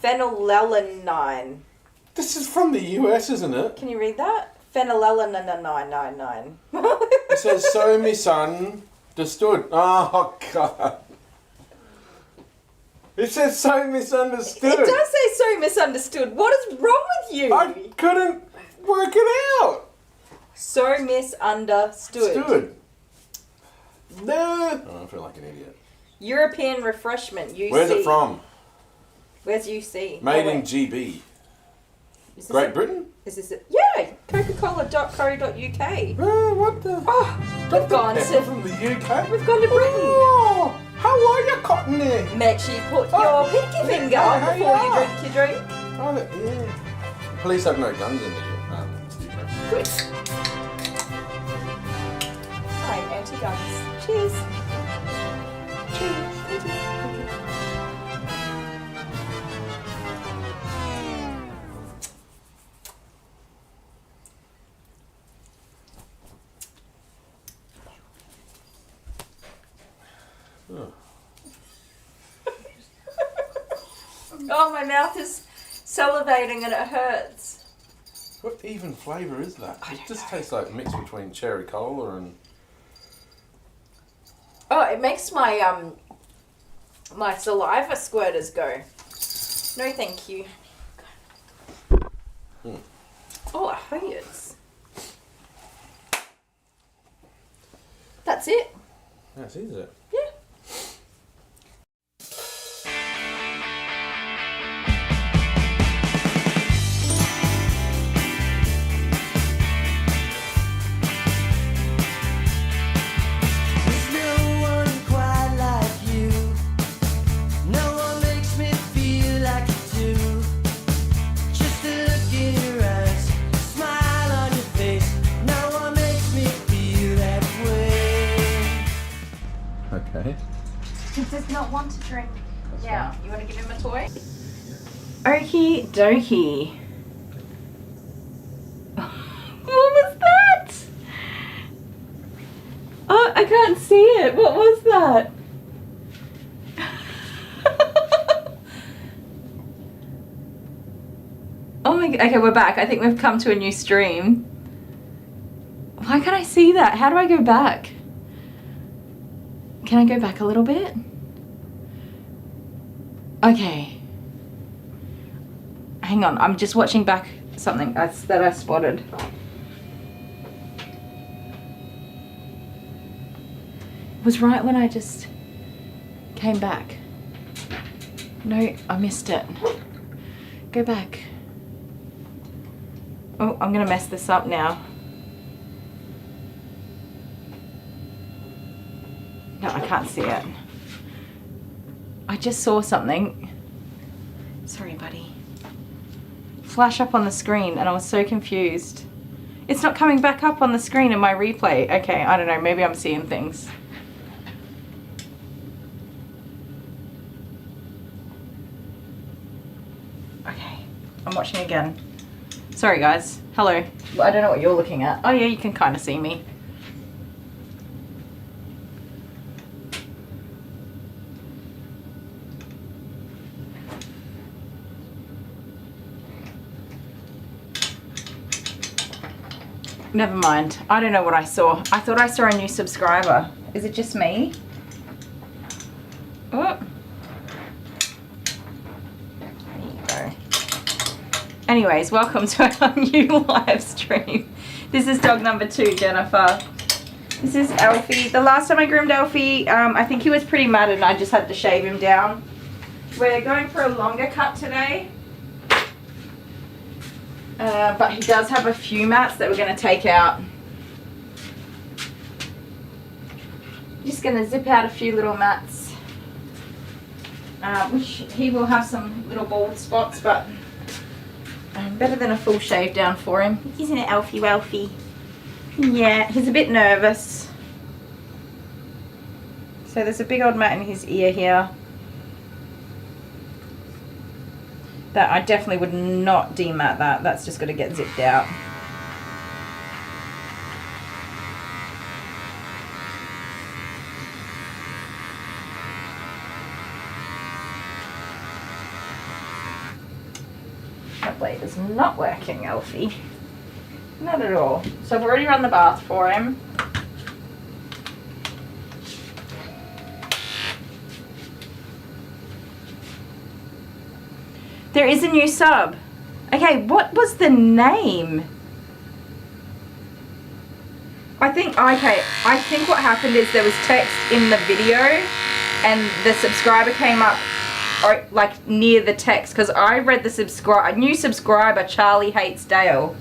Phenylalanine. This is from the US, isn't it? Can you read that? Phenylalanine. It says so misunderstood. Oh, God. It says so misunderstood. It does say so misunderstood. What is wrong with you? I couldn't work it out. So misunderstood. Stood. No. Oh, I feel like an idiot. European refreshment, UC. Where's it from? Where's UC? Made in GB. Great Britain? Is this it? Yeah, coca-cola.co.uk. What the? Oh, we've gone from the UK? We've gone to Britain. Oh, how are you, Cottony? Make sure you put your pinky finger up before you drink your drink. Oh, yeah. Police have no guns in the studio. Good. I'm anti-guns. Cheers. Cheers. Thank you. Oh, my mouth is salivating and it hurts. What even flavour is that? I It don't just know. tastes like a mix between cherry cola and... Oh, it makes my my saliva squirters go. No, thank you. Oh, it hurts. That's it. That's it, is it? Yeah. Okay. He does not want to drink. Yeah, you want to give him a toy? Okie dokie. What was that? Oh, I can't see it. What was that? Oh my, okay, we're back. I think we've come to a new stream. Why can't I see that? How do I go back? Can I go back a little bit? Okay. Hang on, I'm just watching back something that I spotted. It was right when I just came back. No, I missed it. Go back. Oh, I'm gonna mess this up now. No, I can't see it. I just saw something. Sorry, buddy. Flash up on the screen and I was so confused. It's not coming back up on the screen in my replay. Okay, I don't know, maybe I'm seeing things. Okay, I'm watching again. Sorry guys, hello. I don't know what you're looking at. Oh yeah, you can kind of see me. Never mind. I don't know what I saw. I thought I saw a new subscriber. Is it just me? Oh. There you go. Anyways, welcome to our new live stream. This is dog number 2, Jennifer. This is Alfie. The last time I groomed Alfie, I think he was pretty mad and I just had to shave him down. We're going for a longer cut today. But he does have a few mats that we're going to take out. Just going to zip out a few little mats. Which he will have some little bald spots, but better than a full shave down for him. Isn't it, Alfie Welfie? Yeah, he's a bit nervous. So there's a big old mat in his ear here. That I definitely would not demat that. That's just got to get zipped out. plate is not working, Alfie. Not at all. So I've already run the bath for him. There is a new sub. Okay, what was the name? I think what happened is there was text in the video and the subscriber came up or like near the text, because I read a new subscriber, Charlie Hates Dale.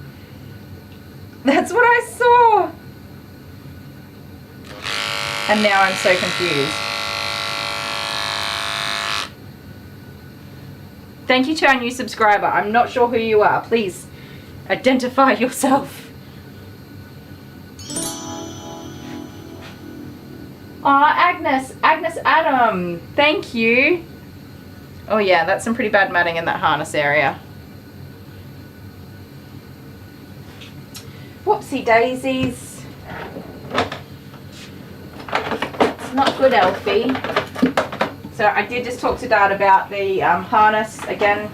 That's what I saw. And now I'm so confused. Thank you to our new subscriber. I'm not sure who you are. Please identify yourself. Aw, Agnes Adam. Thank you. Oh yeah, that's some pretty bad matting in that harness area. Whoopsie daisies. It's not good, Alfie. So I did just talk to Dad about the harness again,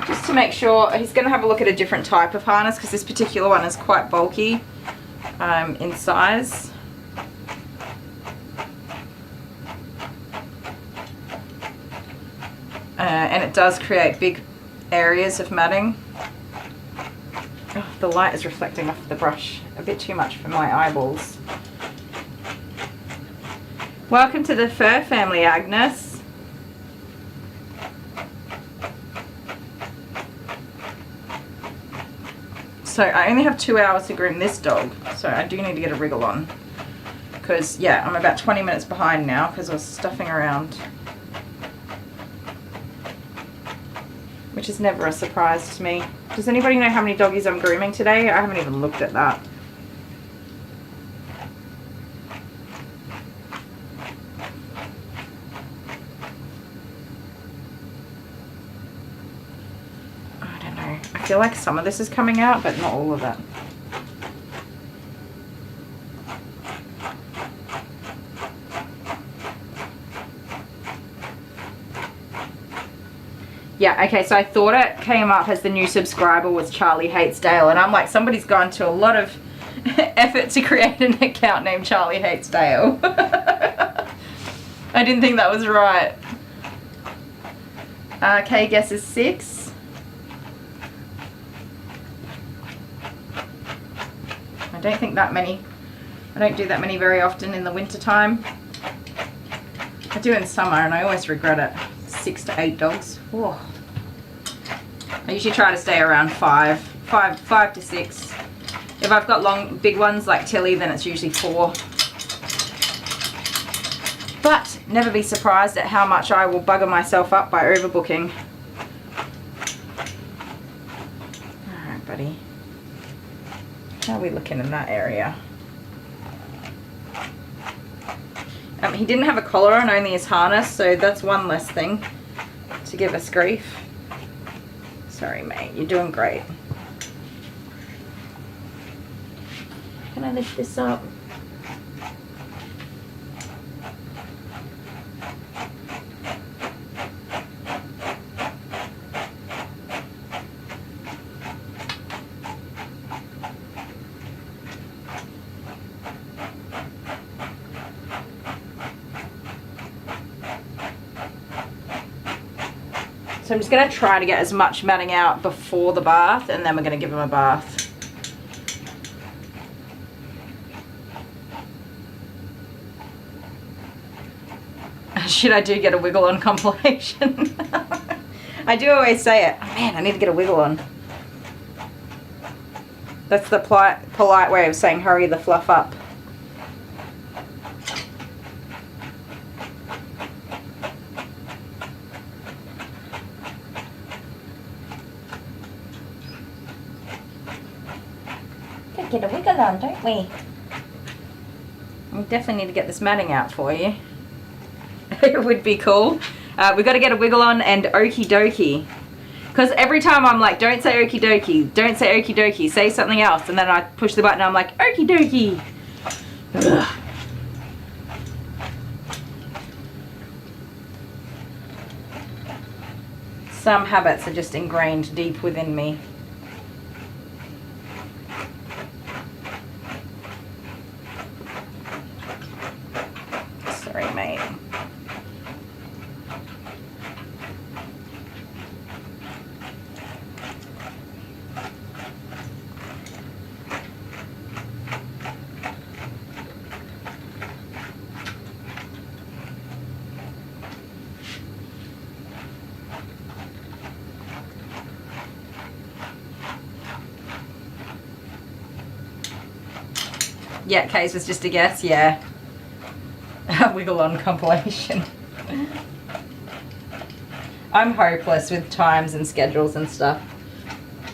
just to make sure. He's going to have a look at a different type of harness because this particular one is quite bulky in size. And it does create big areas of matting. Oh, the light is reflecting off the brush a bit too much for my eyeballs. Welcome to the fur family, Agnes. So I only have 2 hours to groom this dog, so I do need to get a wriggle on. Because, yeah, I'm about 20 minutes behind now because I was stuffing around. Which is never a surprise to me. Does anybody know how many doggies I'm grooming today? I haven't even looked at that. I don't know. I feel like some of this is coming out, but not all of it. Yeah, okay, so I thought it came up as the new subscriber was Charlie Hates Dale, and I'm like, somebody's gone to a lot of effort to create an account named Charlie Hates Dale. I didn't think that was right. K guess is 6. I don't think that many. I don't do that many very often in the winter time. I do in summer and I always regret it. 6 to 8 dogs. Whoa. I usually try to stay around 5 to 6. If I've got big ones like Tilly, then it's usually 4. But never be surprised at how much I will bugger myself up by overbooking. Alright, buddy. How are we looking in that area? He didn't have a collar on, only his harness, so that's one less thing to give us grief. Sorry, mate, you're doing great. Can I lift this up? So I'm just going to try to get as much matting out before the bath, and then we're going to give him a bath. Should I do get a wiggle on compilation? I do always say it. Oh man, I need to get a wiggle on. That's the polite way of saying hurry the fluff up. Get a wiggle on, don't we? We definitely need to get this matting out for you. It would be cool. We've got to get a wiggle on and okie dokie. Because every time I'm like, don't say okie dokie, don't say okie dokie, say something else. And then I push the button and I'm like, okie dokie. Ugh. Some habits are just ingrained deep within me. Sorry, mate. Yeah, Kay's was just a guess, yeah. Wiggle on compilation. I'm hopeless with times and schedules and stuff.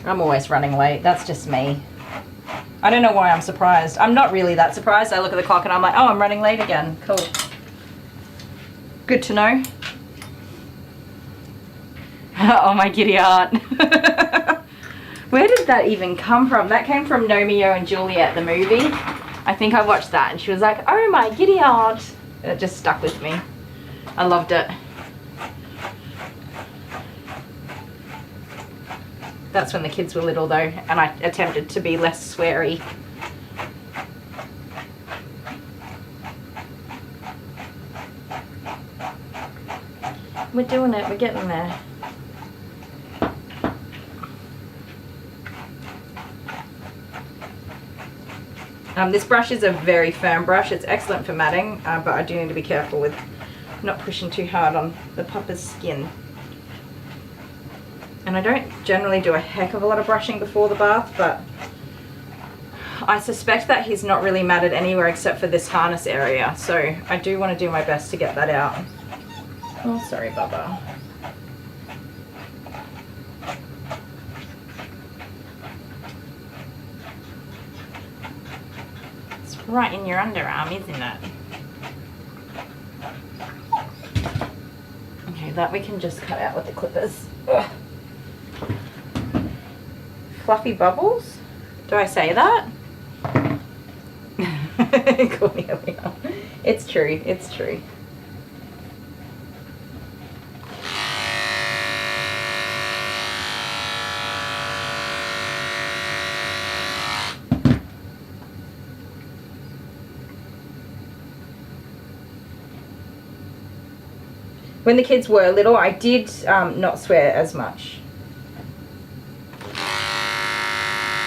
I'm always running late, that's just me. I don't know why I'm surprised. I'm not really that surprised. I look at the clock and I'm like, oh, I'm running late again, cool. Good to know. Oh, my giddy aunt. Where did that even come from? That came from Romeo and Juliet, the movie. I think I watched that and she was like, oh my giddy aunt. And it just stuck with me. I loved it. That's when the kids were little though, and I attempted to be less sweary. We're doing it, we're getting there. This brush is a very firm brush. It's excellent for matting, but I do need to be careful with not pushing too hard on the puppa's skin. And I don't generally do a heck of a lot of brushing before the bath, but I suspect that he's not really matted anywhere except for this harness area, so I do want to do my best to get that out. Oh, sorry, Bubba. Right in your underarm, isn't it? Okay, that we can just cut out with the clippers. Ugh. Fluffy bubbles? Do I say that? Cornelia. It's true, it's true. When the kids were little, I did not swear as much.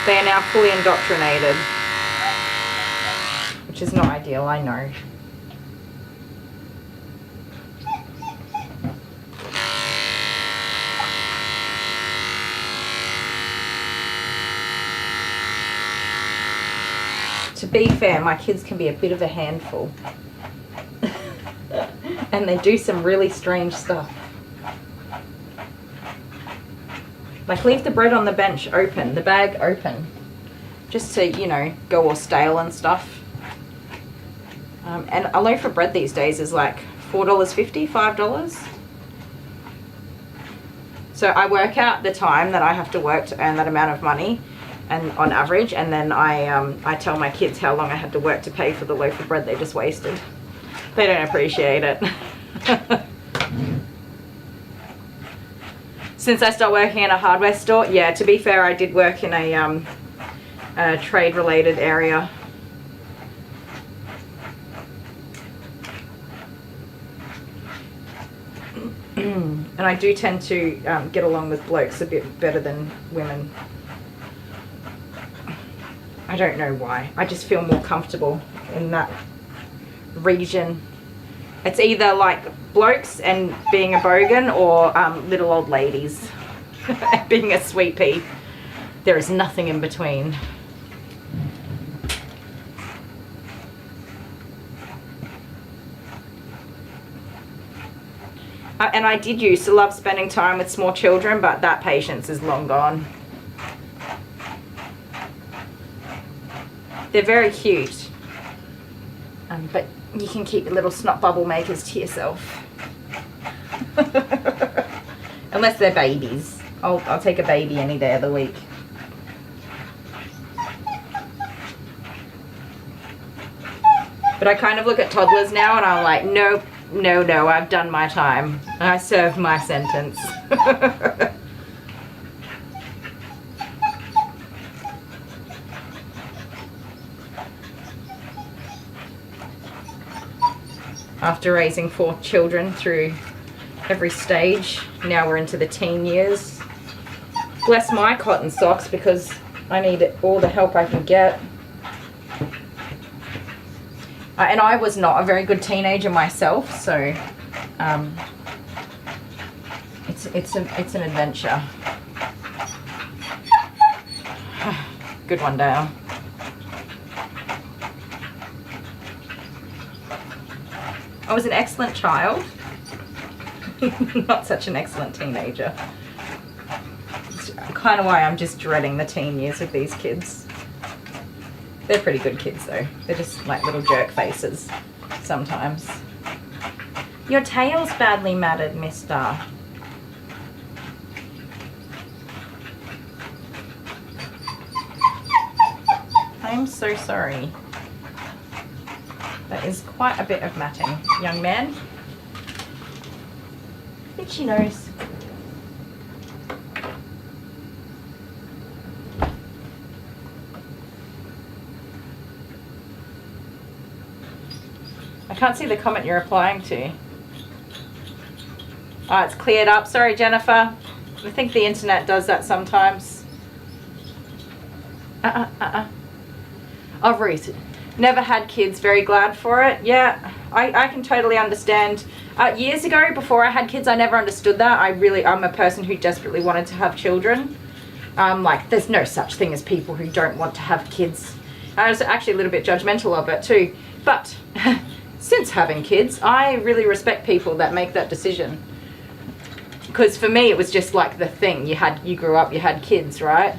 They are now fully indoctrinated, which is not ideal, I know. To be fair, my kids can be a bit of a handful. And they do some really strange stuff. Like leave the bread on the bench open, the bag open. Just to, you know, go all stale and stuff. And a loaf of bread these days is like $4.50, $5. So I work out the time that I have to work to earn that amount of money, and on average, and then I tell my kids how long I had to work to pay for the loaf of bread they just wasted. They don't appreciate it. Since I started working in a hardware store, yeah, to be fair, I did work in a trade-related area. And I do tend to get along with blokes a bit better than women. I don't know why. I just feel more comfortable in that region. It's either like blokes and being a bogan, or little old ladies being a sweet pea. There is nothing in between. And I did used to love spending time with small children, but that patience is long gone. They're very cute, but you can keep your little snot bubble makers to yourself. Unless they're babies. I'll take a baby any day of the week. But I kind of look at toddlers now and I'm like, nope, No, I've done my time. I served my sentence. After raising 4 children through every stage, now we're into the teen years. Bless my cotton socks because I need all the help I can get. And I was not a very good teenager myself, so it's an adventure. Good one, Dale. I was an excellent child, not such an excellent teenager. It's kind of why I'm just dreading the teen years of these kids. They're pretty good kids though. They're just like little jerk faces sometimes. Your tail's badly matted, mister. I'm so sorry. That is quite a bit of matting, young man. Itchy nose. I can't see the comment you're replying to. Oh, it's cleared up. Sorry, Jennifer. I think the internet does that sometimes. Oh, Ruth. Never had kids, very glad for it. Yeah, I can totally understand. Years ago, before I had kids, I never understood that. I'm a person who desperately wanted to have children. Like, there's no such thing as people who don't want to have kids. I was actually a little bit judgmental of it too. But since having kids, I really respect people that make that decision. Because for me, it was just like the thing. You grew up, you had kids, right?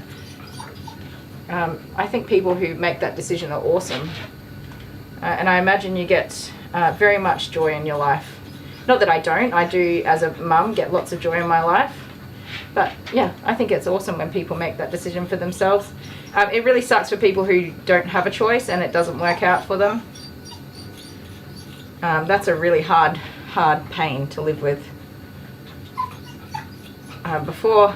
I think people who make that decision are awesome. And I imagine you get very much joy in your life. Not that I don't. I do, as a mum, get lots of joy in my life. But yeah, I think it's awesome when people make that decision for themselves. It really sucks for people who don't have a choice and it doesn't work out for them. That's a really hard pain to live with. Before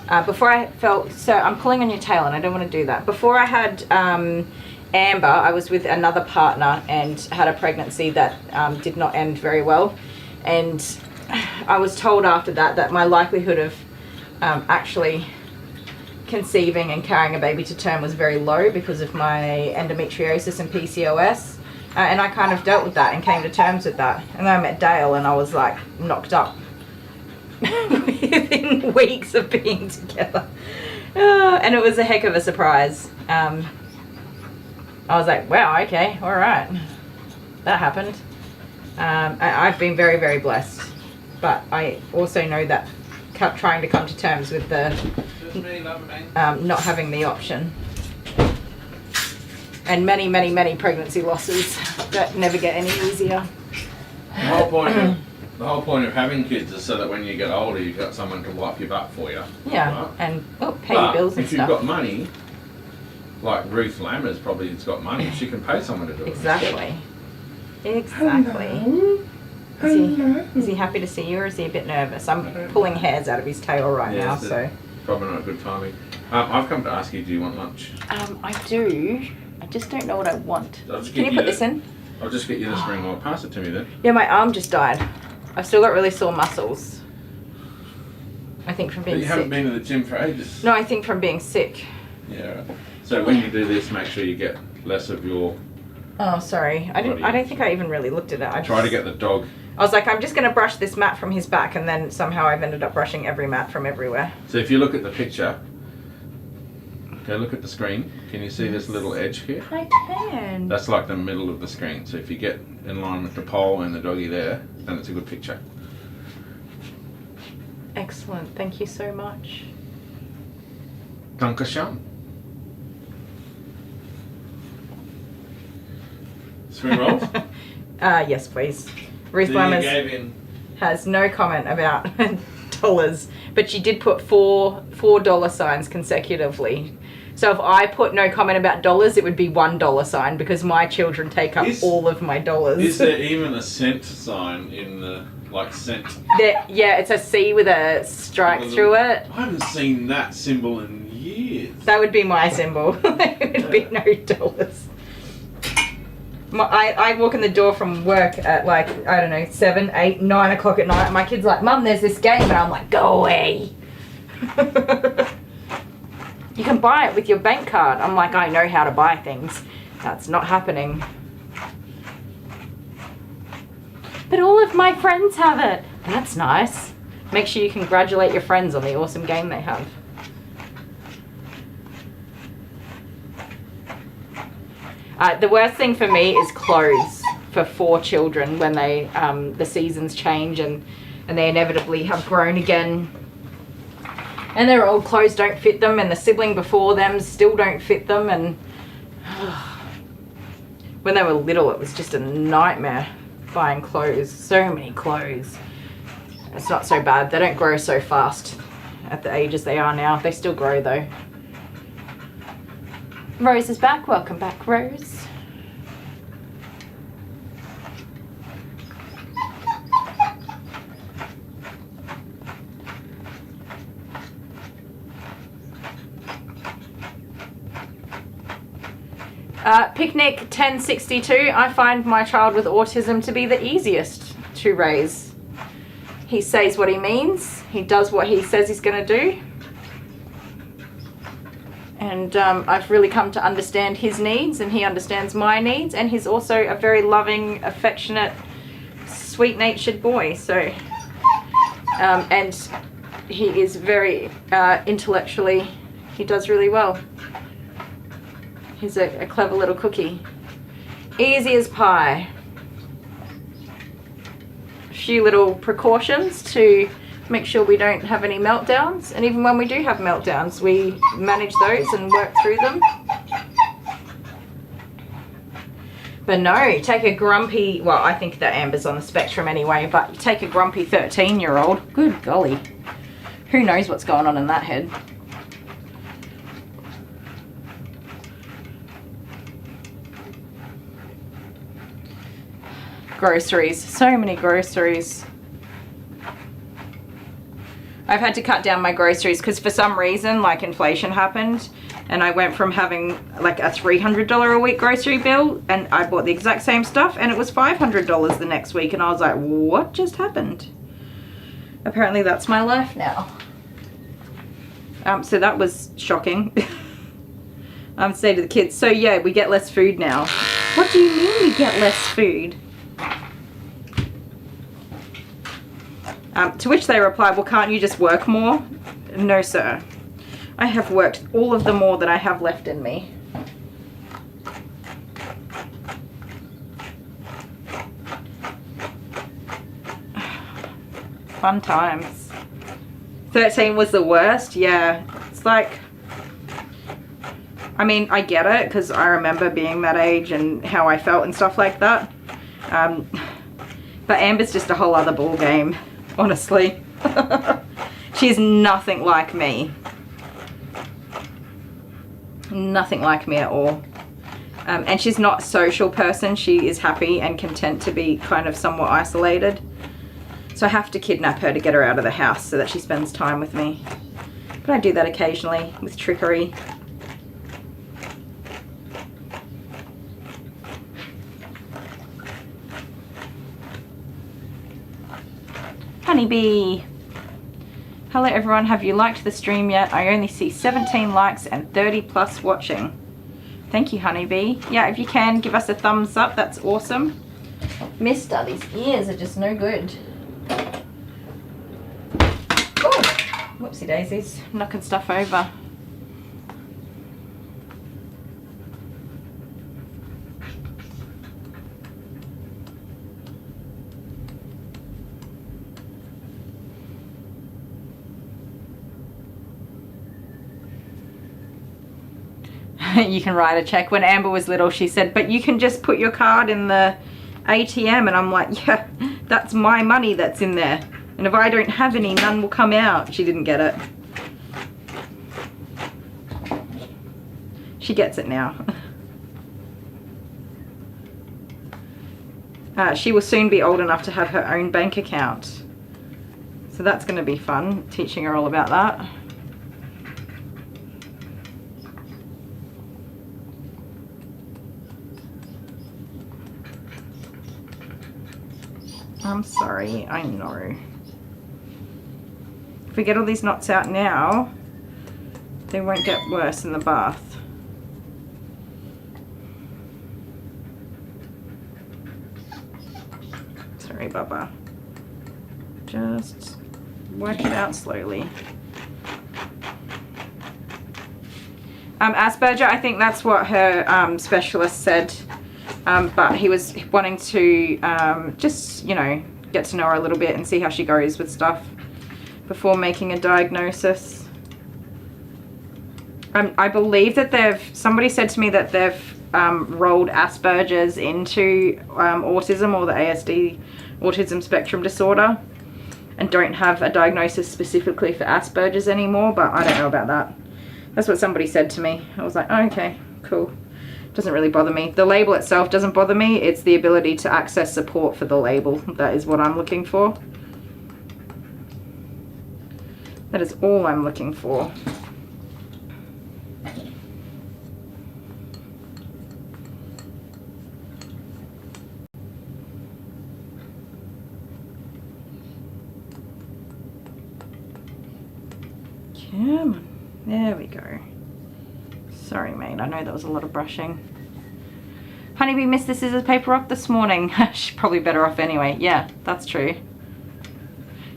I felt, so I'm pulling on your tail and I don't want to do that. Before I had Amber, I was with another partner and had a pregnancy that did not end very well. And I was told after that my likelihood of actually conceiving and carrying a baby to term was very low because of my endometriosis and PCOS. And I kind of dealt with that and came to terms with that. And then I met Dale and I was like knocked up. Within weeks of being together. And it was a heck of a surprise. I was like, wow, okay, all right. That happened. I've been very, very blessed. But I also know that trying to come to terms with the not having the option. And many, many, many pregnancy losses that never get any easier. The whole point of having kids is so that when you get older, you've got someone to wipe your butt for you. Yeah, right? And pay your bills and if stuff. If you've got money, like Ruth Lammers probably has got money, she can pay someone to do it. Exactly. Is he happy to see you or is he a bit nervous? I'm pulling hairs out of his tail right now, so. Probably not a good timing. I've come to ask you, do you want lunch? I do. I just don't know what I want. Can you put this in? I'll just get you this ring or pass it to me then. Yeah, my arm just died. I've still got really sore muscles. I think from being sick. But you haven't been to the gym for ages. No, I think from being sick. Yeah. So when you do this, make sure you get less of your... Oh, sorry. I don't think I even really looked at it. Try to get the dog. I was like, I'm just going to brush this mat from his back, and then somehow I've ended up brushing every mat from everywhere. So if you look at the picture, okay, look at the screen. Can you see this little edge here? I can. That's like the middle of the screen. So if you get in line with the pole and the doggy there, then it's a good picture. Excellent. Thank you so much. Dankeschön. Spring rolls? Yes, please. Ruth Lammers has no comment about dollars, but she did put $4 signs consecutively. So if I put no comment about dollars, it would be $1 sign because my children take up all of my dollars. Is there even a cent sign in the, like, cent? Yeah, it's a C with a strike through it. I haven't seen that symbol in years. That would be my symbol. It would be no dollars. I walk in the door from work at like, I don't know, 7, 8, 9 o'clock at night. And my kid's like, Mum, there's this game. And I'm like, go away. You can buy it with your bank card. I'm like, I know how to buy things. That's not happening. But all of my friends have it. That's nice. Make sure you congratulate your friends on the awesome game they have. The worst thing for me is clothes for 4 children when they the seasons change and they inevitably have grown again. And their old clothes don't fit them, and the sibling before them still don't fit them. And when they were little, it was just a nightmare buying clothes. So many clothes. It's not so bad. They don't grow so fast at the ages they are now. They still grow though. Rose is back. Welcome back, Rose. Picnic 1062. I find my child with autism to be the easiest to raise. He says what he means. He does what he says he's going to do. And I've really come to understand his needs, and he understands my needs, and he's also a very loving, affectionate, sweet-natured boy. So, and he is very intellectually, he does really well. He's a clever little cookie. Easy as pie. A few little precautions to make sure we don't have any meltdowns. And even when we do have meltdowns, we manage those and work through them. But no, take a grumpy, well, I think that Amber's on the spectrum anyway, but you take a grumpy 13-year-old, good golly. Who knows what's going on in that head? Groceries, so many groceries. I've had to cut down my groceries because for some reason, like, inflation happened, and I went from having like a $300 a week grocery bill, and I bought the exact same stuff and it was $500 the next week, and I was like, what just happened? Apparently that's my life now. So that was shocking. I would say to the kids, so yeah, we get less food now. What do you mean we get less food? To which they replied, well, can't you just work more? No, sir. I have worked all of the more that I have left in me. Fun times. 13 was the worst, yeah. It's like, I mean, I get it, because I remember being that age and how I felt and stuff like that. But Amber's just a whole other ball game. Honestly. She's nothing like me. Nothing like me at all. And she's not a social person. She is happy and content to be kind of somewhat isolated. So I have to kidnap her to get her out of the house so that she spends time with me. But I do that occasionally with trickery. Honeybee. Hello everyone, have you liked the stream yet? I only see 17 likes and 30 plus watching. Thank you, Honeybee. Yeah, if you can, give us a thumbs up, that's awesome. Mister, these ears are just no good. Oh, whoopsie daisies, knocking stuff over. You can write a check. When Amber was little, she said, but you can just put your card in the ATM. And I'm like, yeah, that's my money that's in there. And if I don't have any, none will come out. She didn't get it. She gets it now. She will soon be old enough to have her own bank account. So that's going to be fun, teaching her all about that. I'm sorry, I know. If we get all these knots out now, they won't get worse in the bath. Sorry, Bubba. Just work it out slowly. Asperger, I think that's what her specialist said. But he was wanting to just, you know, get to know her a little bit and see how she goes with stuff before making a diagnosis. I believe that somebody said to me that they've rolled Asperger's into autism, or the ASD, autism spectrum disorder, and don't have a diagnosis specifically for Asperger's anymore, but I don't know about that. That's what somebody said to me. I was like, oh, okay, cool. Doesn't really bother me. The label itself doesn't bother me. It's the ability to access support for the label. That is what I'm looking for. That is all I'm looking for. Come on. There we go. Sorry, mate. I know that was a lot of brushing. Honeybee missed the scissors paper off this morning. She's probably better off anyway. Yeah, that's true.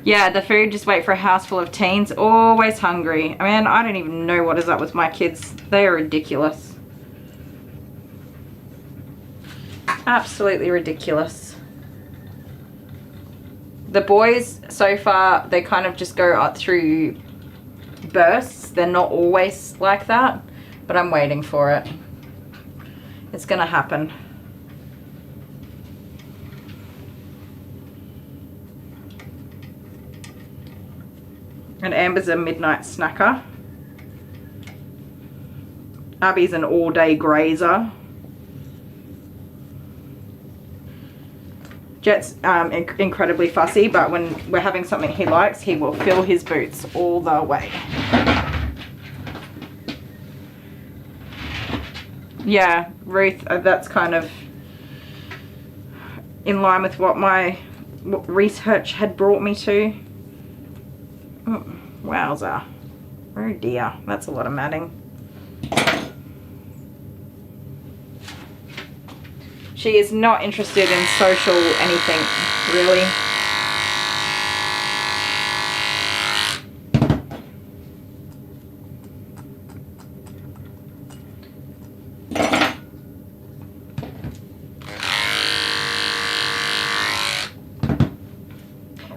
Yeah, the food, just wait for a house full of teens. Always hungry. I mean, I don't even know what is up with my kids. They are ridiculous. Absolutely ridiculous. The boys, so far, they kind of just go up through bursts. They're not always like that, but I'm waiting for it. It's gonna happen. And Amber's a midnight snacker. Abby's an all-day grazer. Jet's incredibly fussy, but when we're having something he likes, he will fill his boots all the way. Yeah, Ruth, that's kind of in line with what my research had brought me to. Oh, wowza. Oh dear, that's a lot of matting. She is not interested in social anything, really.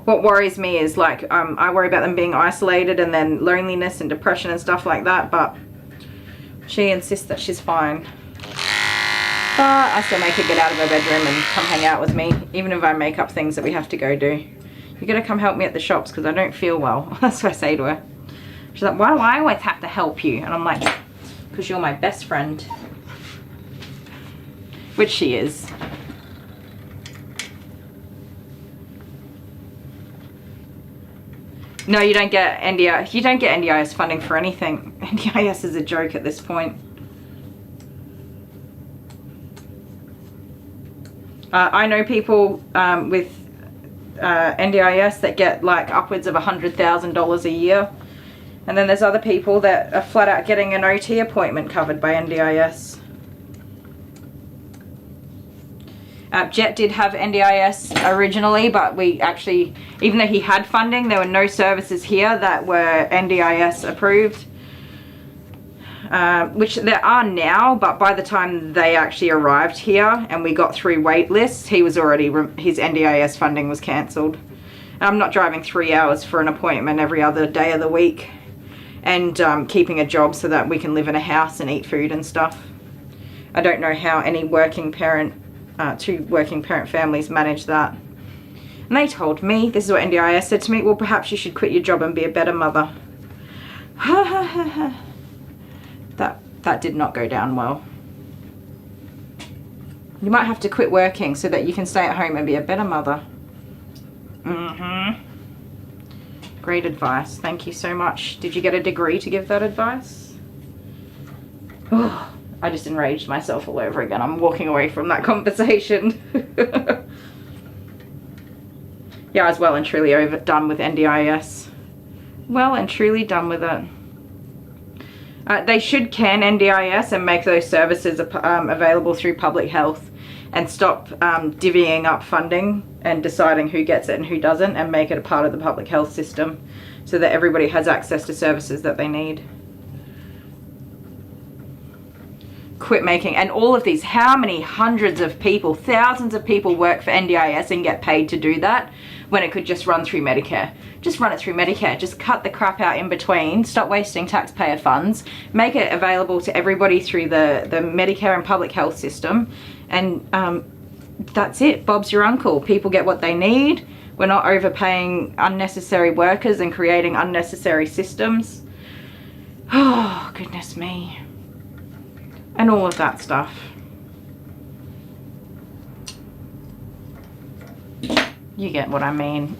What worries me is, like, I worry about them being isolated and then loneliness and depression and stuff like that, but she insists that she's fine. But I still make her get out of her bedroom and come hang out with me, even if I make up things that we have to go do. You're gonna come help me at the shops because I don't feel well. That's what I say to her. She's like, why do I always have to help you? And I'm like, because you're my best friend. Which she is. No, you don't get NDIS. You don't get NDIS funding for anything. NDIS is a joke at this point. I know people with NDIS that get like upwards of $100,000 a year, and then there's other people that are flat out getting an OT appointment covered by NDIS. Jet did have NDIS originally, but we actually, even though he had funding, there were no services here that were NDIS approved. Which there are now, but by the time they actually arrived here and we got through wait lists, he was already, his NDIS funding was cancelled. I'm not driving 3 hours for an appointment every other day of the week, and keeping a job so that we can live in a house and eat food and stuff. I don't know how any working parent, two working parent families manage that. And they told me, this is what NDIS said to me, well, perhaps you should quit your job and be a better mother. Ha ha ha ha. that did not go down well. You might have to quit working so that you can stay at home and be a better mother. Great advice. Thank you so much. Did you get a degree to give that advice? Oh, I just enraged myself all over again. I'm walking away from that conversation. Yeah, I was well and truly done with NDIS. Well and truly done with it. They should can NDIS and make those services available through public health, and stop divvying up funding and deciding who gets it and who doesn't, and make it a part of the public health system so that everybody has access to services that they need. Quit making, and all of these, how many hundreds of people, thousands of people work for NDIS and get paid to do that when it could just run through Medicare? Just run it through Medicare. Just cut the crap out in between. Stop wasting taxpayer funds. Make it available to everybody through the Medicare and public health system. And that's it. Bob's your uncle. People get what they need. We're not overpaying unnecessary workers and creating unnecessary systems. Oh, goodness me. And all of that stuff. You get what I mean.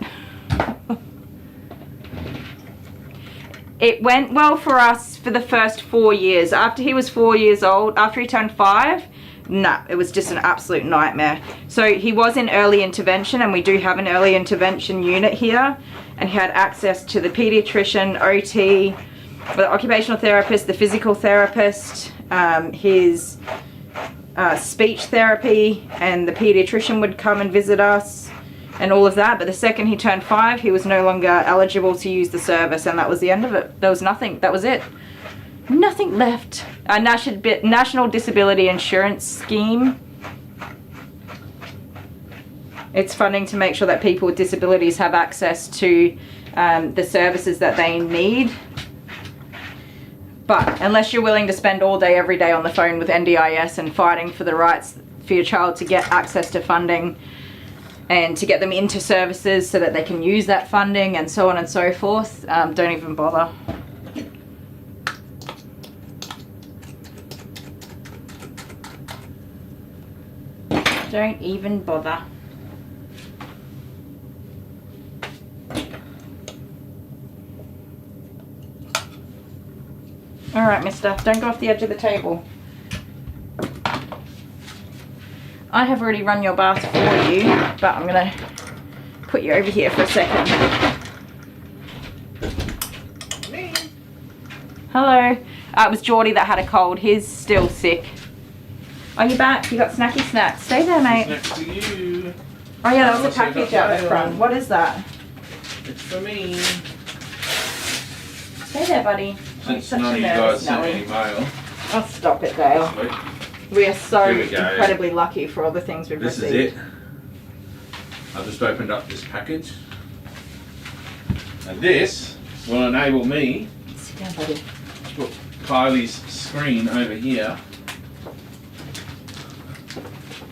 It went well for us for the first 4 years. After he was 4 years old, after he turned 5, nah, it was just an absolute nightmare. So he was in early intervention, and we do have an early intervention unit here, and he had access to the pediatrician, OT, the occupational therapist, the physical therapist, his speech therapy, and the pediatrician would come and visit us and all of that. But the second he turned 5, he was no longer eligible to use the service, and that was the end of it. There was nothing. That was it. Nothing left. National Disability Insurance Scheme. It's funding to make sure that people with disabilities have access to the services that they need. But unless you're willing to spend all day, every day on the phone with NDIS and fighting for the rights for your child to get access to funding and to get them into services so that they can use that funding and so on and so forth, don't even bother. Don't even bother. All right, mister, don't go off the edge of the table. I have already run your bath for you, but I'm gonna put you over here for a second. Me. Hello. It was Geordie that had a cold. He's still sick. Oh, you back? You got snacky snacks. Stay there, mate. Next to you. Oh yeah, that was a package out the front. What is that? It's for me. Stay there, buddy. Since none of you guys sent any mail. Oh, stop it, Dale. Sweet. We are so Here we go. incredibly lucky for all the things we've This received. is it. I've just opened up this package. And this will enable me Sit down, buddy. to put Kylie's screen over here.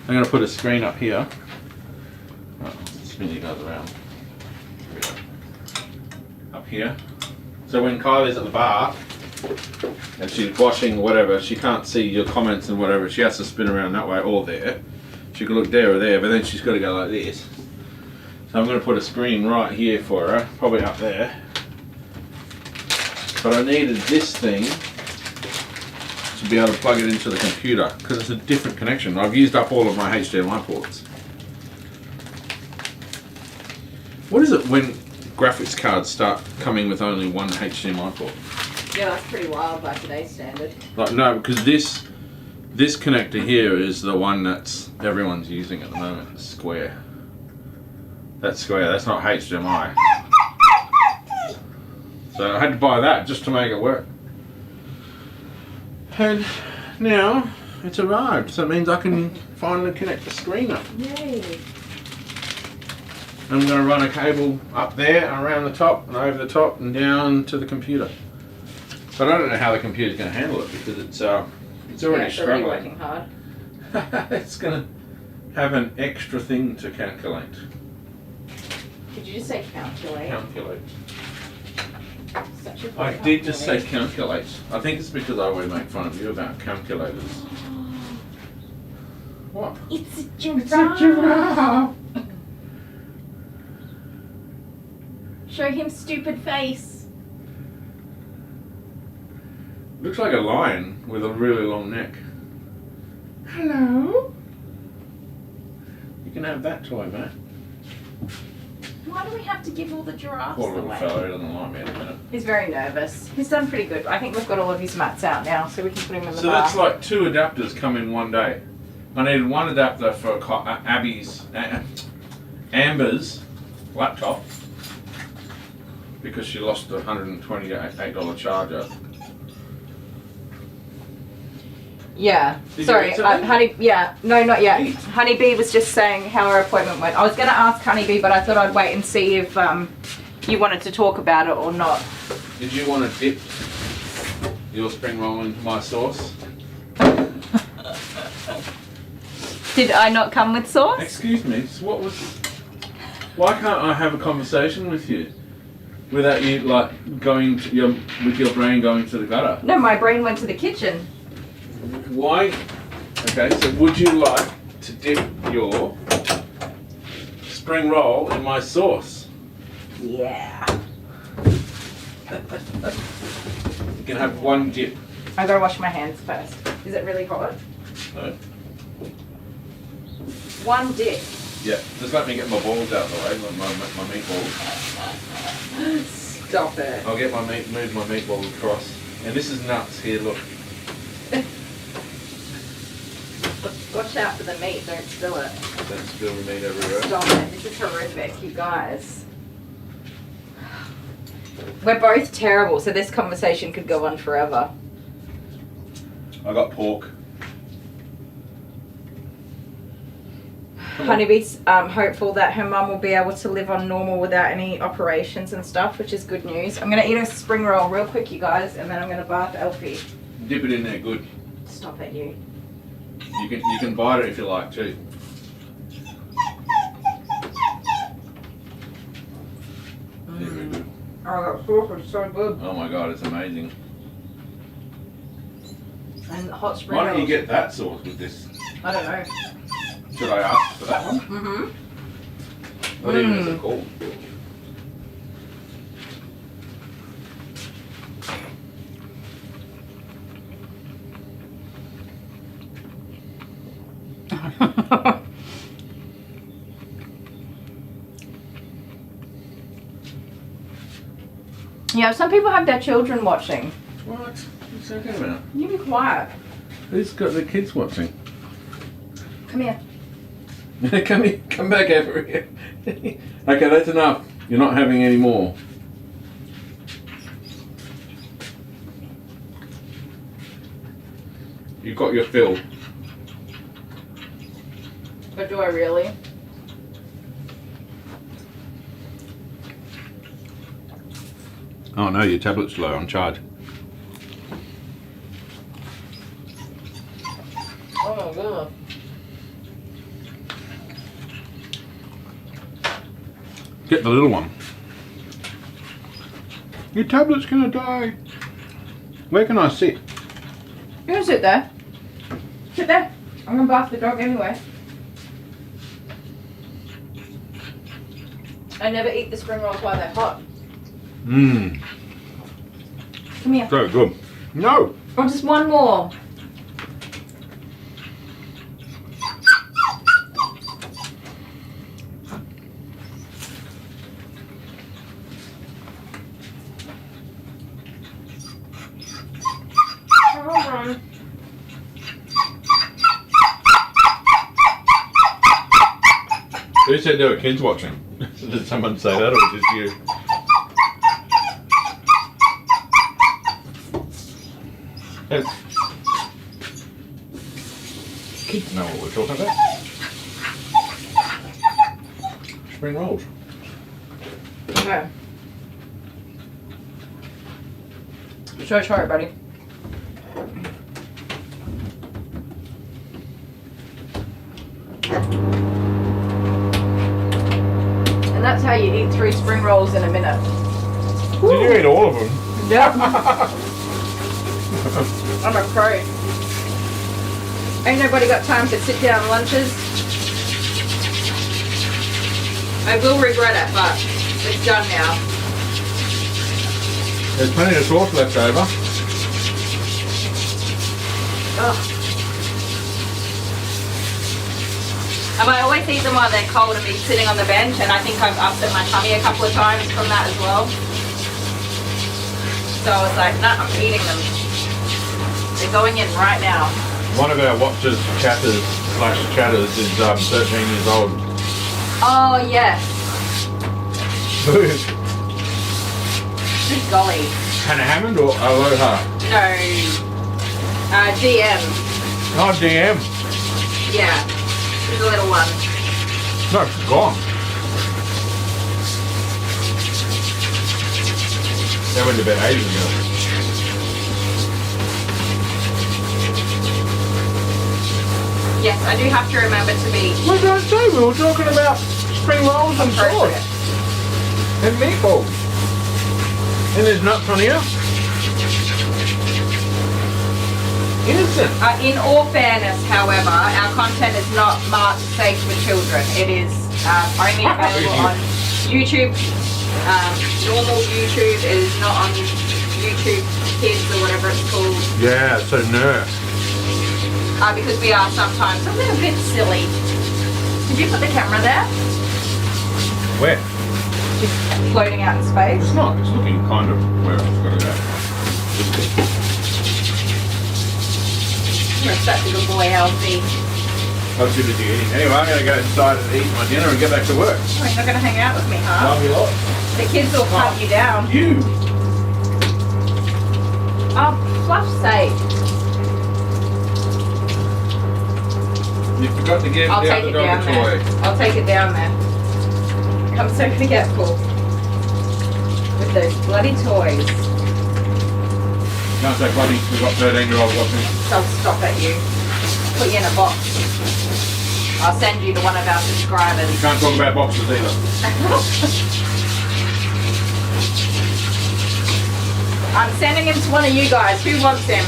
I'm going to put a screen up here. Oh, spin you guys around. Here we go. Up here. So when Kylie's at the bar and she's washing whatever, she can't see your comments and whatever. She has to spin around that way or there. She can look there or there, but then she's got to go like this. So I'm going to put a screen right here for her, probably up there. But I needed this thing to be able to plug it into the computer because it's a different connection. I've used up all of my HDMI ports. What is it when graphics cards start coming with only one HDMI port? Yeah, that's pretty wild by today's standard. Like no, because this connector here is the one that's everyone's using at the moment. The square. That's square. That's not HDMI. So I had to buy that just to make it work. And now it's arrived, so it means I can finally connect the screen up. Yay. I'm going to run a cable up there, around the top, and over the top, and down to the computer. But I don't know how the computer's going to handle it because it's already struggling. Working hard. It's going to have an extra thing to calculate. Did you just say calculate? Calculate. Such Shut your I voice did up, just really. say calculate. I think it's because I always make fun of you about calculators. What? It's a giraffe. It's a giraffe. Show him stupid face. Looks like a lion with a really long neck. Hello? You can have that toy, mate. Why do we have to give all the giraffes Poor little away? fellow, he doesn't like me in a minute. He's very nervous. He's done pretty good. I think we've got all of his mats out now, so we can put him in the So bar. that's like 2 adapters come in one day. I needed 1 adapter for Amber's laptop because she lost a $128 charger. Yeah. Did Sorry, you eat something? Honey. Yeah. No, not yet. Eat. Honeybee was just saying how her appointment went. I was going to ask Honeybee, but I thought I'd wait and see if you wanted to talk about it or not. Did you want to dip your spring roll into my sauce? Did I not come with sauce? Excuse me, so what was... Why can't I have a conversation with you without you like going to with your brain going to the gutter? No, my brain went to the kitchen. Why? Okay, so would you like to dip your spring roll in my sauce? Yeah. You can have 1 dip. I gotta wash my hands first. Is it really hot? No? 1 dip. Yeah, just let me get my balls out of the way, my meatballs. Stop it. I'll get move my meatballs across. And this is nuts here, look. Watch out for the meat, don't spill it. Don't spill the meat everywhere. Stop it. This is horrific, you guys. We're both terrible, so this conversation could go on forever. I got pork. Honeybee's hopeful that her mum will be able to live on normal without any operations and stuff, which is good news. I'm going to eat a spring roll real quick, you guys, and then I'm going to bath Alfie. Dip it in there, good. Stop it, you. You can bite it if you like too. Very good. Oh, that sauce is so good. Oh my god, it's amazing. And hot spring Why don't you rolls. get that sauce with this? I don't know. Should I ask for that one? Mm-hmm. What even is it called? Yeah, some people have their children watching. What? What's that about? You be quiet. Who's got the kids watching? Come here. Come here, come back over here. Okay, that's enough. You're not having any more. You've got your fill. But do I really? Oh no, your tablet's low on charge. Oh my god. Get the little one. Your tablet's gonna die. Where can I sit? You can sit there. Sit there. I'm gonna bath the dog anyway. I never eat the spring rolls while they're hot. Mmm, Come here. so good. No! Oh, just one more. Hold on. Who said there were kids watching? Did someone say that or just you? Hey. Kids know what we're talking about. Spring rolls. Okay. So sorry, buddy. And that's how you eat 3 spring rolls in a minute. Did you eat all of them? Yeah. I'm a pro. Ain't nobody got time for sit down lunches. I will regret it, but it's done now. There's plenty of sauce left over. Ugh. And I always eat them while they're cold and be sitting on the bench, and I think I've upset my tummy a couple of times from that as well. So I was like, nah, I'm eating them. They're going in right now. One of our watchers, chatters is 13 years old. Oh, yes. Good Golly. Hannah Hammond or Aloha? No. DM. Oh, DM. Yeah. She's a little one. No, she's gone. They went to bed ages ago. Yes, I do have to remember to be What did I say? We were talking about spring rolls and sauce. appropriate. And meatballs. And there's nuts on here. Innocent. In all fairness, however, our content is not marked safe for children. It is only available on YouTube, normal YouTube. It is not on YouTube Kids or whatever it's called. Yeah, so no. Because we are sometimes a little bit silly. Did you put the camera there? Where? Just floating out in space. It's not. It's looking kind of where it's got to go. You're such a good boy, Alfie. I was too busy eating. Anyway, I'm going to go inside and eat my dinner and get back to work. Oh, you're not going to hang out with me, huh? Love you lot. The kids will cut you down. You. Oh, fluff's sake. You forgot to give I'll the take other it dog down a there. toy. I'll take it down there. I'm so forgetful. With those bloody toys. Can't say funny. We've got 13-year-olds watching. I'll stop at you. Put you in a box. I'll send you to one of our subscribers. You can't talk about boxes either. I'm sending him to one of you guys. Who wants him?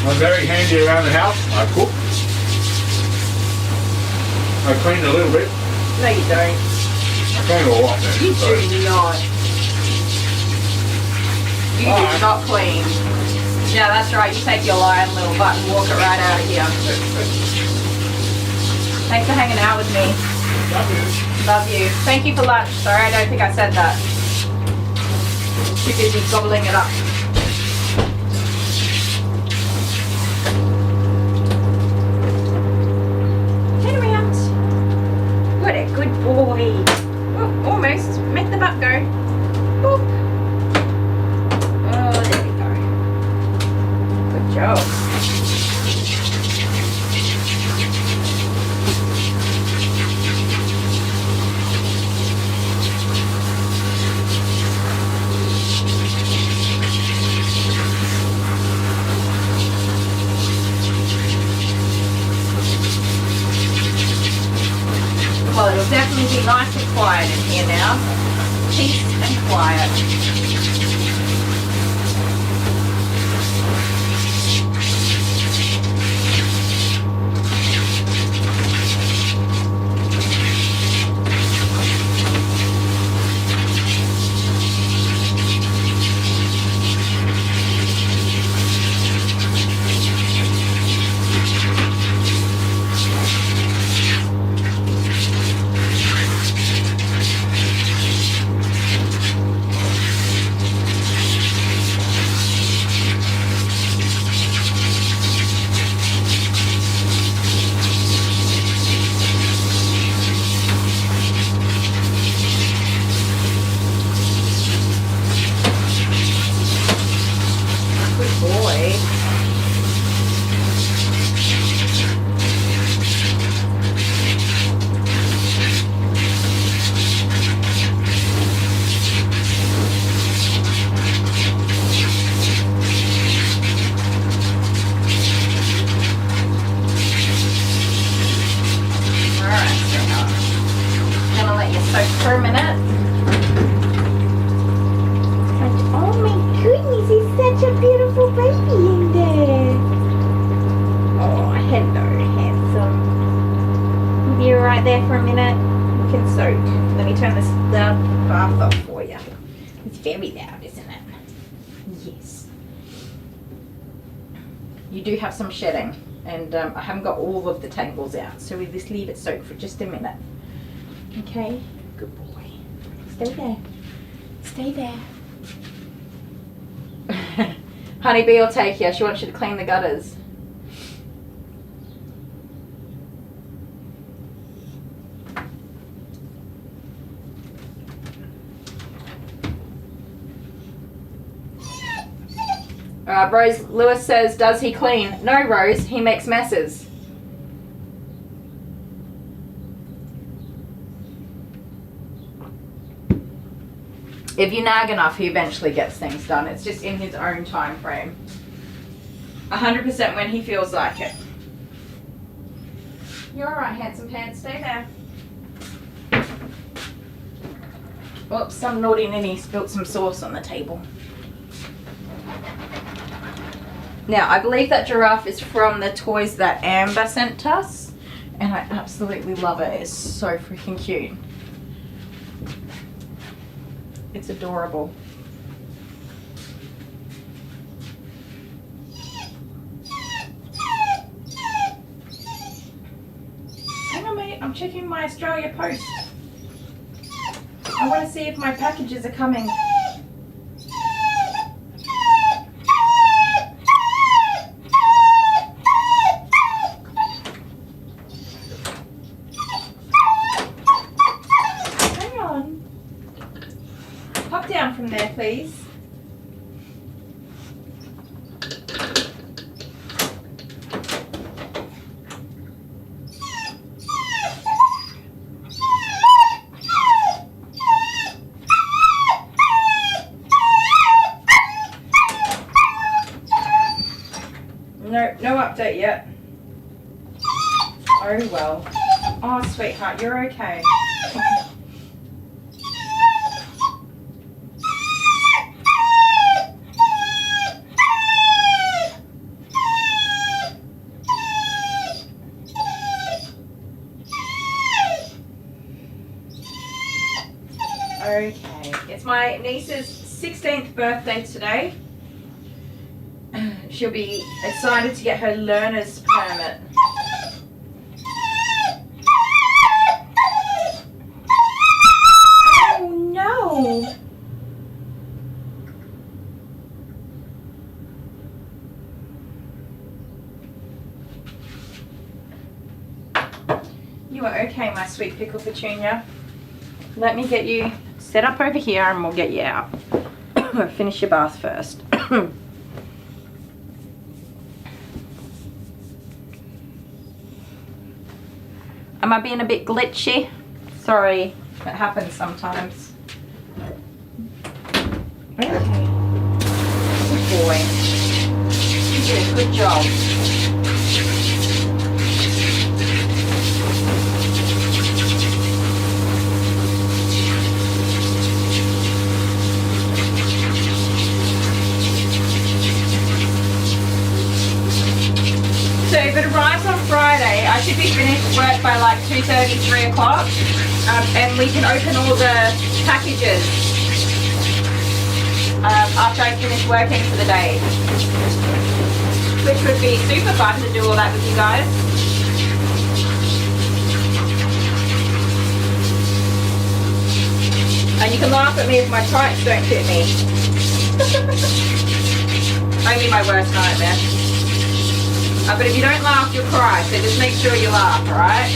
I'm very handy around the house. I cook. I clean a little bit. No, you don't. I clean a lot then. You so. do not. You do not clean. Yeah, that's right. You take your lion little butt and walk it right out of here. Thanks for hanging out with me. Love you. Love you. Thank you for lunch. Sorry, I don't think I said that. Too busy gobbling it up. Turn around. What a good boy. Oh, almost. Make the butt go. Boop. Oh, there we go. Good job. Well, it'll definitely be nice and quiet in here now. Peace and quiet. there for a minute. You can soak. Let me turn this loud bath off for you. It's very loud, isn't it? Yes. You do have some shedding, and I haven't got all of the tangles out, so we just leave it soak for just a minute. Okay, good boy. Stay there. Stay there. Honeybee will take you. She wants you to clean the gutters. Rose Lewis says, does he clean? No, Rose, he makes messes. If you nag enough, he eventually gets things done. It's just in his own time frame. 100% when he feels like it. You're alright, handsome pants. Stay there. Oops, some naughty ninny spilt some sauce on the table. Now, I believe that giraffe is from the toys that Amber sent us, and I absolutely love it. It's so freaking cute. It's adorable. Hang on, mate. I'm checking my Australia Post. I want to see if my packages are coming. From there, please. No update yet. Oh well. Oh, sweetheart, you're okay. Okay, it's my niece's 16th birthday today. She'll be excited to get her learner's permit. Oh no! You are okay, my sweet pickle petunia. Let me get you set up over here and we'll get you out. Finish your bath first. Am I being a bit glitchy? Sorry, it happens sometimes. Okay. Good boy. You did a good job. So if it arrives on Friday, I should be finished work by like 2:30, 3 o'clock, and we can open all the packages after I finish working for the day, which would be super fun to do all that with you guys. And you can laugh at me if my tights don't fit me. Only my worst nightmare. But if you don't laugh, you'll cry, so just make sure you laugh, alright?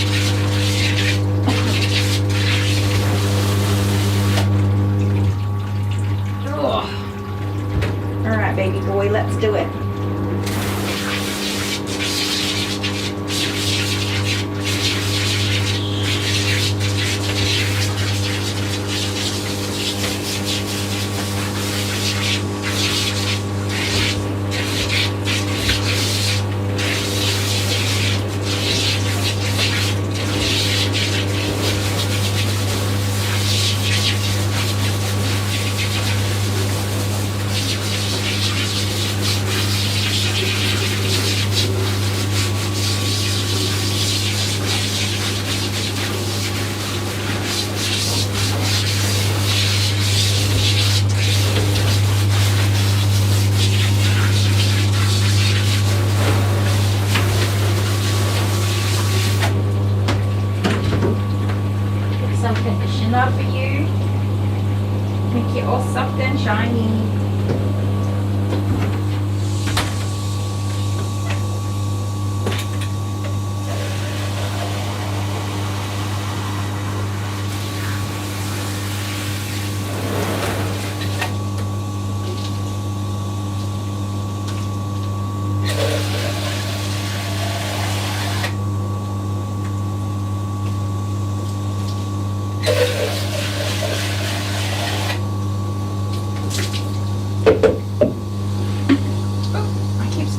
Alright, baby boy, let's do it. shiny.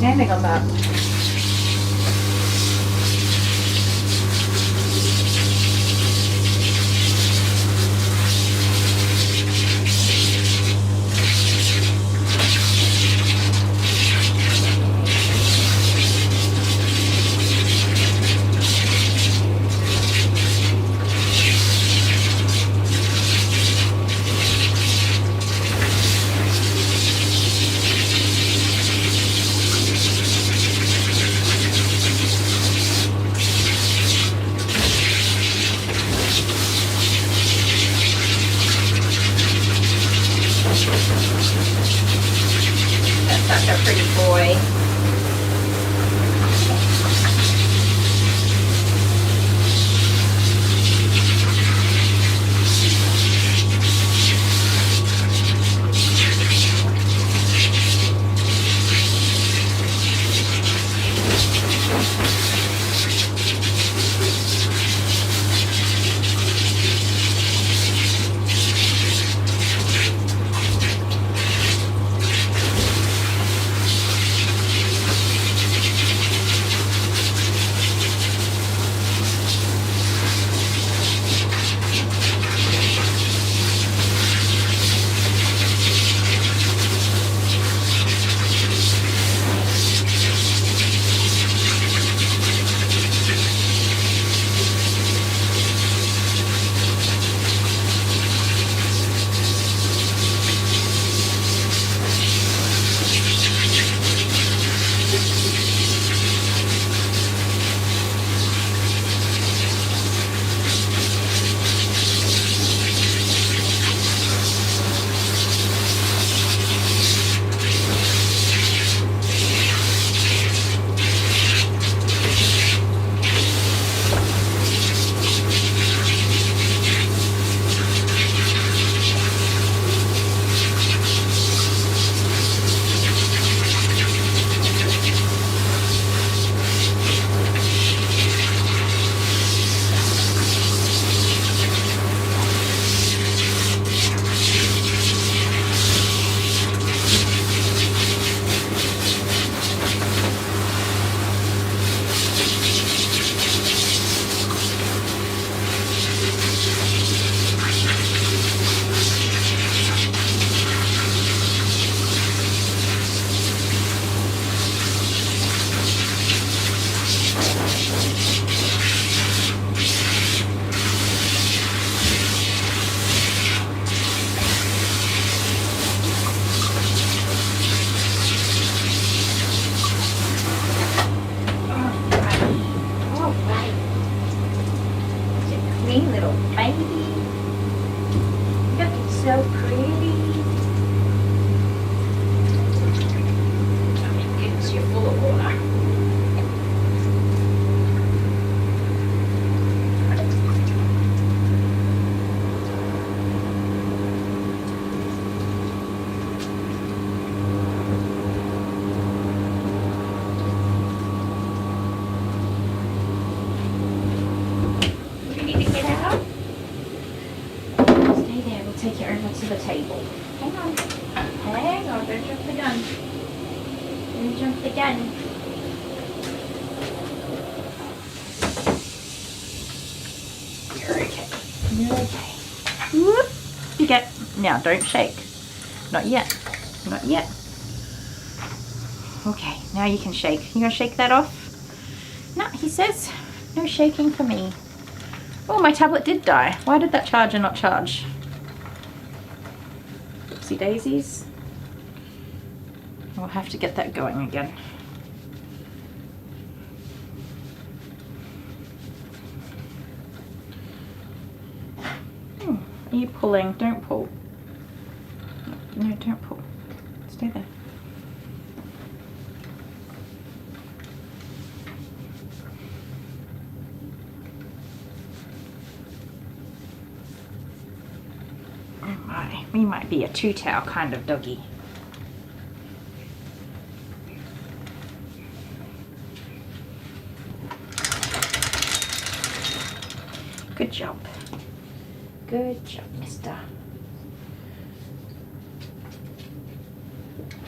Standing on that. That's such a pretty boy. Little baby. You're so pretty. Oh my goodness, you're full of water. Take it over to the table. Hang on. Hang on, don't jump the gun. Don't jump the gun. You're okay. You're okay. Whoop. You get. Now, don't shake. Not yet. Not yet. Okay, now you can shake. You gonna shake that off? No, he says no shaking for me. Oh, my tablet did die. Why did that charger not charge? Oopsie daisies. We'll have to get that going again. Are you pulling? Don't pull. No No, don't pull. Stay there. Oh my, we might be a 2-towel kind of doggy. Good job. Good job, mister.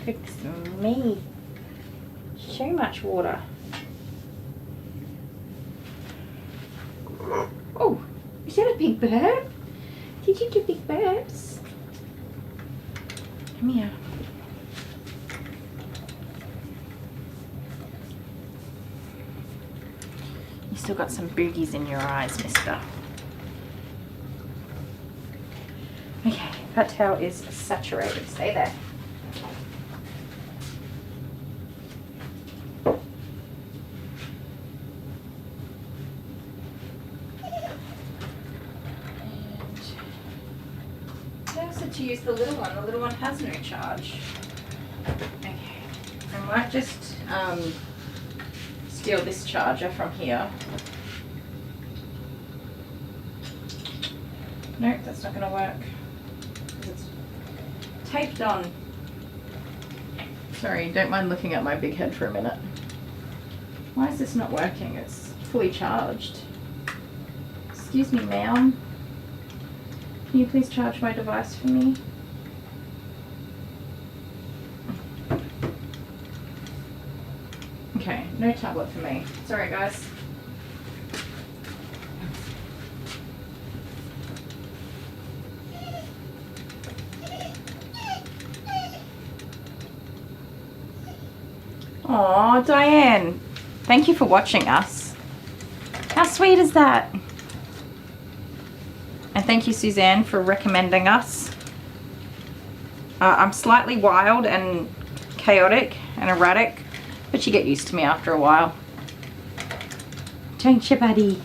Goodness me. So much water. Oh, is that a big bird? Did you do big birds? Come here. You still got some boogies in your eyes, mister. Okay, that towel is saturated. Stay there. To use the little one. The little one has no charge. Okay, I might just steal this charger from here. Nope, that's not going to work. It's taped on. Sorry, don't mind looking at my big head for a minute. Why is this not working? It's fully charged. Excuse me, ma'am. Can you please charge my device for me? Okay, no tablet for me. Sorry, guys. Aw, Diane. Thank you for watching us. How sweet is that? And thank you, Suzanne, for recommending us. I'm slightly wild and chaotic and erratic, but you get used to me after a while. Don't you, buddy?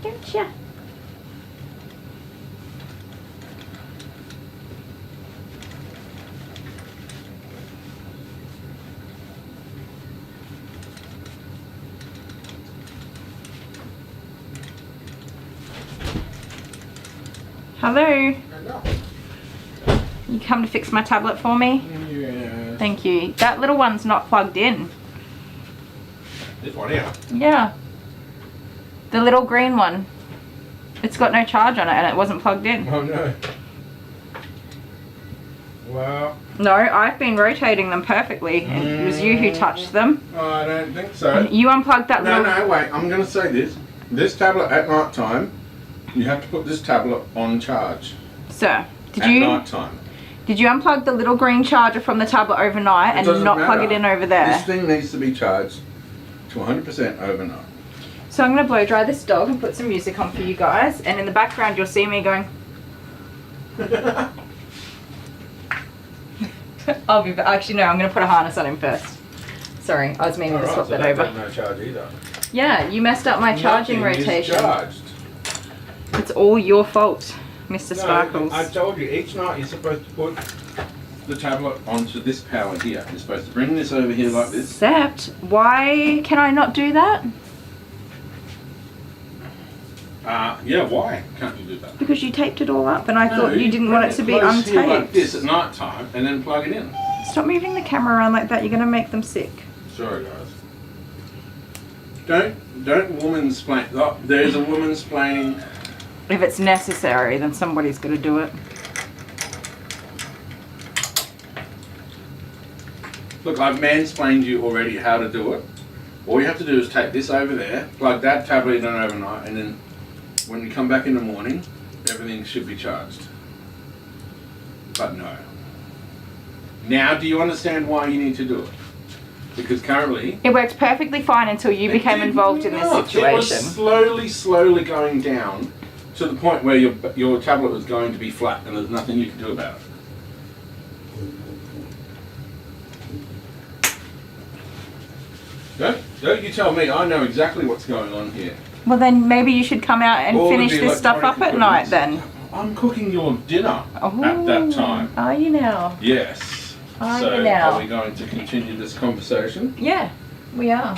Don't you? Hello. Hello. You come to fix my tablet for me? Yeah. Thank you. That little one's not plugged in. This one here? Yeah. The little green one. It's got no charge on it and it wasn't plugged in. Oh no. Well. No, I've been rotating them perfectly and it was you who touched them. I don't think so. You unplugged that No, little... no, wait. I'm going to say this. This tablet at night time, you have to put this tablet on charge. Sir, At night time. did you unplug the little green charger from the tablet overnight and not plug it in over there? This thing needs to be charged to 100% overnight. So I'm going to blow dry this dog and put some music on for you guys, and in the background you'll see me going... Actually no, I'm going to put a harness on him first. Sorry, I was meaning to swap that over. No charge either. Yeah, you messed up my charging Nothing is rotation. charged. It's all your fault, Mr. Sparkles. I told you, each night you're supposed to put the tablet onto this power here. You're supposed to bring this over here like this. Except, why can I not do that? Yeah, why can't you do that? Because you taped it all up and I thought you didn't want it to be close here like untaped. this at night time and then plug it in. Stop moving the camera around like that, you're going to make them sick. Sorry guys. Don't woman-splain. Oh, there's a woman-splaining. If it's necessary, then somebody's got to do it. Look, I've mansplained you already how to do it. All you have to do is take this over there, plug that tablet in overnight, and then when you come back in the morning, everything should be charged. But no. Now, do you understand why you need to do it? Because currently... It worked perfectly fine until you became involved in this situation. It was slowly going down to the point where your tablet was going to be flat and there's nothing you can do about it. Don't you tell me, I know exactly what's going on here. Well then maybe you should come out and All of finish the this stuff up electronic at night equipment. then. I'm cooking your dinner Oh, at that time. Are you now? Yes. Are So you now? are we going to continue this conversation? Yeah, we are.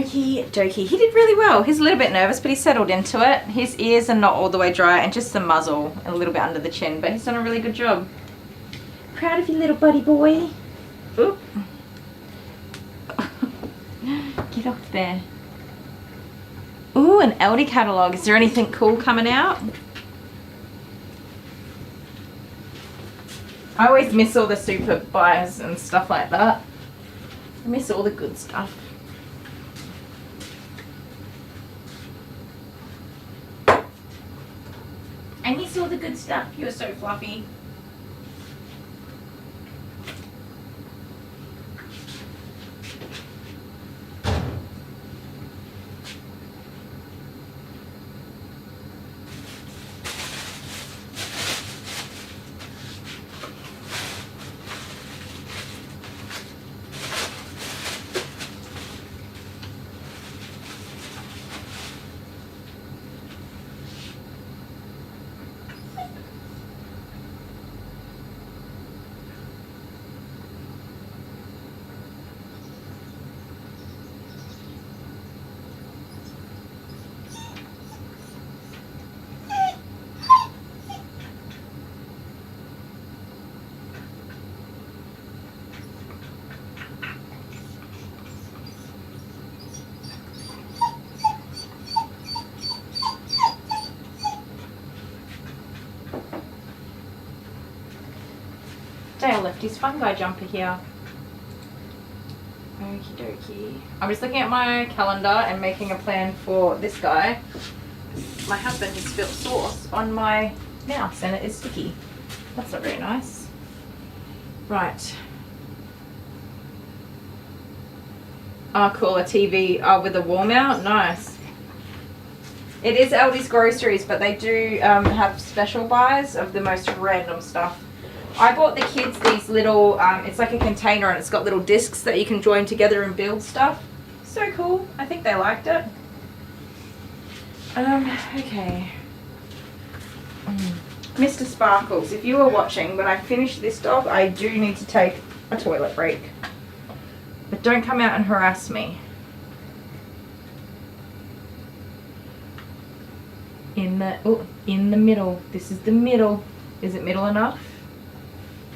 Okie dokie. He did really well. He's a little bit nervous, but he settled into it. His ears are not all the way dry and just the muzzle and a little bit under the chin, but he's done a really good job. Proud of you, little buddy boy. Oop. Get off there. Ooh, an Aldi catalogue. Is there anything cool coming out? I always miss all the super buys and stuff like that. I miss all the good stuff. I miss all the good stuff. You're so fluffy. Dale left his fungi jumper here. Okie dokie. I'm just looking at my calendar and making a plan for this guy. My husband just spilled sauce on my mouse and it is sticky. That's not very nice. Right. Oh cool, a TV with a wall mount. Nice. It is Aldi's Groceries, but they do have special buys of the most random stuff. I bought the kids these little, it's like a container and it's got little discs that you can join together and build stuff. So cool. I think they liked it. Okay. Mr. Sparkles, if you were watching, when I finish this dog, I do need to take a toilet break. But don't come out and harass me. In the middle. This is the middle. Is it middle enough?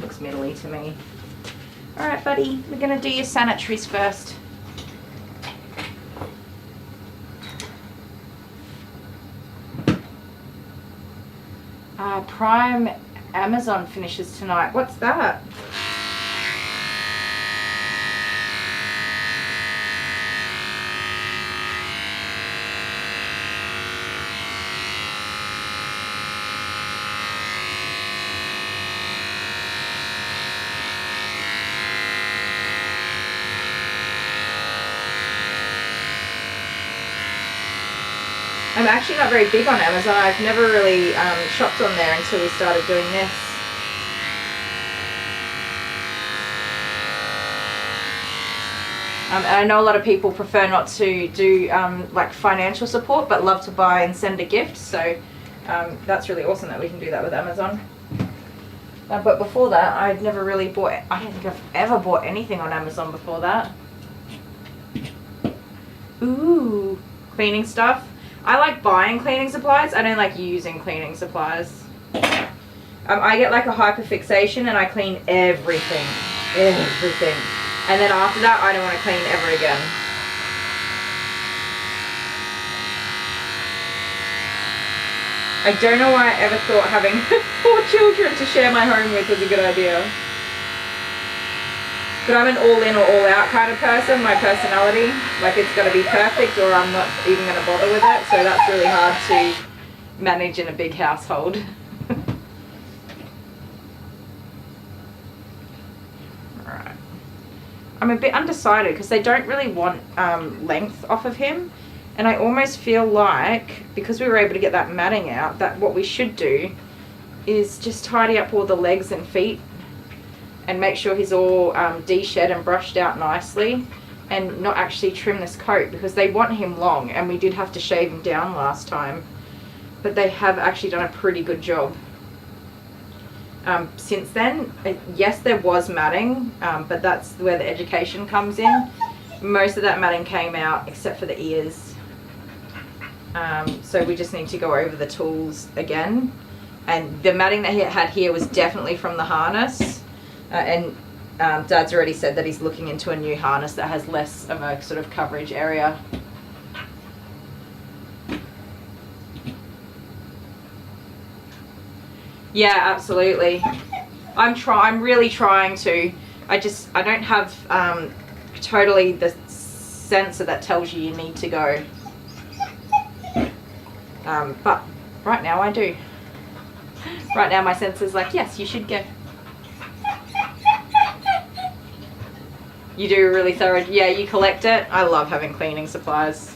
Looks middly to me. Alright buddy, we're going to do your sanitaries first. Prime Amazon finishes tonight. What's that? I'm actually not very big on Amazon. I've never really shopped on there until we started doing this. And I know a lot of people prefer not to do like financial support, but love to buy and send a gift. So that's really awesome that we can do that with Amazon. But before that, I'd never really bought, I don't think I've ever bought anything on Amazon before that. Ooh, cleaning stuff. I like buying cleaning supplies. I don't like using cleaning supplies. I get like a hyperfixation and I clean everything. Everything. And then after that, I don't want to clean ever again. I don't know why I ever thought having 4 children to share my home with was a good idea. But I'm an all-in or all-out kind of person, my personality. Like it's got to be perfect or I'm not even going to bother with it. So that's really hard to manage in a big household. Alright. I'm a bit undecided because they don't really want length off of him. And I almost feel like, because we were able to get that matting out, that what we should do is just tidy up all the legs and feet and make sure he's all de-shed and brushed out nicely and not actually trim this coat because they want him long and we did have to shave him down last time. But they have actually done a pretty good job. Since then, yes, there was matting, but that's where the education comes in. most of that matting came out except for the ears. So we just need to go over the tools again. And the matting that he had here was definitely from the harness. Dad's already said that he's looking into a new harness that has less of a sort of coverage area. Yeah, absolutely. I'm really trying to. I don't have totally the sensor that tells you need to go. But right now I do. Right now my sensor's like, yes, you should go. You do really thorough, yeah, you collect it. I love having cleaning supplies.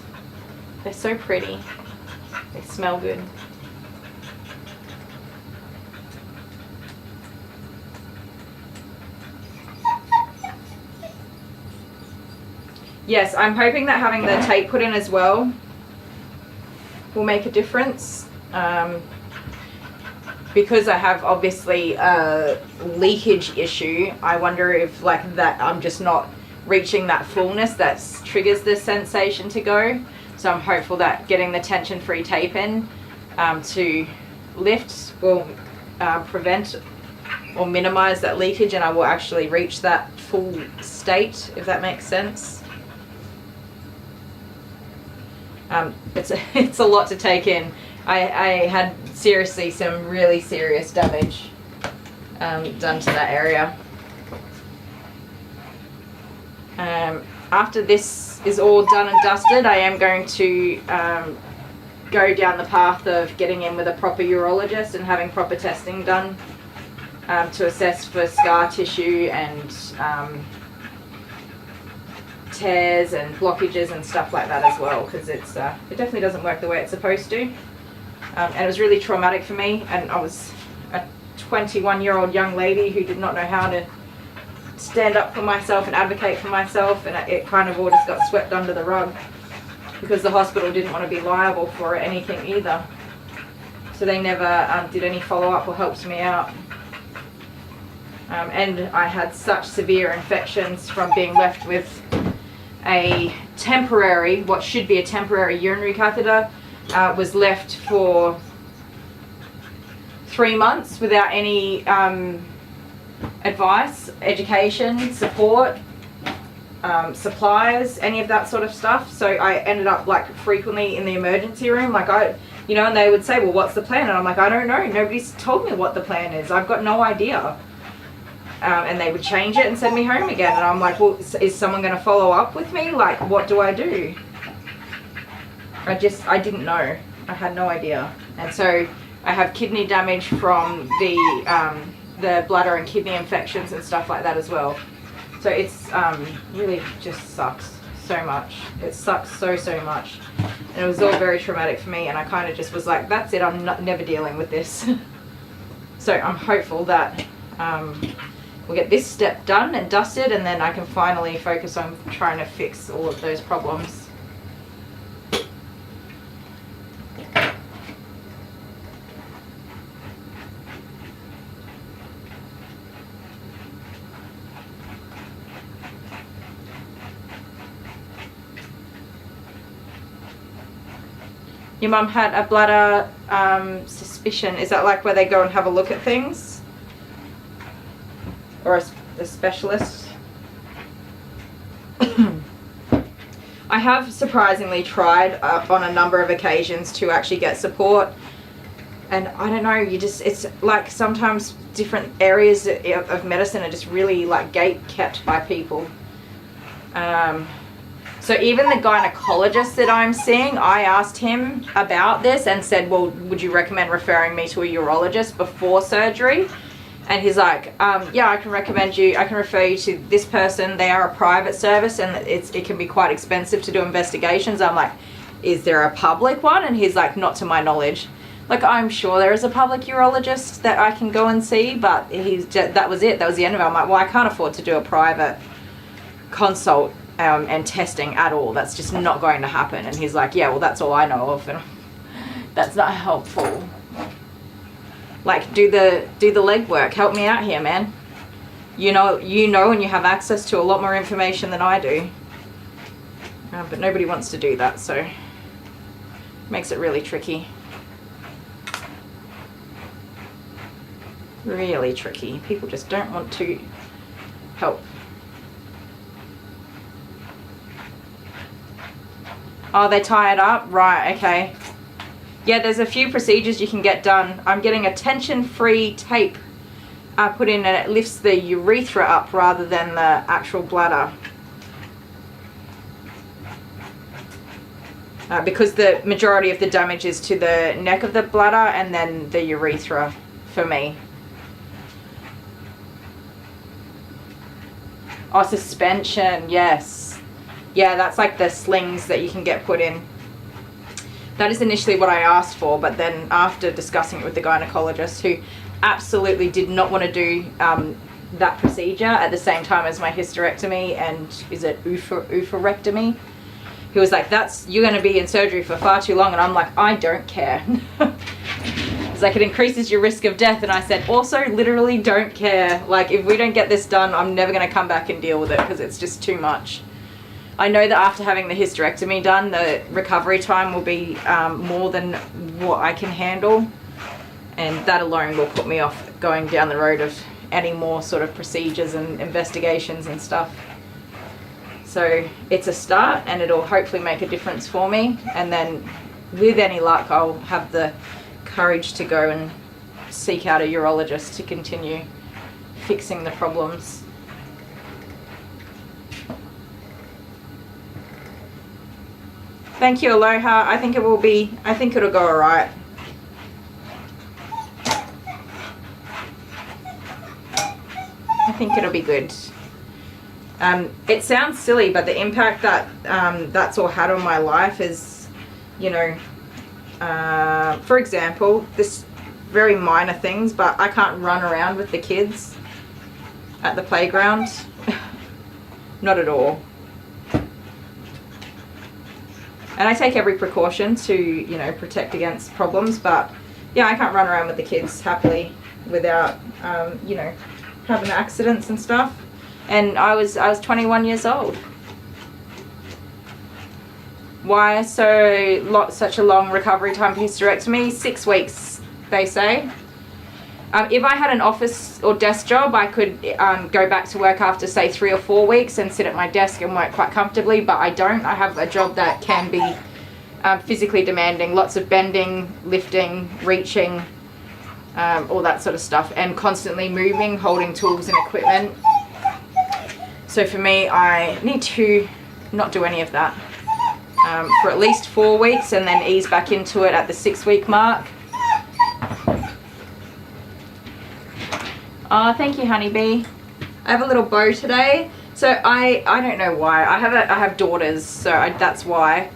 They're so pretty. They smell good. Yes, I'm hoping that having the tape put in as well will make a difference. Because I have obviously a leakage issue, I wonder if like that I'm just not reaching that fullness that triggers the sensation to go. So I'm hopeful that getting the tension-free tape in to lift will prevent or minimize that leakage, and I will actually reach that full state, if that makes sense. It's a lot to take in. I had seriously some really serious damage done to that area. After this is all done and dusted, I am going to go down the path of getting in with a proper urologist and having proper testing done to assess for scar tissue and tears and blockages and stuff like that as well, because it definitely doesn't work the way it's supposed to. And it was really traumatic for me, and I was a 21-year-old young lady who did not know how to stand up for myself and advocate for myself, and it kind of all just got swept under the rug because the hospital didn't want to be liable for anything either. So they never did any follow-up or helped me out. And I had such severe infections from being left with a temporary, what should be a temporary urinary catheter, was left for 3 months without any advice, education, support, supplies, any of that sort of stuff. So I ended up like frequently in the emergency room, like and they would say, well, what's the plan? And I'm like, I don't know, nobody's told me what the plan is, I've got no idea. And they would change it and send me home again, and I'm like, well, is someone going to follow up with me? Like, what do I do? I didn't know. I had no idea. And so I have kidney damage from the bladder and kidney infections and stuff like that as well. So it's really just sucks so much. It sucks so much. And it was all very traumatic for me, and I kind of just was like, that's it, I'm never dealing with this. So I'm hopeful that we'll get this step done and dusted, and then I can finally focus on trying to fix all of those problems. Your mum had a bladder suspicion. Is that like where they go and have a look at things? Or a specialist? I have surprisingly tried on a number of occasions to actually get support. And I don't know, it's like sometimes different areas of medicine are just really like gate kept by people. So even the gynecologist that I'm seeing, I asked him about this and said, well, would you recommend referring me to a urologist before surgery? And he's like, yeah, I can refer you to this person. They are a private service, and it can be quite expensive to do investigations. I'm like, is there a public one? And he's like, not to my knowledge. Like, I'm sure there is a public urologist that I can go and see, but that was it. That was the end of it. I'm like, well, I can't afford to do a private consult and testing at all. That's just not going to happen. And he's like, yeah, well, that's all I know of, and that's not helpful. Like, do the legwork. Help me out here, man. You know, and you have access to a lot more information than I do. But nobody wants to do that, so it makes it really tricky. Really tricky. People just don't want to help. Oh, they tie it up? Right, okay. Yeah, there's a few procedures you can get done. I'm getting a tension-free tape put in, and it lifts the urethra up rather than the actual bladder. Because the majority of the damage is to the neck of the bladder and then the urethra for me. Oh, suspension, yes. Yeah, that's like the slings that you can get put in. That is initially what I asked for, but then after discussing it with the gynecologist, who absolutely did not want to do that procedure at the same time as my hysterectomy and is it oophorectomy? He was like, you're going to be in surgery for far too long. And I'm like, I don't care. It's like, it increases your risk of death. And I said, also literally don't care. Like, if we don't get this done, I'm never going to come back and deal with it because it's just too much. I know that after having the hysterectomy done, the recovery time will be more than what I can handle. And that alone will put me off going down the road of any more sort of procedures and investigations and stuff. So it's a start, and it'll hopefully make a difference for me. And then with any luck, I'll have the courage to go and seek out a urologist to continue fixing the problems. Thank you, Aloha. I think it'll go alright. I think it'll be good. It sounds silly, but the impact that that's all had on my life is, you know, for example, this very minor things, but I can't run around with the kids at the playground. Not at all. And I take every precaution to, you know, protect against problems, but yeah, I can't run around with the kids happily without, you know, having accidents and stuff. And I was 21 years old. Why such a long recovery time for hysterectomy? 6 weeks, they say. If I had an office or desk job, I could go back to work after, say, 3 or 4 weeks and sit at my desk and work quite comfortably, but I don't. I have a job that can be physically demanding, lots of bending, lifting, reaching, all that sort of stuff, and constantly moving, holding tools and equipment. So for me, I need to not do any of that for at least 4 weeks and then ease back into it at the 6-week mark. Oh, thank you, honeybee. I have a little bow today. So I don't know why. I have daughters, so that's why.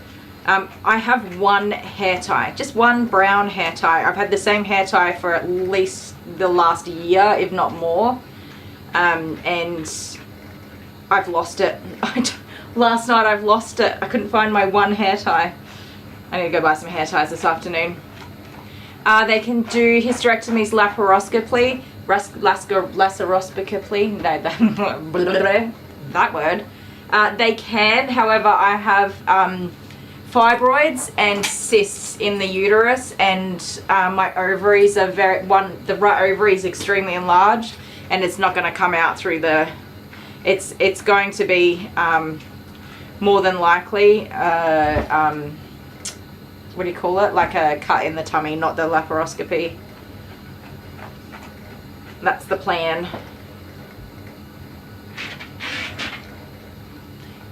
I have one hair tie, just one brown hair tie. I've had the same hair tie for at least the last year, if not more. And I've lost it. Last night I've lost it. I couldn't find my one hair tie. I need to go buy some hair ties this afternoon. They can do hysterectomies laparoscopically. Laparoscopically. No, that word. They can, however, I have fibroids and cysts in the uterus, and my ovaries are the right ovary is extremely enlarged, and it's not going to come out through the. It's going to be more than likely what do you call it? Like a cut in the tummy, not the laparoscopy. That's the plan.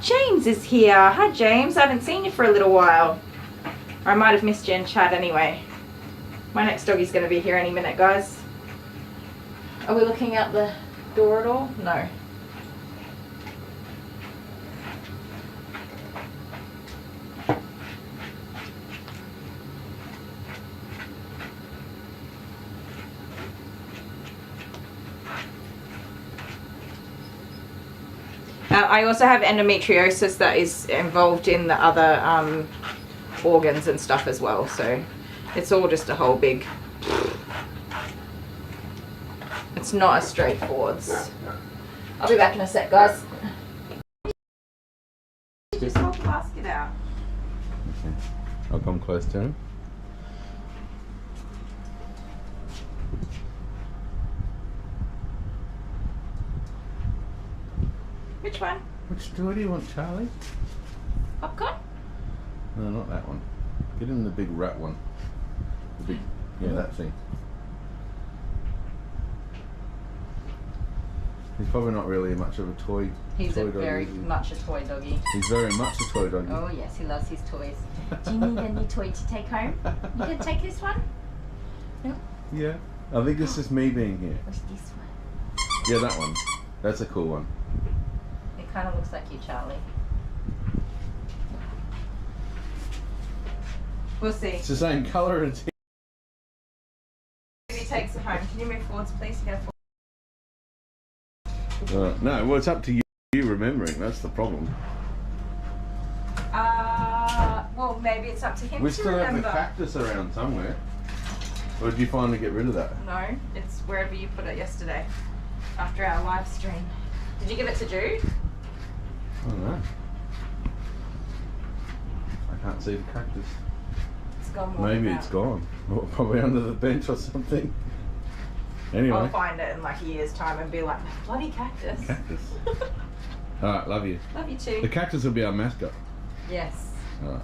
James is here. Hi, James. I haven't seen you for a little while. Or I might have missed you in chat anyway. My next doggy's going to be here any minute, guys. Are we looking out the door at all? No. I also have endometriosis that is involved in the other organs and stuff as well, so it's all just a whole big, it's not as straightforward. I'll be back in a sec, guys. hold the basket out. Okay. I'll come close to him. Which one? Which toy do you want, Charlie? Popcorn? No, not that one. Get him the big rat one. The big, yeah, that thing. He's probably not really much of a toy. He's toy a very doggy, is he? much a toy doggy. He's very much a toy doggy. Oh yes, he loves his toys. Do you need a new toy to take home? You can take this one? No? Yeah. I think it's just me being here. What's this one? Yeah, that one. That's a cool one. It kind of looks like you, Charlie. We'll see. It's the same colour as If he takes it home, can you move forwards, please? Go forward. no, well, it's up to you remembering. That's the problem. Well, maybe it's up to him We to still have remember. the cactus around somewhere. Or did you finally get rid of that? No, it's wherever you put it yesterday, after our live stream. Did you give it to Jude? I don't know. I can't see the cactus. It's gone. Maybe it's gone. Or probably under the bench or something. Anyway. I'll find it in like a year's time and be like, bloody cactus. Cactus. Alright, love you. Love you too. The cactus will be our mascot. Yes. Alright.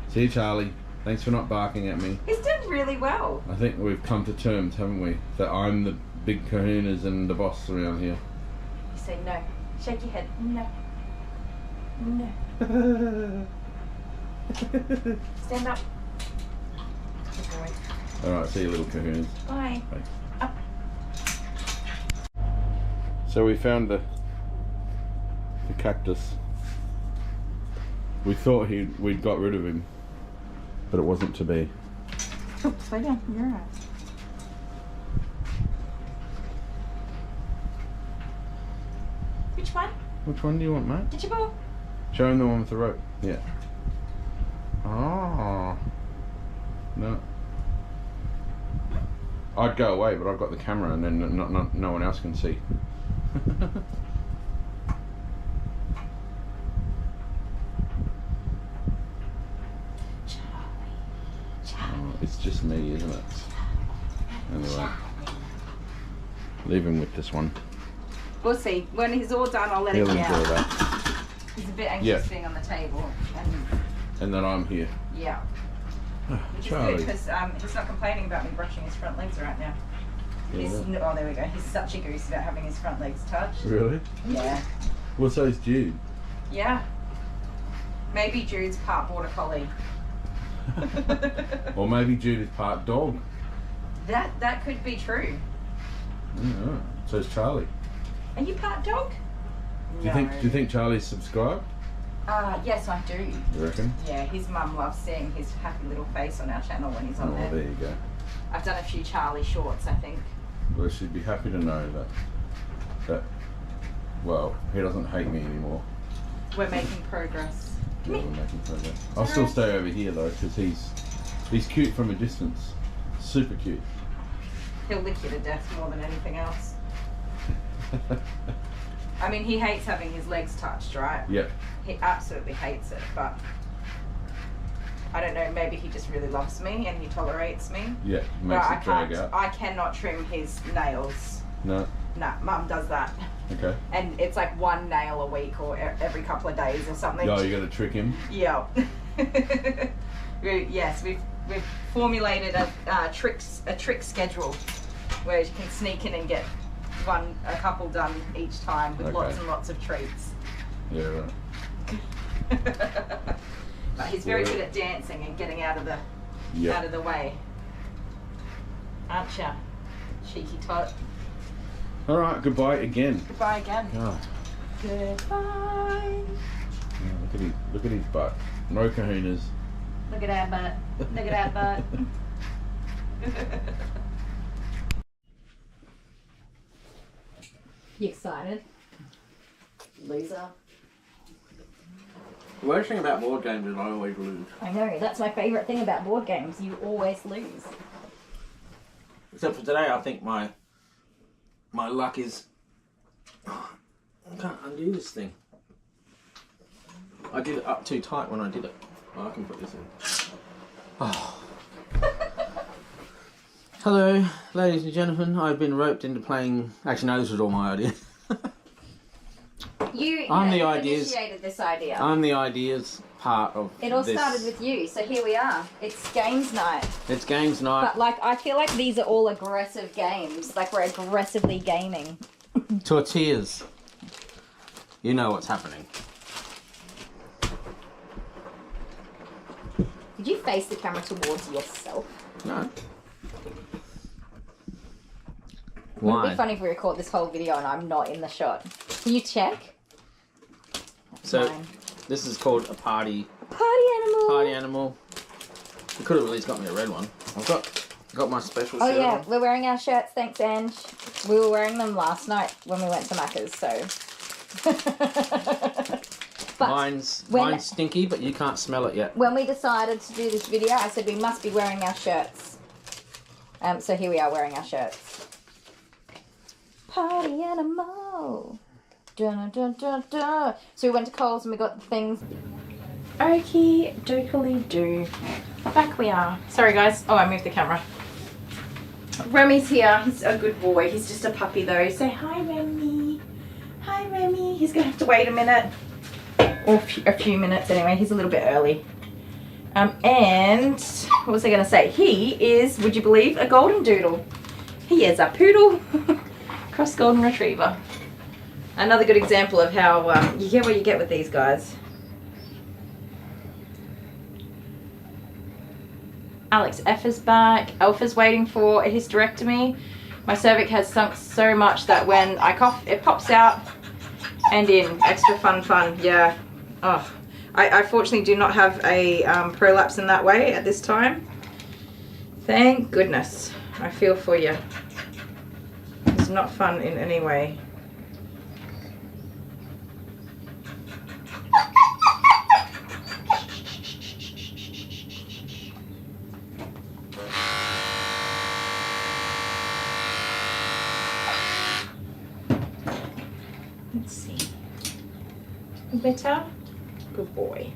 See you, Charlie. Thanks for not barking at me. He's done really well. I think we've come to terms, haven't we? That I'm the big kahunas and the boss around here. You say no. Shake your head. No. No. Stand up. Good boy. Alright, see you, little kahunas. Bye. Bye. Up. So we found the cactus. We thought we'd got rid of him, but it wasn't to be. Oops, lay down. You're right. Which one? Which one do you want, mate? Get your ball. Show him the one with the rope. Yeah. Oh. No. I'd go away, but I've got the camera, and then no one else can see. Oh, it's just me, isn't it? Anyway, leave him with this one. We'll see. When he's all done, I'll let He'll him enjoy out. that. He's a bit anxious Yeah. being on the table. And then I'm here. Yeah. Which is Charlie. good because he's not complaining about me brushing his front legs right now. He's, Yeah. oh, there we go. He's such a goose about having his front legs touched. Really? Yeah. Well, so's Jude. Yeah. Maybe Jude's part border collie. Or maybe Jude is part dog. That could be true. Yeah. So's Charlie. Are you part dog? Do you think Charlie's subscribed? Yes, I do. You reckon? Yeah, his mum loves seeing his happy little face on our channel when he's on Oh, there. there you go. I've done a few Charlie shorts, I think. Well, she'd be happy to know that well, he doesn't hate me anymore. We're making progress. Come Yeah, here. we're making progress. I'll still stay over here though, because he's cute from a distance. Super cute. He'll lick you to death more than anything else. I mean, he hates having his legs touched, right? Yep. He absolutely hates it, but I don't know, maybe he just really loves me and he tolerates me. Yeah, But makes I it drag can't, out. I cannot trim his nails. No. Nah, Mum does that. Okay. And it's like one nail a week or every couple of days or something. Oh, you got to trick him. Yeah. Yes, we've formulated a trick schedule where you can sneak in and get a couple done each time with lots Okay. and lots of treats. Yeah, right. But he's very good at dancing and getting out of the way. Aren't ya? Cheeky tot. All right, goodbye again. Goodbye again. God. Goodbye. Yeah, look at his butt. No kahunas. Look at that butt. Look at that butt. You excited? Loser. The worst thing about board games is I always lose. I know, that's my favourite thing about board games. You always lose. Except for today, I think my luck is... I can't undo this thing. I did it up too tight when I did it. Oh, I can put this in. Oh. Hello, ladies and gentlemen. I've been roped into playing. Actually, no, this was all my idea. You initiated this idea. I'm the ideas part of It all started with you, so here we are. It's games night. It's games night. But like, I feel like these are all aggressive games. Like we're aggressively gaming. Tortillas. You know what's happening. Did you face the camera towards yourself? No. It would be funny if we record this whole video and I'm not in the shot. Can you check? That's So, mine. this is called a party Party animal. animal. You could have at least got me a red one. I've got my special shirt yeah, on. we're wearing our shirts, thanks Ange. We were wearing them last night when we went to Macca's, so. But Mine's stinky, but you can't smell it yet. when we decided to do this video, I said we must be wearing our shirts. So here we are wearing our shirts. Party animal. Dun, dun, dun, dun. So we went to Coles and we got the things. Okie dokie do. Back we are. Sorry guys. Oh, I moved the camera. Remy's here. He's a good boy. He's just a puppy though. Say hi, Remy. Hi, Remy. He's gonna have to wait a minute. Or a few minutes anyway. He's a little bit early. And what was I gonna say? He is, would you believe, a golden doodle. He is a poodle. Cross golden retriever. Another good example of how you get what you get with these guys. Alex F is back. Alpha's waiting for a hysterectomy. My cervix has sunk so much that when I cough, it pops out and in. Extra fun. Yeah. Oh, I fortunately do not have a prolapse in that way at this time. Thank goodness. I feel for you. It's not fun in any way. Let's see. Better? Good boy.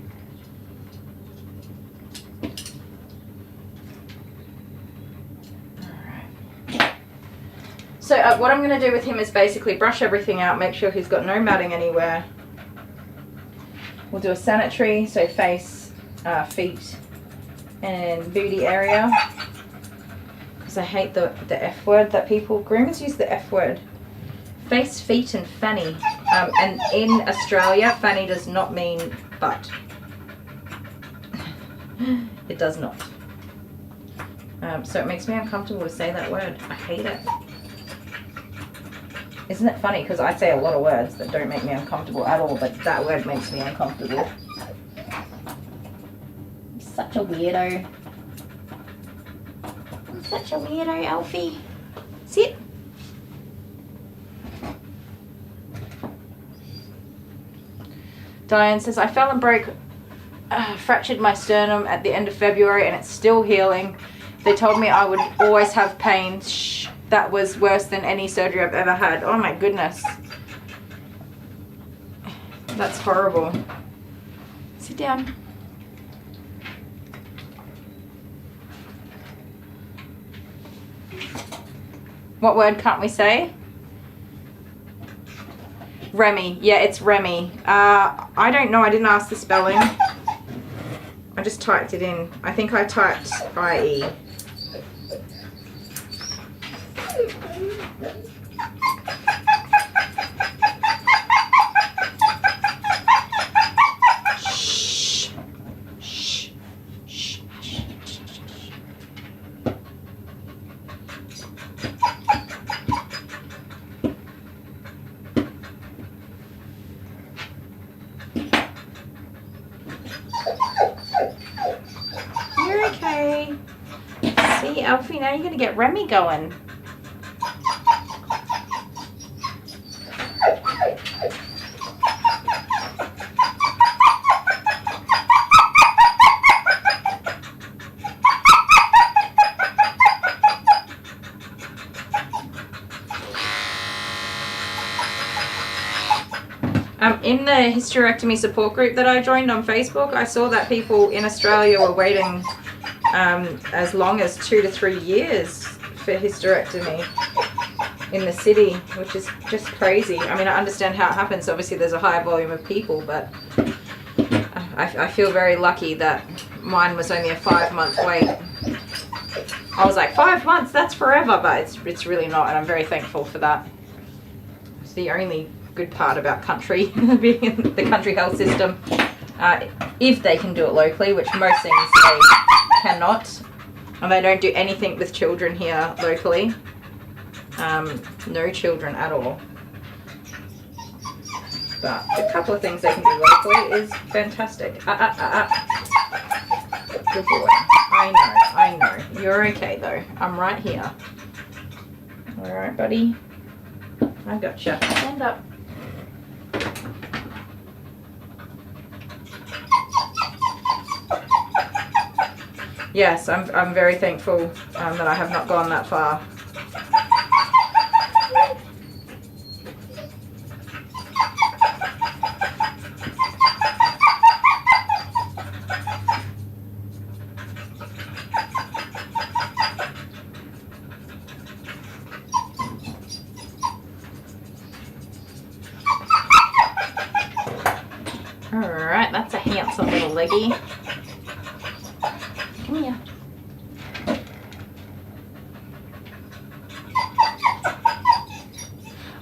Alright. So what I'm going to do with him is basically brush everything out, make sure he's got no matting anywhere. We'll do a sanitary, so face, feet and booty area. Because I hate the F word that people, groomers use the F word. Face, feet and fanny. And in Australia, fanny does not mean butt. It does not. So it makes me uncomfortable to say that word. I hate it. Isn't it funny? Because I say a lot of words that don't make me uncomfortable at all, but that word makes me uncomfortable. I'm such a weirdo. I'm such a weirdo, Alfie. Sit. Diane says, I fell and broke, fractured my sternum at the end of February and it's still healing. They told me I would always have pain. Shh, that was worse than any surgery I've ever had. Oh my goodness. That's horrible. Sit down. What word can't we say? Remy. Yeah, it's Remy. I don't know. I didn't ask the spelling. I just typed it in. I think I typed IE. Shh. Shh. Shh. You're okay. See, Alfie, now you're going to get Remy going. in the hysterectomy support group that I joined on Facebook, I saw that people in Australia were waiting as long as 2 to 3 years for hysterectomy in the city, which is just crazy. I mean, I understand how it happens. Obviously, there's a high volume of people, but I feel very lucky that mine was only a 5-month wait. I was like, 5 months, that's forever, but it's really not, and I'm very thankful for that. It's the only good part about country, being in the country health system, if they can do it locally, which most things they cannot, and they don't do anything with children here locally. No children at all. But a couple of things they can do locally is fantastic. Good boy. I know. You're okay though. I'm right here. Alright, buddy. I gotcha. Stand up. Yes, I'm very thankful that I have not gone that far. Alright, that's a handsome little leggy. Come here.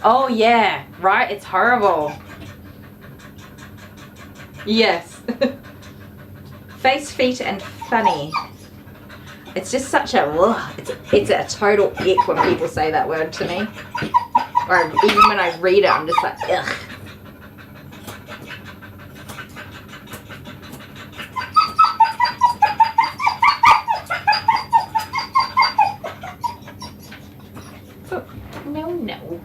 Oh yeah, right? It's horrible. Yes. Face, feet, and funny. It's just such a ugh. It's a total ick when people say that word to me. Or even when I read it, I'm just like, ugh. No.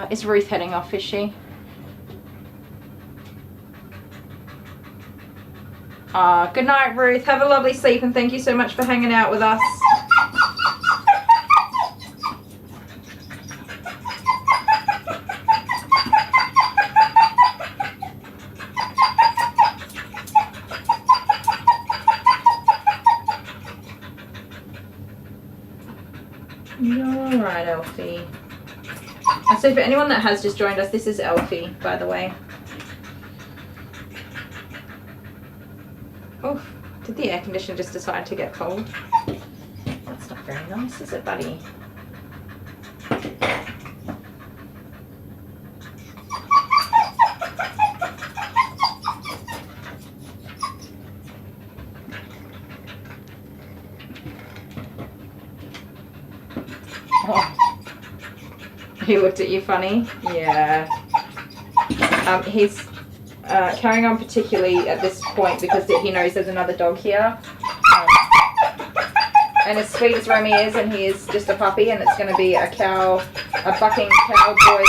Is Ruth heading off, is she? Good night, Ruth. Have a lovely sleep and thank you so much for hanging out with us. You're alright, Alfie. And so for anyone that has just joined us, this is Alfie, by the way. Oh, did the air conditioner just decide to get cold? That's not very nice, is it, buddy? Oh. He looked at you funny? Yeah. He's carrying on particularly at this point because he knows there's another dog here. And as sweet as Remy is, and he is just a puppy, and it's going to be a bucking cowboy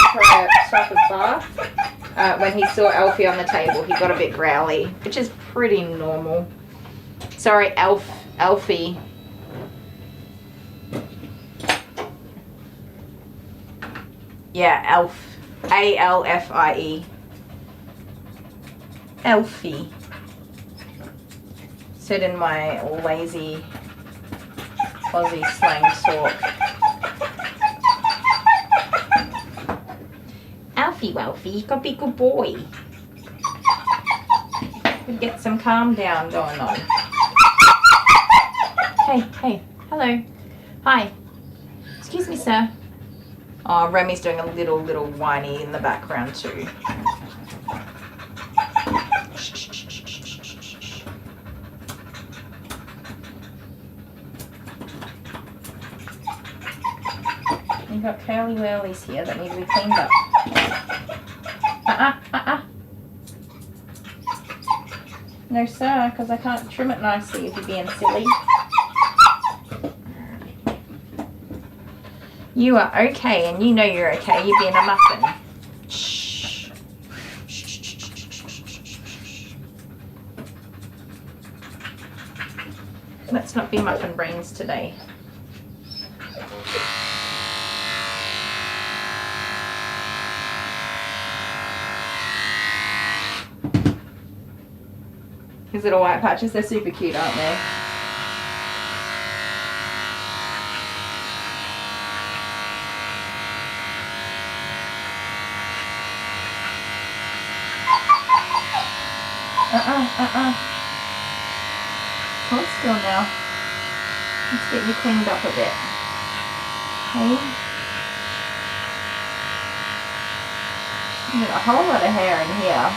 type of bath. When he saw Alfie on the table, he got a bit growly, which is pretty normal. Sorry, Alfie. Yeah, A-L-F-I-E. Alfie. Said in my lazy Aussie slang talk. Alfie, gotta be a good boy. We get some calm down going on. Hey, hello. Hi. Excuse me, sir. Oh, Remy's doing a little whiny in the background too. You've got curly whirlies here that need to be cleaned up. No sir, because I can't trim it nicely if you're being silly. You are okay, and you know you're okay. You're being a muffin. Shh. Let's not be muffin brains today. His little white patches, they're super cute, aren't they? Hold still now. Let's get you cleaned up a bit. Okay. There's a whole lot of hair in here.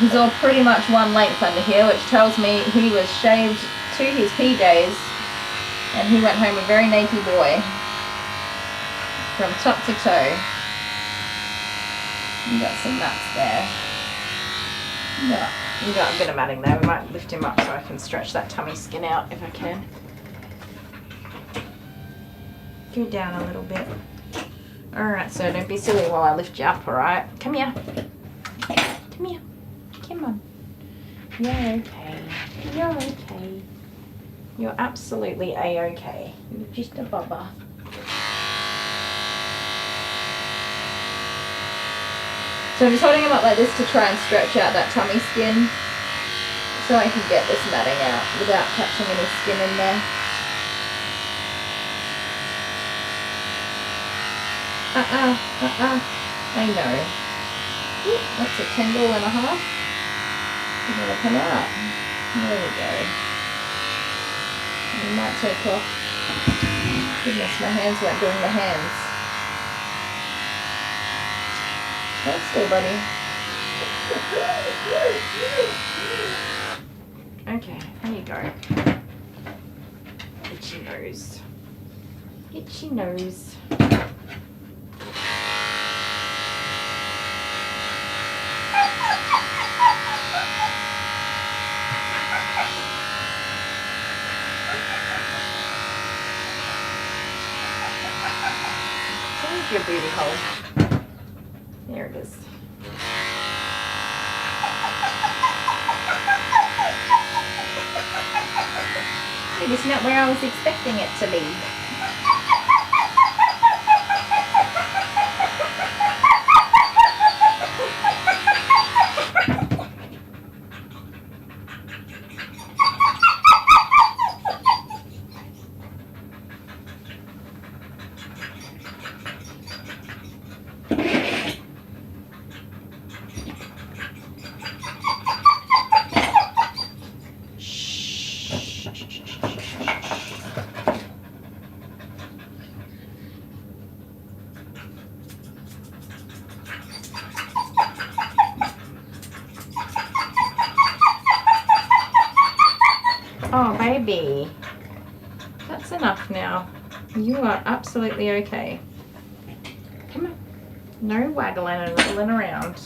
He's all pretty much one length under here, which tells me he was shaved to his PJs and he went home a very naked boy from top to toe. You got some mats there. Yeah, you got a bit of matting there. We might lift him up so I can stretch that tummy skin out if I can. Go down a little bit. Alright, so don't be silly while I lift you up, alright? Come here. Come here. Come on. You're okay. You're okay. You're absolutely a-okay. You're just a bubba. So I'm just holding him up like this to try and stretch out that tummy skin so I can get this matting out without catching any skin in there. I know. Ooh, that's a tingle and a half. You're gonna come out. There we go. You might take off. Goodness, my hands weren't doing the hands. Hold still, buddy. Okay, there you go. Itchy nose. Itchy nose. Your booty hole. There it is. It's not where I was expecting it to be. Oh, baby. That's enough now. You are absolutely okay. Come on. No waggling and wriggling around.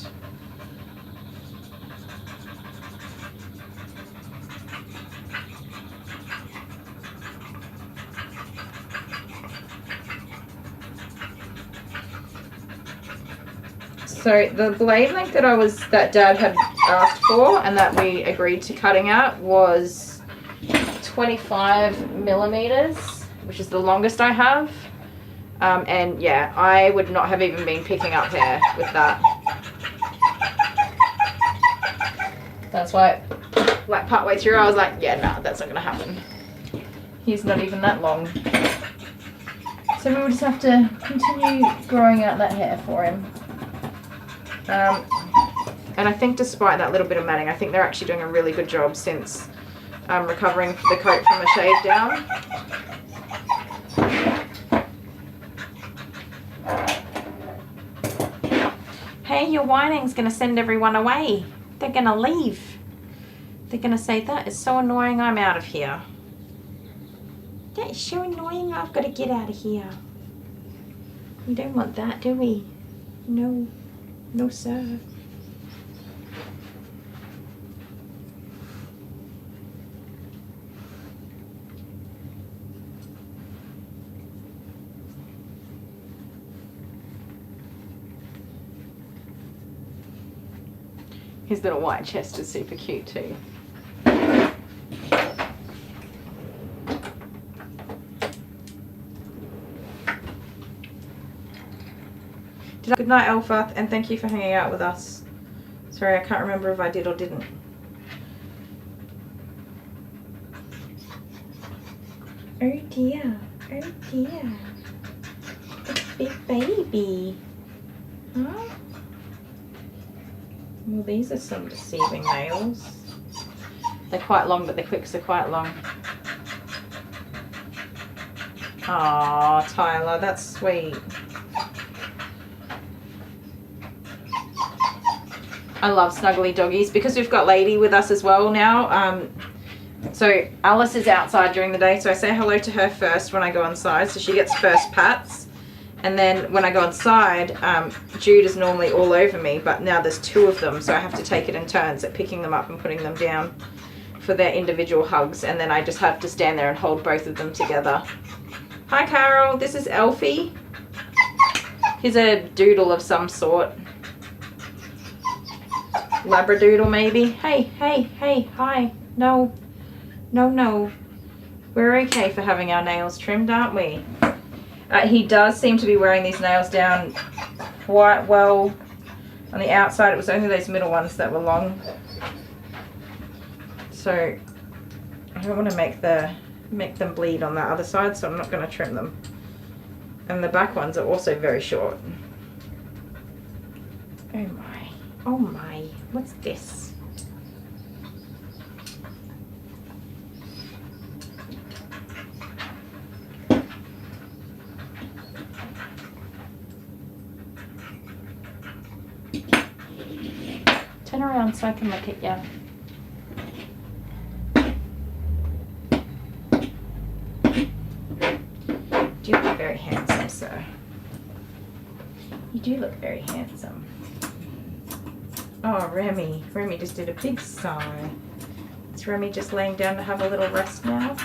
So the blade length that Dad had asked for and that we agreed to cutting out was 25 millimeters, which is the longest I have. And yeah, I would not have even been picking up hair with that. That's why, like partway through, I was like, yeah, nah, that's not gonna happen. He's not even that long. So we will just have to continue growing out that hair for him. And I think despite that little bit of matting, I think they're actually doing a really good job since recovering the coat from the shave down. Hey, your whining's going to send everyone away. They're going to leave. They're going to say, that is so annoying, I'm out of here. That is so annoying, I've got to get out of here. We don't want that, do we? No. No, sir. His little white chest is super cute too. Good night, Alpha, and thank you for hanging out with us. Sorry, I can't remember if I did or didn't. Oh dear, oh dear. It's big baby. Huh? Well, these are some deceiving nails. They're quite long, but the clicks are quite long. Aw, Tyler, that's sweet. I love snuggly doggies because we've got Lady with us as well now. So Alice is outside during the day, so I say hello to her first when I go inside, so she gets first pats. And then when I go inside, Jude is normally all over me, but now there's two of them, so I have to take it in turns at picking them up and putting them down for their individual hugs, and then I just have to stand there and hold both of them together. Hi Carol, this is Alfie. He's a doodle of some sort. Labradoodle maybe. Hey, hey, hey, hi. No, no, no. We're okay for having our nails trimmed, aren't we? He does seem to be wearing these nails down quite well. On the outside, it was only those middle ones that were long. So I don't want to make them bleed on that other side, so I'm not going to trim them. And the back ones are also very short. Oh my, oh my, what's this? Turn around so I can look at you. You look very handsome, sir. You do look very handsome. Oh, Remy. Remy just did a big sigh. Is Remy just laying down to have a little rest now?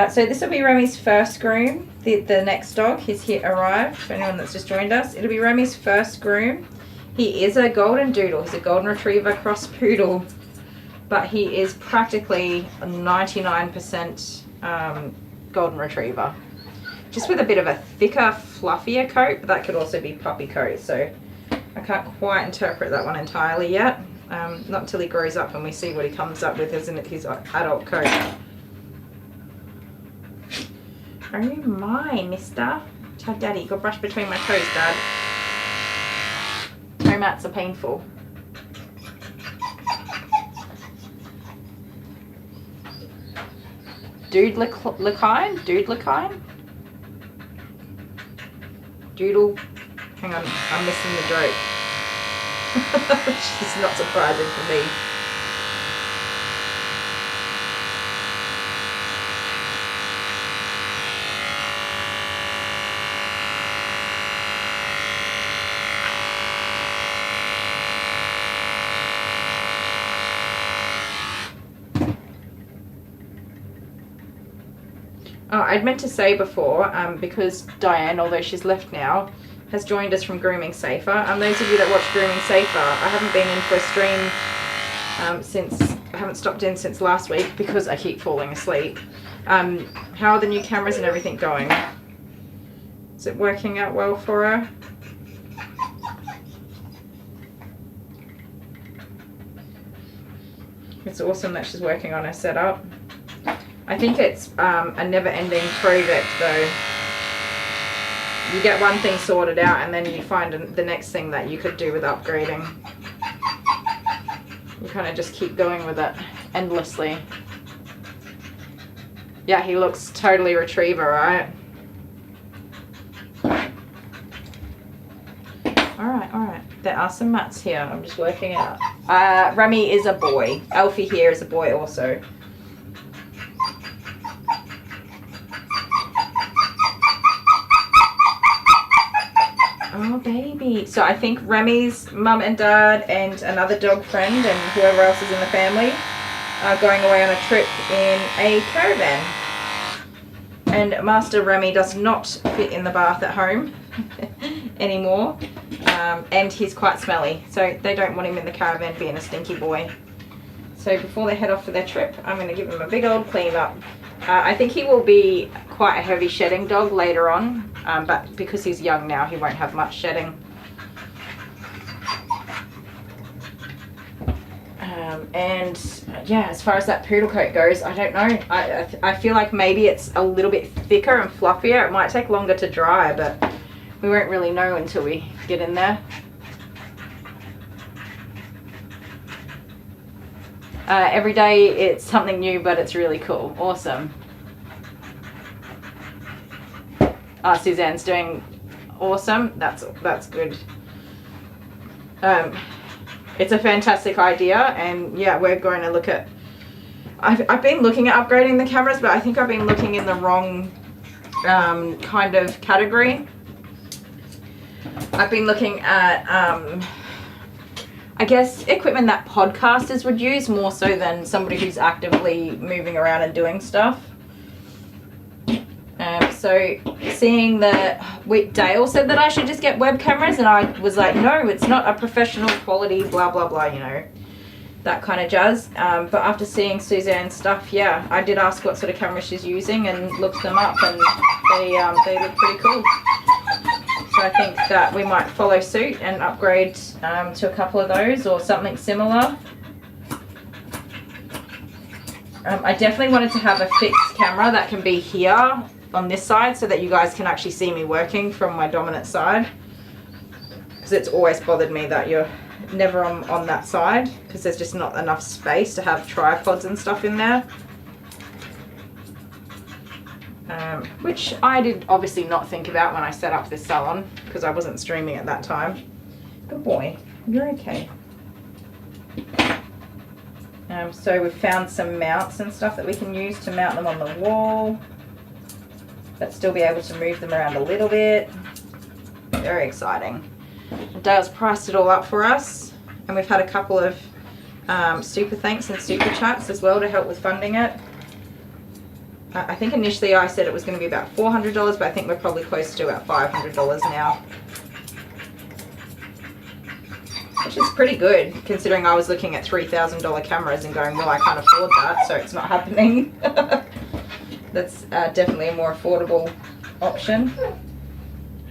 So this will be Remy's first groom. The next dog, he's here arrived. For anyone that's just joined us, it'll be Remy's first groom. He is a golden doodle. He's a golden retriever cross poodle, but he is practically 99% golden retriever. Just with a bit of a thicker, fluffier coat, but that could also be puppy coat. So I can't quite interpret that one entirely yet. Not until he grows up and we see what he comes up with as in his adult coat. Oh my, mister. Tell Daddy, go brush between my toes, Dad. Toe mats are painful. Doodle-kind? Doodle-kind? Doodle. Hang on, I'm missing the joke. Which is not surprising for me. Oh, I'd meant to say before, because Diane, although she's left now, has joined us from Grooming Safer. Those of you that watch Grooming Safer, I haven't been in for a stream I haven't stopped in since last week because I keep falling asleep. How are the new cameras and everything going? Is it working out well for her? It's awesome that she's working on her setup. I think it's a never-ending project though. You get one thing sorted out and then you find the next thing that you could do with upgrading. You kind of just keep going with it endlessly. Yeah, he looks totally retriever, right? Alright. There are some mats here. I'm just working out. Remy is a boy. Alfie here is a boy also. Oh, baby. So I think Remy's mum and dad and another dog friend and whoever else is in the family are going away on a trip in a caravan. And Master Remy does not fit in the bath at home anymore. And he's quite smelly. So they don't want him in the caravan being a stinky boy. So before they head off for their trip, I'm going to give him a big old clean up. I think he will be quite a heavy shedding dog later on, but because he's young now, he won't have much shedding. And yeah, as far as that poodle coat goes, I don't know. I feel like maybe it's a little bit thicker and fluffier. It might take longer to dry, but we won't really know until we get in there. Every day it's something new, but it's really cool. Awesome. Suzanne's doing awesome. That's good. It's a fantastic idea, and yeah, we're going to look at... I've been looking at upgrading the cameras, but I think I've been looking in the wrong kind of category. I've been looking at, I guess, equipment that podcasters would use more so than somebody who's actively moving around and doing stuff. So seeing that Dale said that I should just get web cameras, and I was like, no, it's not a professional quality, blah, blah, blah, you know, that kind of jazz. But after seeing Suzanne's stuff, yeah, I did ask what sort of camera she's using and looked them up, and they look pretty cool. So I think that we might follow suit and upgrade to a couple of those or something similar. I definitely wanted to have a fixed camera that can be here on this side so that you guys can actually see me working from my dominant side, because it's always bothered me that you're never on that side because there's just not enough space to have tripods and stuff in there. Which I did obviously not think about when I set up this salon because I wasn't streaming at that time. Good boy, you're okay. So we've found some mounts and stuff that we can use to mount them on the wall, but still be able to move them around a little bit. Very exciting. Dale's priced it all up for us, and we've had a couple of super thanks and super chats as well to help with funding it. I think initially I said it was going to be about $400, but I think we're probably close to about $500 now. Which is pretty good, considering I was looking at $3,000 cameras and going, well, I can't afford that, so it's not happening. That's definitely a more affordable option.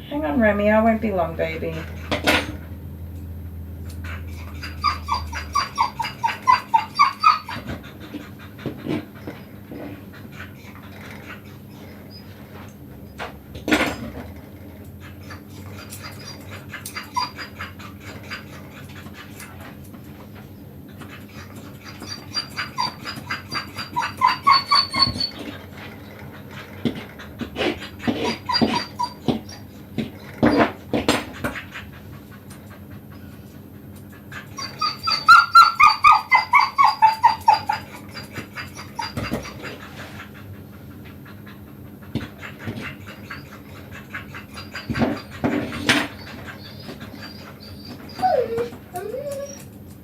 Hang on, Remy, I won't be long, baby.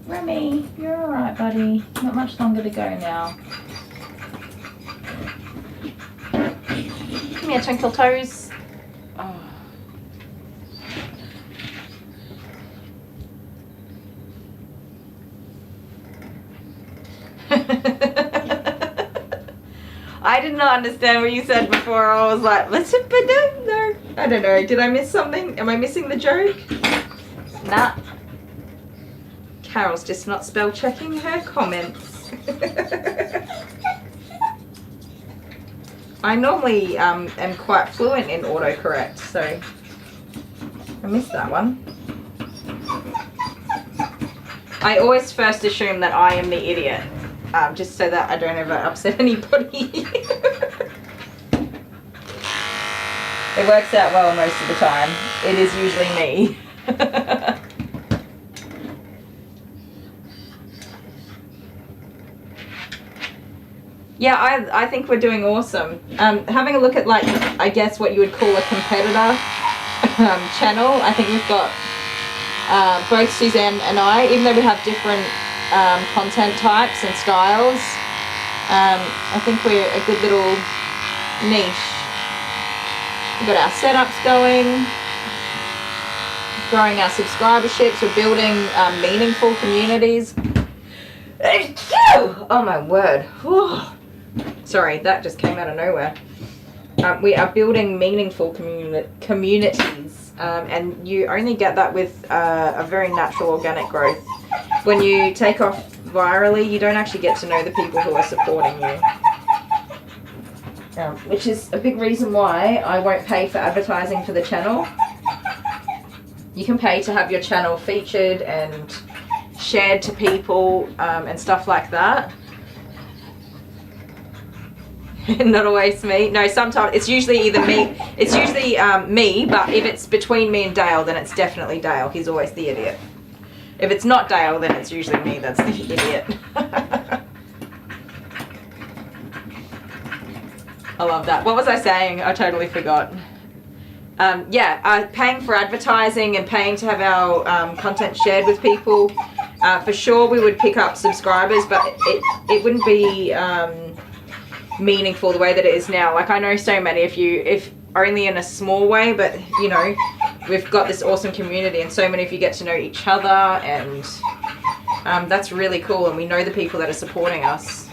Remy, you're alright, buddy. Not much longer to go now. Come here, twinkle toes. Oh. I did not understand what you said before. I was like, let's no. I don't know. Did I miss something? Am I missing the joke? Nah. Carol's just not spell checking her comments. I normally am quite fluent in autocorrect, so I missed that one. I always first assume that I am the idiot, just so that I don't ever upset anybody. It works out well most of the time. It is usually me. Yeah, I think we're doing awesome. Having a look at, like, I guess what you would call a competitor channel. I think we've got both Suzanne and I, even though we have different content types and styles, I think we're a good little niche. We've got our setups going, growing our subscriberships, we're building meaningful communities. Oh my word. Whew. Sorry, that just came out of nowhere. we are building meaningful communities, and you only get that with a very natural organic growth. When you take off virally, you don't actually get to know the people who are supporting you. Which is a big reason why I won't pay for advertising for the channel. You can pay to have your channel featured and shared to people and stuff like that. Not always me. No, sometimes it's usually either me. It's usually me, but if it's between me and Dale, then it's definitely Dale. He's always the idiot. If it's not Dale, then it's usually me that's the idiot. I love that. What was I saying? I totally forgot. Paying for advertising and paying to have our content shared with people. For sure we would pick up subscribers, but it wouldn't be meaningful the way that it is now. Like, I know so many of you, if only in a small way, but you know, we've got this awesome community and so many of you get to know each other, and that's really cool, and we know the people that are supporting us.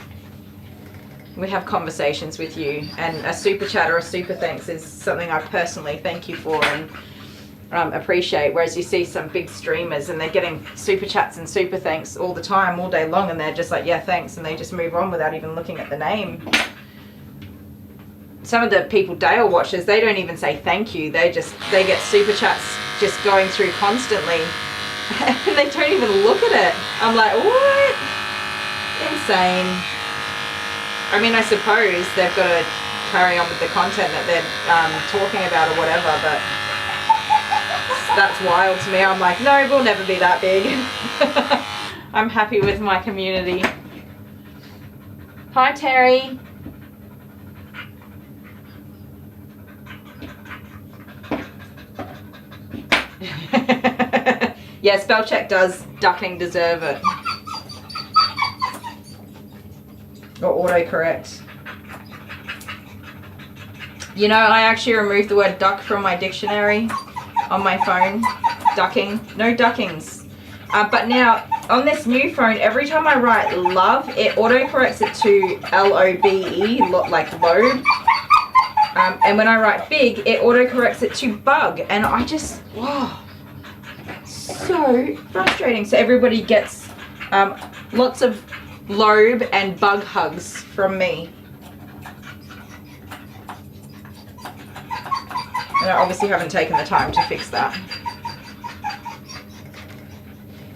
We have conversations with you, and a super chat or a super thanks is something I personally thank you for and appreciate, whereas you see some big streamers and they're getting super chats and super thanks all the time, all day long, and they're just like, yeah, thanks, and they just move on without even looking at the name. Some of the people Dale watches, they don't even say thank you, they get super chats just going through constantly and they don't even look at it. I'm like, what? Insane. I mean, I suppose they've got to carry on with the content that they're talking about or whatever, but that's wild to me. I'm like, no, we'll never be that big. I'm happy with my community. Hi, Terry. Yeah, spell check does ducking deserve it. Or autocorrect. You know, I actually removed the word duck from my dictionary on my phone. Ducking. No duckings. But now, on this new phone, every time I write love, it autocorrects it to L-O-B-E, like load. And when I write big, it autocorrects it to bug. And I just, whoa. So frustrating. So everybody gets lots of lobe and bug hugs from me. And I obviously haven't taken the time to fix that.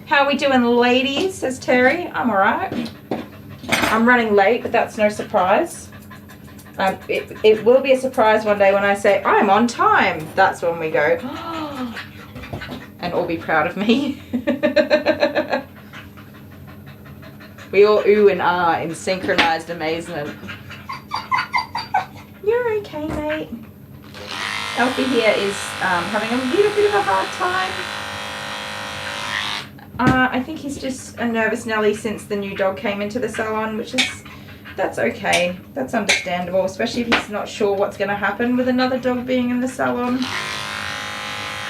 How are we doing, ladies? Says Terry. I'm alright. I'm running late, but that's no surprise. It will be a surprise one day when I say, I'm on time. That's when we go, and all be proud of me. We all ooh and ah in synchronized amazement. You're okay, mate. Alfie here is having a little bit of a hard time. I think he's just a nervous Nelly since the new dog came into the salon, that's okay. That's understandable, especially if he's not sure what's going to happen with another dog being in the salon.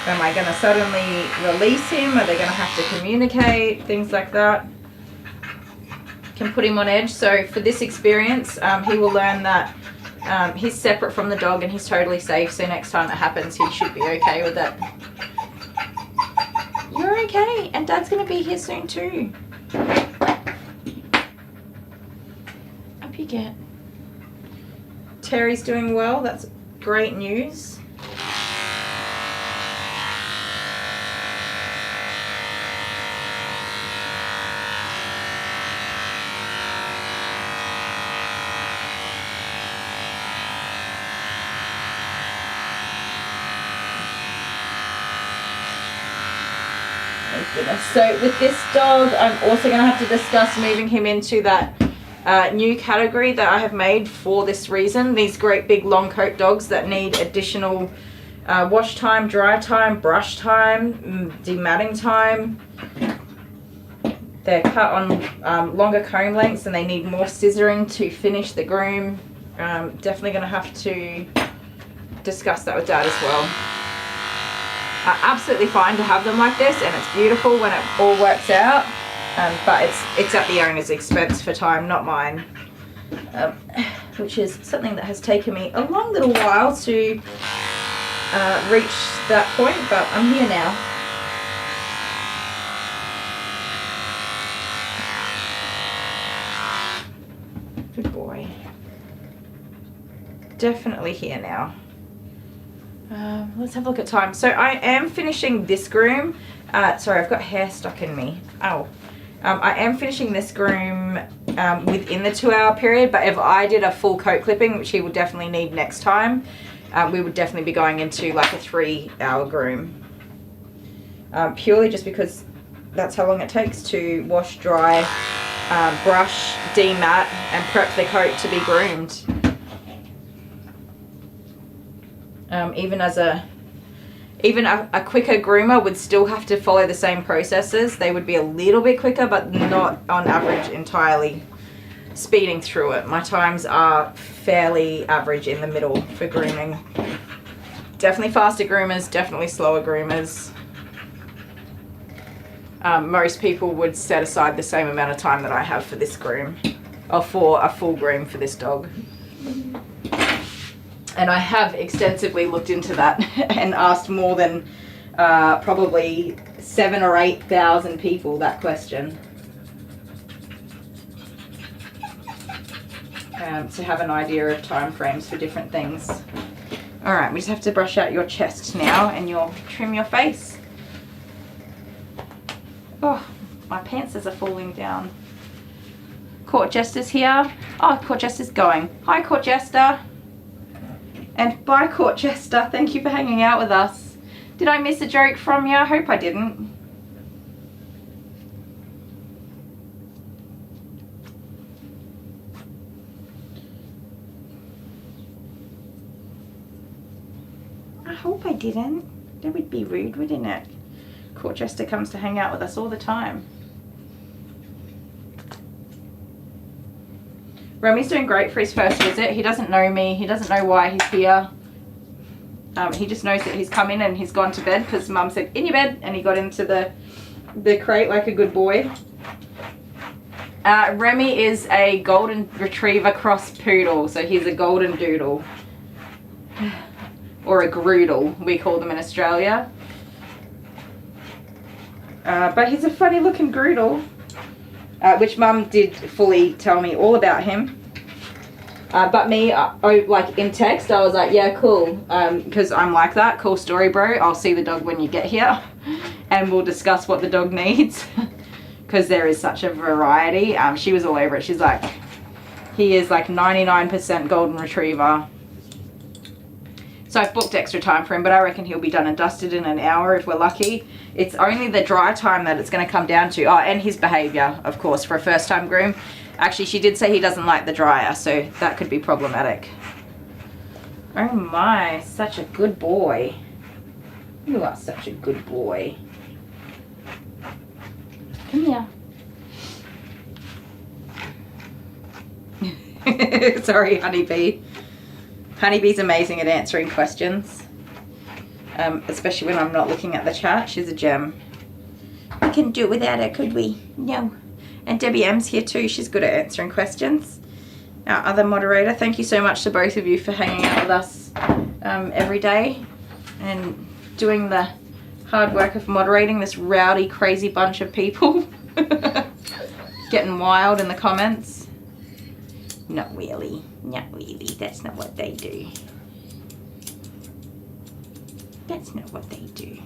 Am I going to suddenly release him? Are they going to have to communicate? Things like that can put him on edge. So for this experience, he will learn that he's separate from the dog and he's totally safe. So next time it happens, he should be okay with it. You're okay, and Dad's going to be here soon too. Up you get. Terry's doing well. That's great news. So with this dog, I'm also going to have to discuss moving him into that new category that I have made for this reason. These great big long coat dogs that need additional wash time, dry time, brush time, dematting time. They're cut on longer comb lengths and they need more scissoring to finish the groom. Definitely going to have to discuss that with Dad as well. Absolutely fine to have them like this, and it's beautiful when it all works out, but it's at the owner's expense for time, not mine. which is something that has taken me a long little while to reach that point, but I'm here now. Good boy. Definitely here now. Let's have a look at time. So I am finishing this groom. Sorry, I've got hair stuck in me. Oh. I am finishing this groom within the 2-hour period, but if I did a full coat clipping, which he will definitely need next time, we would definitely be going into like a 3-hour groom. Purely just because that's how long it takes to wash, dry, brush, demat, and prep the coat to be groomed. Even a quicker groomer would still have to follow the same processes. They would be a little bit quicker, but not on average entirely speeding through it. My times are fairly average in the middle for grooming. Definitely faster groomers, definitely slower groomers. Most people would set aside the same amount of time that I have for this groom, or for a full groom for this dog. And I have extensively looked into that and asked more than probably 7,000 or 8,000 people that question. To have an idea of time frames for different things. Alright, we just have to brush out your chest now and you'll trim your face. Oh, my pantsers are falling down. Court Jester's here. Oh, Court Jester's going. Hi, Court Jester. And bye, Court Jester. Thank you for hanging out with us. Did I miss a joke from you? I hope I didn't. I hope I didn't. That would be rude, wouldn't it? Court Jester comes to hang out with us all the time. Remy's doing great for his first visit. He doesn't know me. He doesn't know why he's here. He just knows that he's come in and he's gone to bed because Mum said, in your bed, and he got into the crate like a good boy. Remy is a golden retriever cross poodle, so he's a golden doodle. Or a groodle, we call them in Australia. But he's a funny looking groodle. Which Mum did fully tell me all about him. But me, like in text, I was like, yeah, cool. Because I'm like that. Cool story, bro. I'll see the dog when you get here. And we'll discuss what the dog needs. Because there is such a variety. She was all over it. She's like, he is like 99% golden retriever. So I've booked extra time for him, but I reckon he'll be done and dusted in an hour if we're lucky. It's only the dry time that it's going to come down to. Oh, and his behaviour, of course, for a first-time groom. Actually, she did say he doesn't like the dryer, so that could be problematic. Oh my, such a good boy. You are such a good boy. Come here. Sorry, Honeybee. Honeybee's amazing at answering questions. Especially when I'm not looking at the chat. She's a gem. We couldn't do it without her, could we? No. And Debbie M's here too. She's good at answering questions. Our other moderator. Thank you so much to both of you for hanging out with us every day and doing the hard work of moderating this rowdy, crazy bunch of people. Getting wild in the comments. Not really. Not really. That's not what they do. That's not what they do.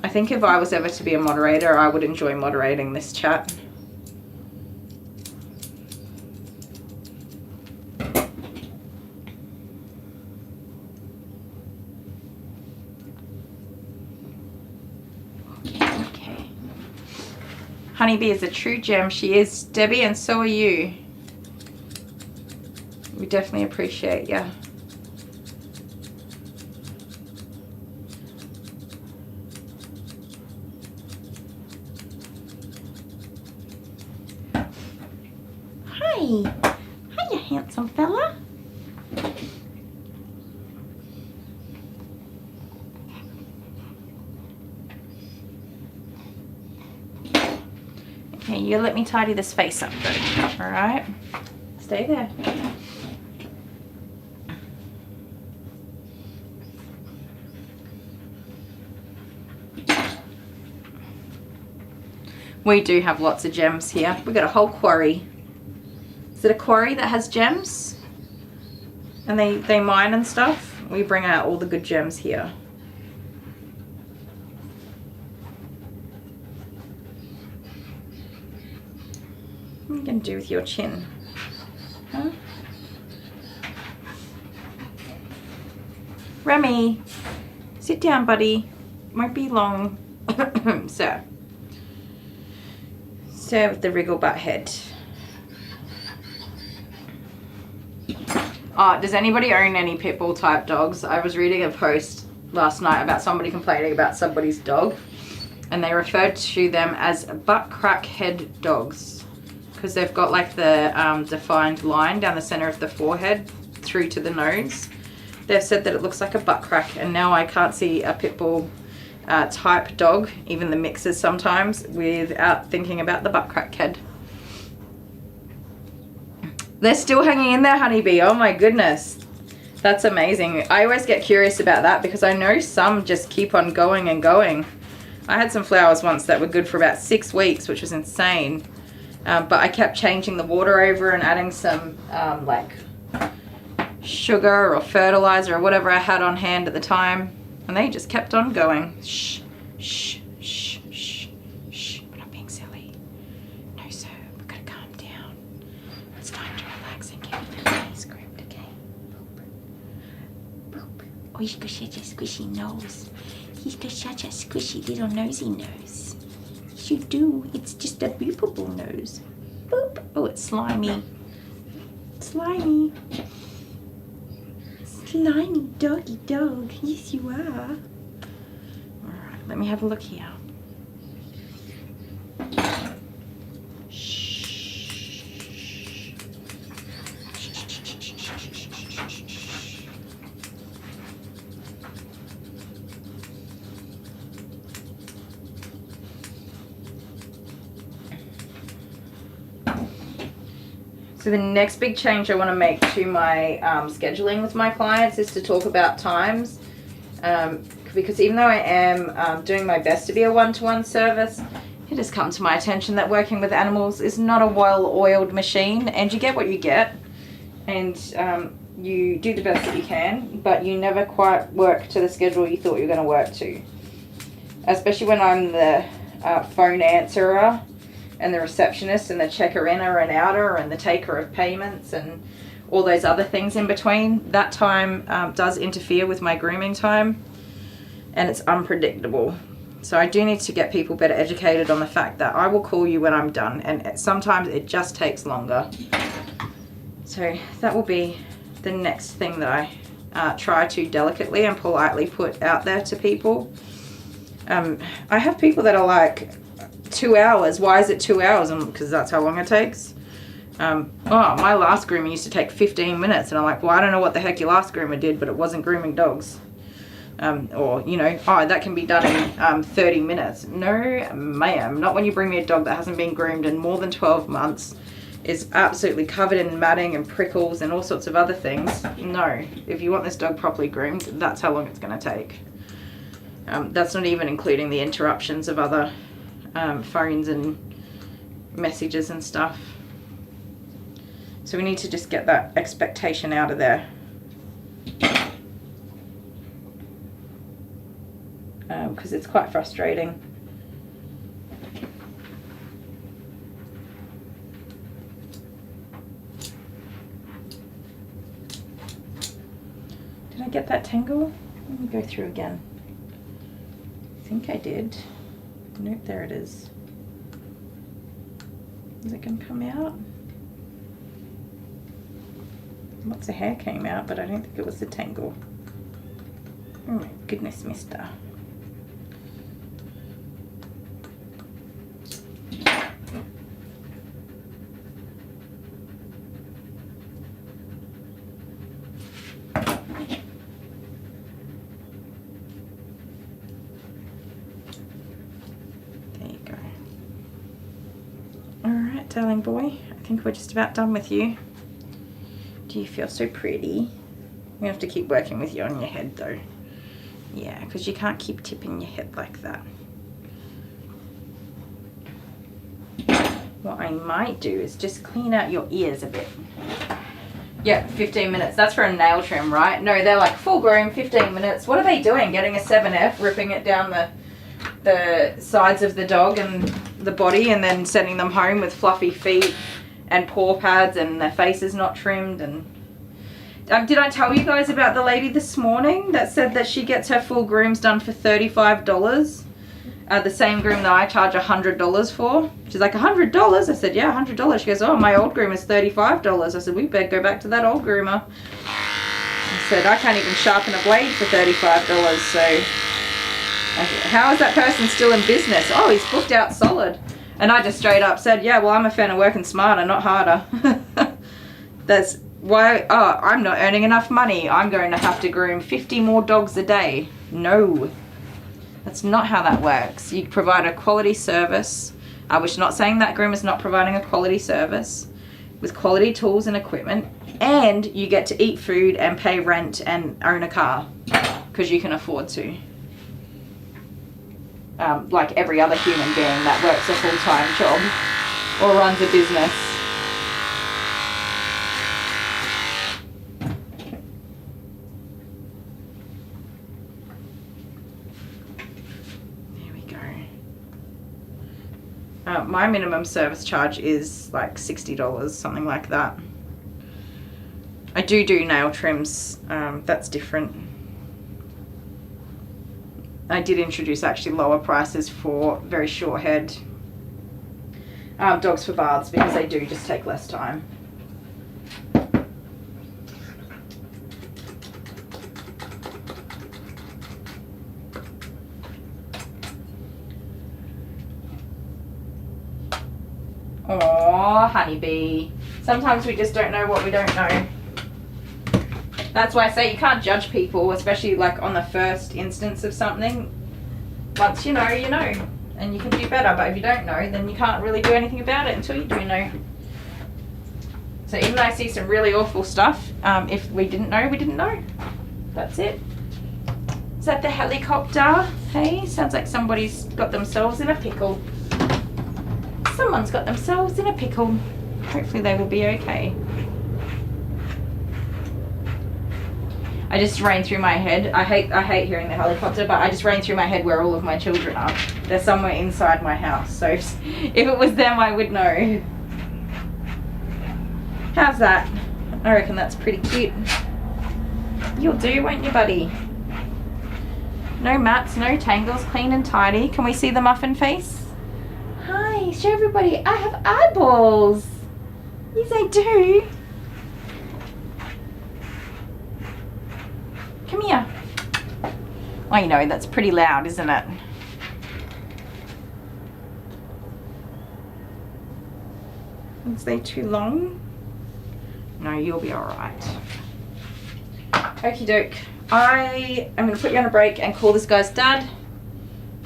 I think if I was ever to be a moderator, I would enjoy moderating this chat. Okay. Honeybee is a true gem. She is, Debbie, and so are you. We definitely appreciate you. Hi, you handsome fella. Okay, you let me tidy this face up though. Alright? Stay there. We do have lots of gems here. We've got a whole quarry. Is it a quarry that has gems? And they mine and stuff? We bring out all the good gems here. What are you going to do with your chin? Huh? Remy, sit down, buddy. Won't be long. So with the wriggle butt head. Does anybody own any pit bull type dogs? I was reading a post last night about somebody complaining about somebody's dog, and they referred to them as butt crack head dogs because they've got like the defined line down the center of the forehead through to the nose. They've said that it looks like a butt crack, and now I can't see a pit bull type dog, even the mixes sometimes, without thinking about the butt crack head. They're still hanging in there, honeybee. Oh my goodness. That's amazing. I always get curious about that because I know some just keep on going and going. I had some flowers once that were good for about 6 weeks, which was insane. But I kept changing the water over and adding some like sugar or fertilizer or whatever I had on hand at the time. And they just kept on going. Shh, shh, shh, shh, shh. We're not being silly. No, sir. We've got to calm down. It's time to relax and get your face groomed, okay? Boop. Boop. Oh, he's got such a squishy nose. He's got such a squishy little nosy nose. Yes, you do. It's just a boopable nose. Boop. Oh, it's slimy. Slimy. Slimy doggy dog. Yes, you are. Alright, let me have a look here. So the next big change I want to make to my scheduling with my clients is to talk about times. Because even though I am doing my best to be a one-to-one service, it has come to my attention that working with animals is not a well-oiled machine, and you get what you get, and you do the best that you can, but you never quite work to the schedule you thought you were going to work to. Especially when I'm the phone answerer, and the receptionist and the checker-inner and outer and the taker of payments and all those other things in between. That time does interfere with my grooming time, and it's unpredictable. So I do need to get people better educated on the fact that I will call you when I'm done, and sometimes it just takes longer. So that will be the next thing that I try to delicately and politely put out there to people. I have people that are like, 2 hours, why is it 2 hours? Because that's how long it takes. My last groomer used to take 15 minutes, and I'm like, well, I don't know what the heck your last groomer did, but it wasn't grooming dogs. Or, you know, oh, that can be done in 30 minutes. No, ma'am, not when you bring me a dog that hasn't been groomed in more than 12 months, is absolutely covered in matting and prickles and all sorts of other things. No, if you want this dog properly groomed, that's how long it's going to take. That's not even including the interruptions of other phones and messages and stuff. So we need to just get that expectation out of there. Because it's quite frustrating. Did I get that tangle? Let me go through again. I think I did. Nope, there it is. Is it going to come out? Lots of hair came out, but I don't think it was the tangle. Oh my goodness, mister. darling boy. I think we're just about done with you. Do you feel so pretty? We have to keep working with you on your head though. Yeah, because you can't keep tipping your head like that. What I might do is just clean out your ears a bit. Yeah, 15 minutes. That's for a nail trim, right? No, they're like full groom, 15 minutes. What are they doing? Getting a 7F, ripping it down the sides of the dog and the body, and then sending them home with fluffy feet and paw pads, and their face is not trimmed. And did I tell you guys about the lady this morning that said that she gets her full grooms done for $35? The same groom that I charge $100 for. She's like, $100? I said, yeah, $100. She goes, oh, my old groom is $35. I said, we better go back to that old groomer. I said, I can't even sharpen a blade for $35, so I said, how is that person still in business? Oh, he's booked out solid. And I just straight up said, yeah, well, I'm a fan of working smarter, not harder. That's why, oh, I'm not earning enough money. I'm going to have to groom 50 more dogs a day. No. That's not how that works. You provide a quality service, which not saying that groom is not providing a quality service, with quality tools and equipment, and you get to eat food and pay rent and own a car because you can afford to. Like every other human being that works a full-time job or runs a business. My minimum service charge is like $60, something like that. I do nail trims, that's different. I did introduce actually lower prices for very short head dogs for baths because they do just take less time. Aww, honeybee. Sometimes we just don't know what we don't know. That's why I say you can't judge people, especially like on the first instance of something. Once you know, you know. And you can do better, but if you don't know, then you can't really do anything about it until you do know. So even though I see some really awful stuff, if we didn't know, we didn't know. That's it. Is that the helicopter? Hey, sounds like somebody's got themselves in a pickle. Someone's got themselves in a pickle. Hopefully they will be okay. I just ran through my head. I hate hearing the helicopter, but I just ran through my head where all of my children are. They're somewhere inside my house, so if it was them, I would know. How's that? I reckon that's pretty cute. You'll do, won't you, buddy? No mats, no tangles, clean and tidy. Can we see the muffin face? Hi, show everybody. I have eyeballs. Yes, I do. Come here. I know, that's pretty loud, isn't it? Is they too long? No, you'll be alright. Okie doke. I am going to put you on a break and call this guy's dad.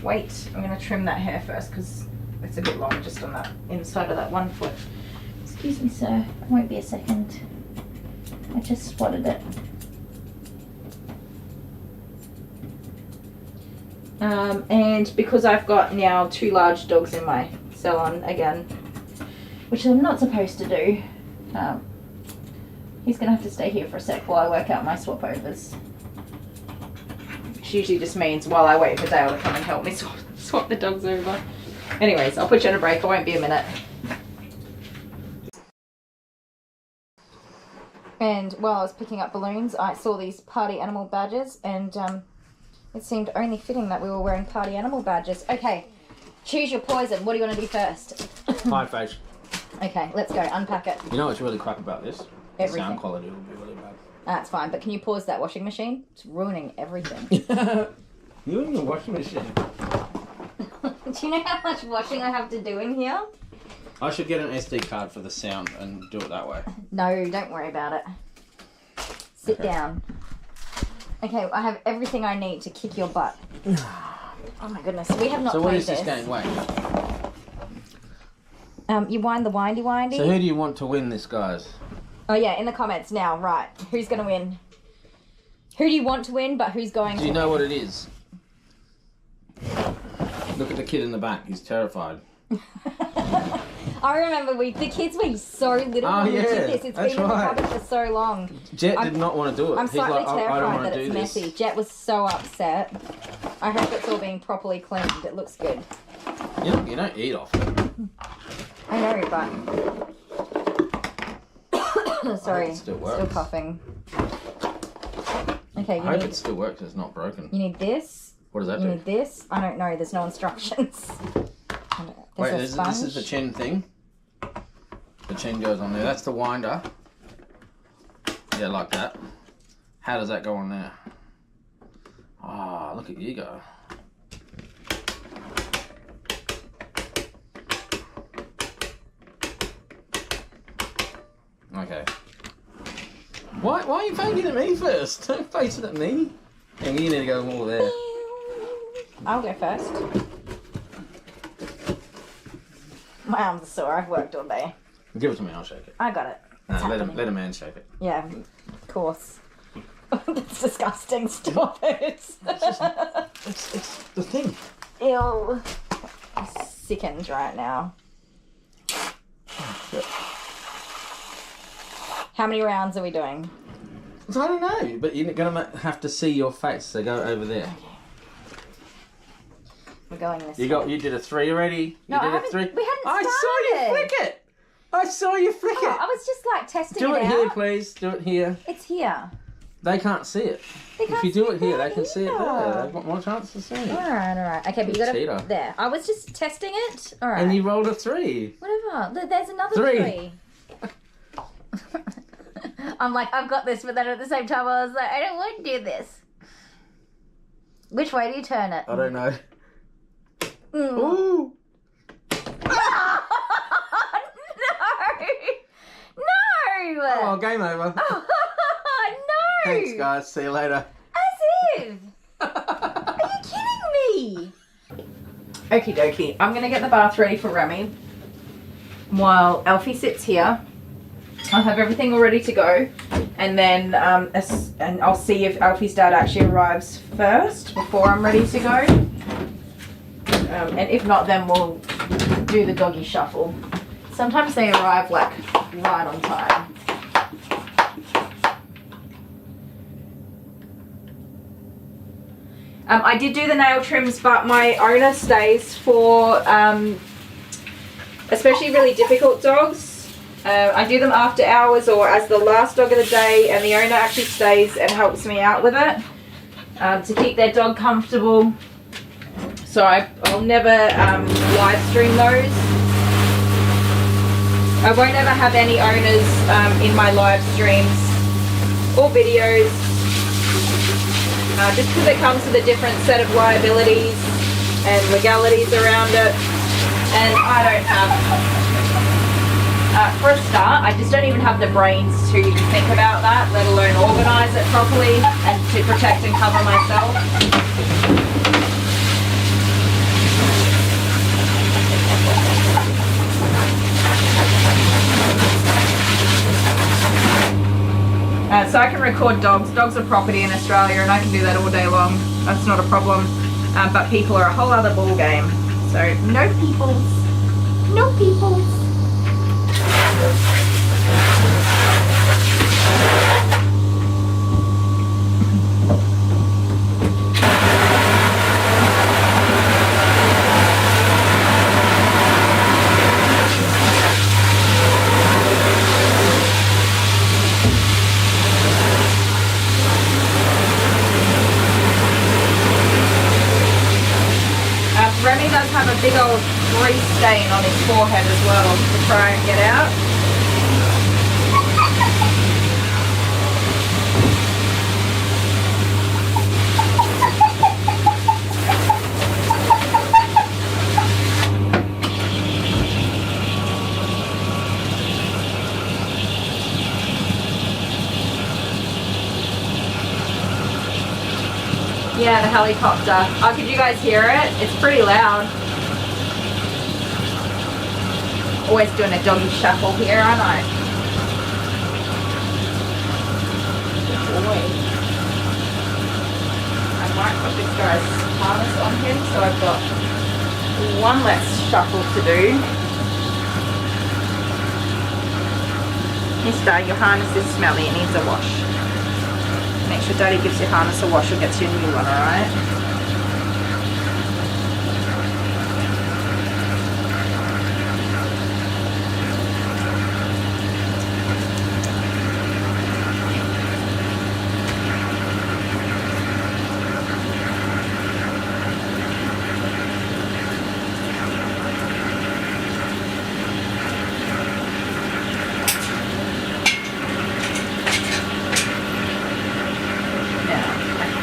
Wait, I'm going to trim that hair first because it's a bit long just on that inside of that 1 foot. Excuse me, sir. It won't be a second. I just spotted it. And because I've got now 2 large dogs in my salon again, which I'm not supposed to do, he's going to have to stay here for a sec while I work out my swap overs. Which usually just means while I wait for Dale to come and help me swap the dogs over. Anyways, I'll put you on a break. I won't be a minute. And while I was picking up balloons, I saw these party animal badges, and it seemed only fitting that we were wearing party animal badges. Okay, choose your poison. What do you want to do first? Pie face. Okay, let's go. Unpack it. You know what's really crap about this? Everything. The sound quality will be really bad. That's fine, but can you pause that washing machine? It's ruining everything. You're in the washing machine. Do you know how much washing I have to do in here? I should get an SD card for the sound and do it that way. No, don't worry about it. Sit down. Okay, I have everything I need to kick your butt. Oh my goodness, we have not So what played is this game? Wait. You wind the windy. So who do you want to win this, guys? Oh yeah, in the comments now. Right, who's gonna win? Who do you want to win, but who's going to? Do you know what it is? Look at the kid in the back. He's terrified. I remember the kids were so little when we did this. It's been in the cupboard for so long. Jet did not want to do it. I'm slightly terrified I don't want that to it's do messy. this. Jet was so upset. I hope it's all being properly cleaned. It looks good. You don't eat off it. I know, but... Sorry, it still works. still coughing. Okay, I hope it still works. It's not broken. You need this. What does that do? You need this. I don't know. There's no instructions. Wait, this is the chin thing. The chin goes on there. That's the winder. Yeah, like that. How does that go on there? Ah, look at you go. Okay. Why are you poking at me first? Don't face it at me. And you need to go more there. I'll go first. My arms are sore. I've worked all day. Give it to me. I'll shake it. I got it. Let a man shake it. Yeah, of course. That's disgusting. Stop it. It's the thing. Ew. I'm sickened right now. How many rounds are we doing? I don't know, but you're gonna have to see your face. So go over there. Okay. We're going this way. You did a 3 already. No, you I did a haven't- 3. we hadn't I saw you started. flick it. I saw you flick Oh, it. I was just like testing Do it it out. here, please. Do it here. It's here. They can't see it. They If can't you do see it here, that they can see it there. either. They've got more chance to see it. Alright. Okay, but you Cheater. gotta... There. I was just testing it. Alright. And you rolled a 3. Whatever. There's another 3. 3. I'm like, I've got this, but then at the same time I was like, I don't want to do this. Which way do you turn it? I don't know. Mm. Ooh. No! Oh, game over. No! Thanks, guys. See you later. As if! Are you kidding me? Okie dokie. I'm going to get the bath ready for Remy. While Alfie sits here, I'll have everything all ready to go. And then and I'll see if Alfie's dad actually arrives first before I'm ready to go. And if not, then we'll do the doggy shuffle. Sometimes they arrive like right on time. I did do the nail trims, but my owner stays for especially really difficult dogs. I do them after hours or as the last dog of the day, and the owner actually stays and helps me out with it to keep their dog comfortable. So I'll never live stream those. I won't ever have any owners in my live streams or videos. Just because it comes with a different set of liabilities and legalities around it, and I don't have, for a start, I just don't even have the brains to think about that, let alone organise it properly and to protect and cover myself. So I can record dogs. Dogs are property in Australia and I can do that all day long. That's not a problem. But people are a whole other ball game. So no peoples. No peoples. Remy does have a big old grease stain on his forehead as well to try and get out. Yeah, the helicopter. Oh, could you guys hear it? It's pretty loud. Always doing a doggy shuffle here, aren't I? Good boy. I might put this guy's harness on him, so I've got one less shuffle to do. Mister, your harness is smelly, it needs a wash. Make sure Daddy gives your harness a wash or gets you a new one, alright?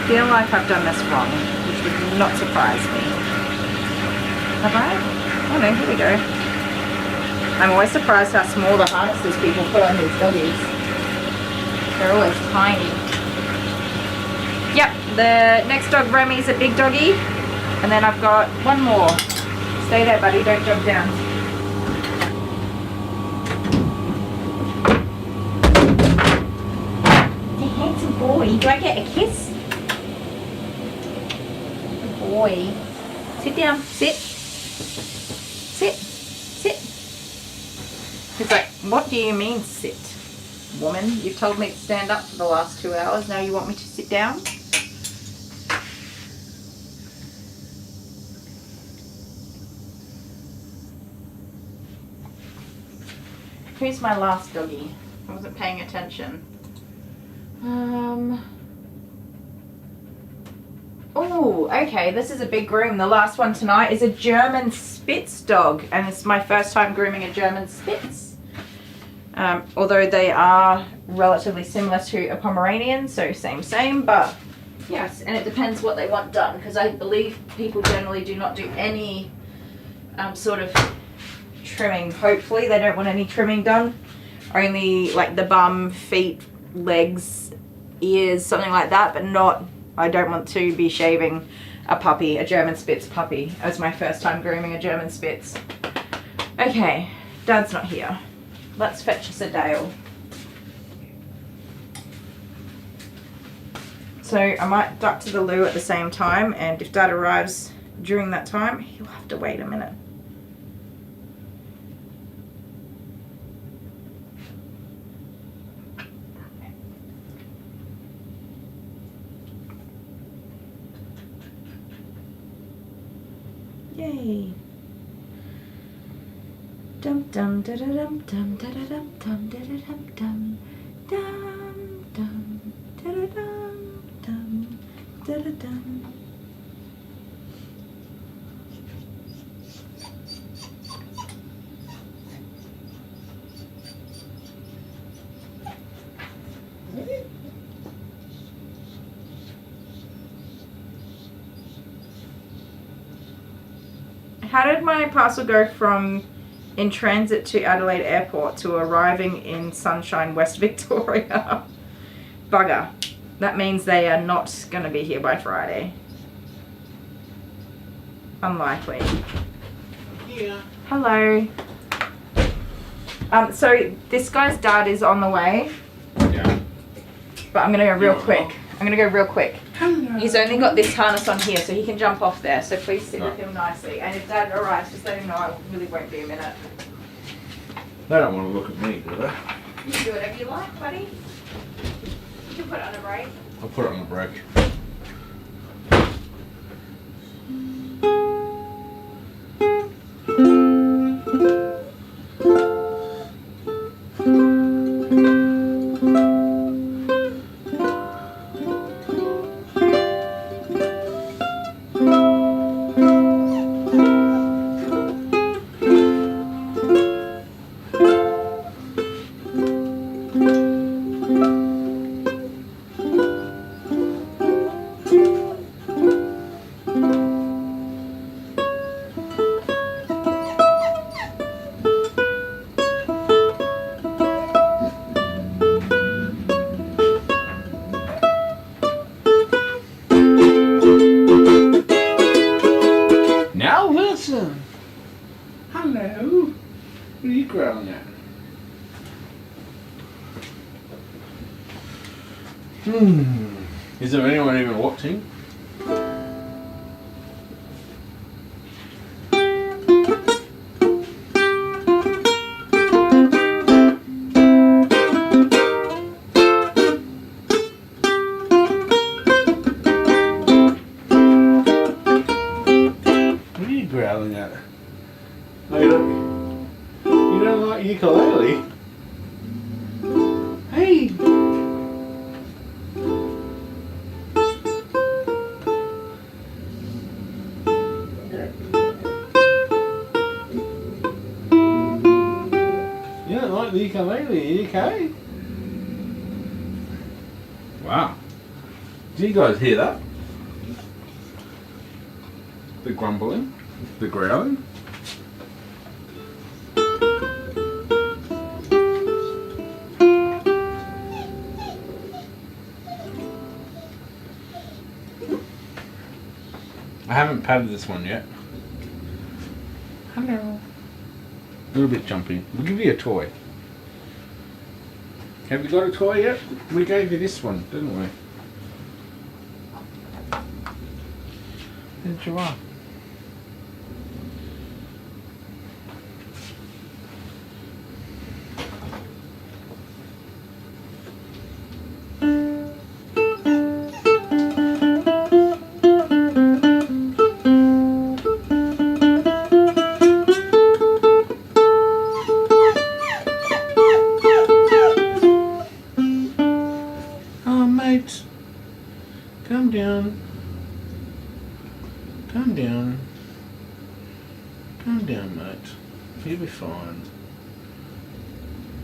I feel like I've done this wrong, which would not surprise me. Have I? Oh no, here we go. I'm always surprised how small the harnesses people put on these doggies. They're always tiny. Yep, the next dog, Remy's a big doggy. And then I've got one more. Stay there, buddy, don't jump down. The handsome boy. Do I get a kiss? Boy. Sit down. Sit. Sit. Sit. He's like, what do you mean sit? Woman, you've told me to stand up for the last 2 hours. Now you want me to sit down? Who's my last doggy? I wasn't paying attention. Oh, okay, this is a big groom. The last one tonight is a German Spitz dog, and it's my first time grooming a German Spitz. Although they are relatively similar to a Pomeranian, so same, but yes, and it depends what they want done, because I believe people generally do not do any sort of trimming. Hopefully they don't want any trimming done. Only like the bum, feet, legs, ears, something like that, but not, I don't want to be shaving a puppy, a German Spitz puppy. It was my first time grooming a German Spitz. Okay, Dad's not here. Let's fetch us a Dale. So I might duck to the loo at the same time, and if Dad arrives during that time, he'll have to wait a minute. Yay. Dum dum da da dum dum da da dum dum da da dum dum dum dum da da dum dum da da dum. How did my parcel go from in transit to Adelaide Airport to arriving in Sunshine, West Victoria? Bugger. That means they are not going to be here by Friday. Unlikely. Yeah. Hello. So this guy's dad is on the way. Yeah. But I'm going to go real quick. I'm going to go real quick. Hello. He's only got this harness on here, so he can jump off there. So please sit with him nicely. And if Dad arrives, just let him know. I really won't be a minute. They don't want to look at me, do they? You can do whatever you like, buddy. You can put it on a break. I'll put it on the break. Is there anyone even watching? What are you growling at? Hey, look. You don't like ukulele? Hey! You don't like the ukulele, are you okay? Wow. Do you guys hear that? The grumbling? The growling? I haven't patted this one yet. Hello. A little bit jumpy. We'll give you a toy. Have you got a toy yet? We gave you this one, didn't we? There you are. Oh, mate. Calm down. Calm down. Calm down, mate. You'll be fine.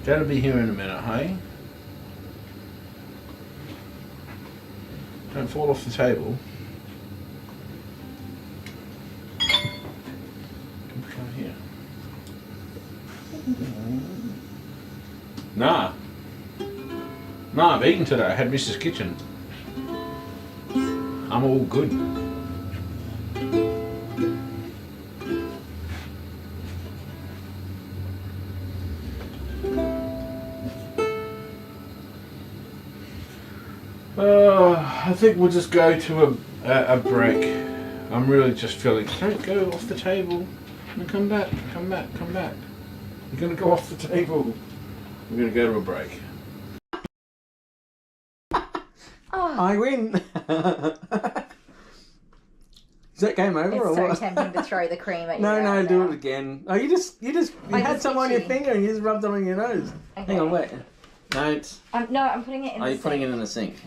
Dad'll be here in a minute, hey? Don't fall off the table. Come here. Nah. Nah, I've eaten today. I had Mrs. Kitchen. I'm all good. I think we'll just go to a break. I'm really just feeling. Don't go off the table. No, come back. Come back. Come back. You're gonna go off the table. We're gonna go to a break. I win. Is that game over or It's so what? tempting to throw the cream at you. No, right do now. it again. Oh, you had just some on your itchy. finger and you just rubbed it on your nose. Okay. Hang on, wait. No, it's. No, I'm putting it in. Are you putting it in the sink?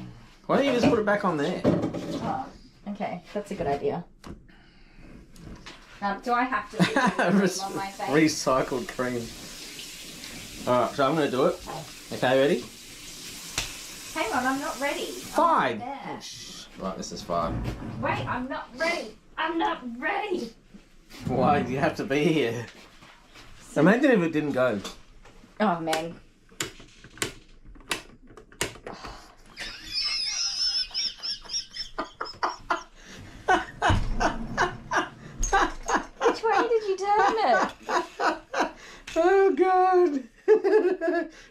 Why don't you just put it back on there? Oh, okay, that's a good idea. Do I have to put cream on my face? Recycled cream. Alright, so I'm going to do it. Okay, ready? Hang on, I'm not ready. 5. There. Oh, right, this is 5. Wait, I'm not ready. I'm not ready. Why do you have to be here? Imagine if it didn't go. Oh, man. Which way did you turn it? Oh, God.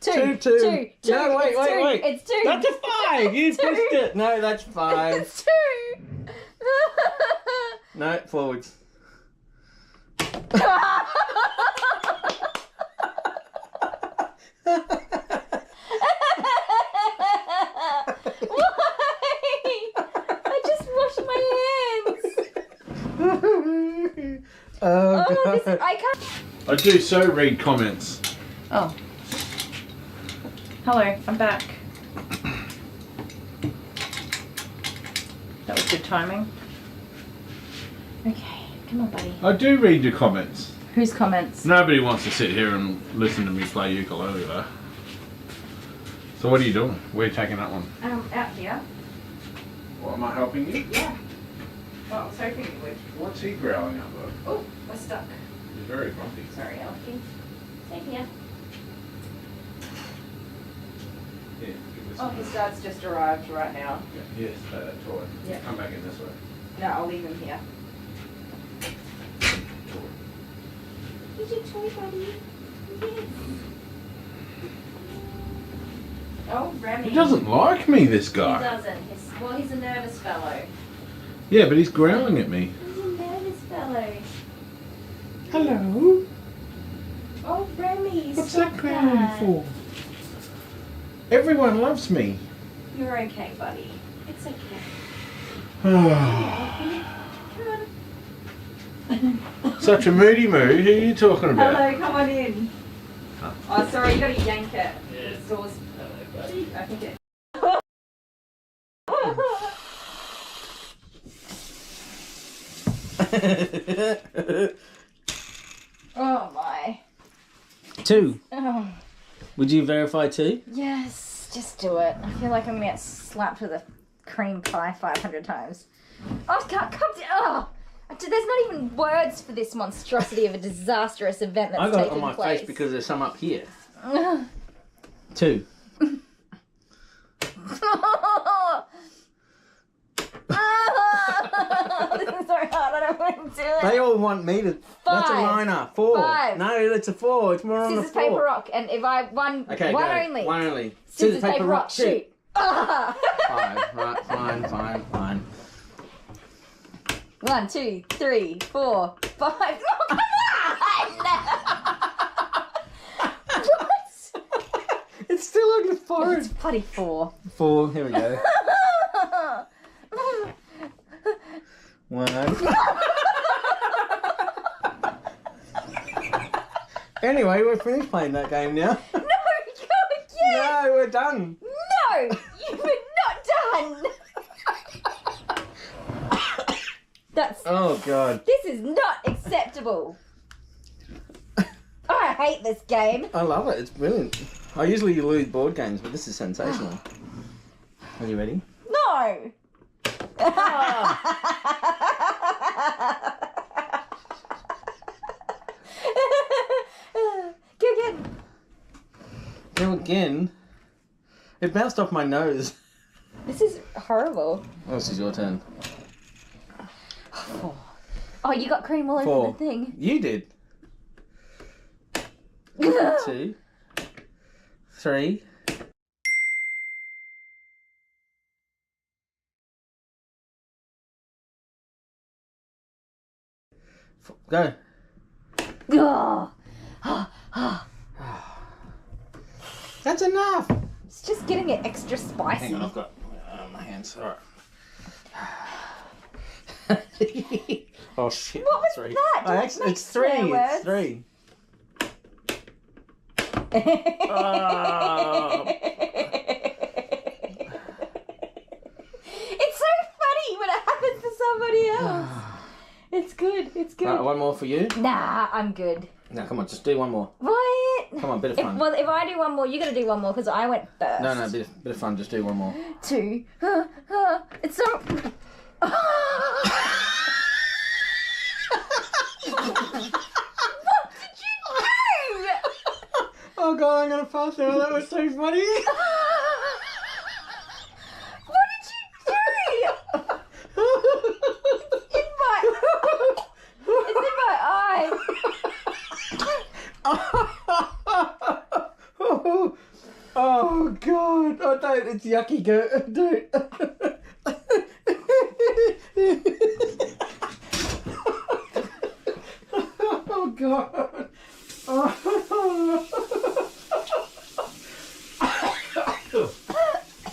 Two. No, wait. It's 2. That's a 5. You Two. pushed it. No, that's 5. It's 2. No, forwards. Why? I just washed my hands. Oh, Oh, God. I can't. I do so read comments. Oh. Hello, I'm back. That was good timing. Okay, come on, buddy. I do read your comments. Whose comments? Nobody wants to sit here and listen to me play ukulele though. So what are you doing? Where are you taking that one? Out here. What, am I helping you? Yeah. Well, I was hoping you would. What's he growling at though? Oh, we're stuck. He's very grumpy. Sorry, Alfie. Stay here. Yeah, give this Oh, one. his dad's just arrived right now. Yeah, yes, that toy. Yeah. Come back in this way. No, I'll leave him here. Toy. Here's your toy, buddy. Yes. Oh, Remy. He doesn't like me, this He guy. doesn't. He's a nervous fellow. Yeah, but he's growling at me. He's a nervous fellow. Hello. Oh, Remy, What's stop that growling for? Everyone loves me. You're okay, buddy. It's okay. Come on. Such a moody mood. Who are you talking about? Hello, come on in. Oh, sorry, you gotta yank it. Yeah. The door's... buddy. I think it... Oh my. 2. Oh. Would you verify 2? Yes, just do it. I feel like I'm gonna get slapped with a cream pie 500 times. Oh, come down. Oh. There's not even words for this monstrosity of a disastrous event that's I got it taking on my place. face because there's some up here. 2. This is so hard. I don't want to do it. They all want me to. That's a 5. liner. 4. 5. No, that's a 4. It's more on the Scissors, 4. paper, rock. And if I one, Okay, one go. only. One only. Scissors, paper, rock, shoot. Ah. 5. Right, fine. 1, 2, 3, 4, 5. No, come on! What? It's still on your forehead. It's bloody 4. 4. Here we go. 1. Anyway, we're finished playing that game now. No, go again! No, we're done. No, you were not done. That's. Oh god. This is not acceptable. I hate this game. I love it. It's brilliant. I usually lose board games, but this is sensational. Are you ready? No. Go again. Go again. It bounced off my nose. This is horrible. Oh, this is your turn. 4. Oh, you got cream all 4. over the thing. You did. 2. 3. Go. Oh. That's enough. It's just getting it extra spicy. Hang on, I've got my hands. All right. Oh shit. What was 3. that? Don't It's make 3. swear words. It's 3. It's so funny when it happens to somebody else. It's good. It's good. Right, one more for you. Nah, I'm good. Now, come on, just do one more. What? Come on, bit of fun. If I do one more, you got to do one more because I went first. No, bit of fun. Just do one more. 2. It's so. What did you do? Oh god, I'm gonna pass out. That was so funny. What did you do? It's in my eye. Oh god. Oh don't, it's yucky, go. Don't. Oh god.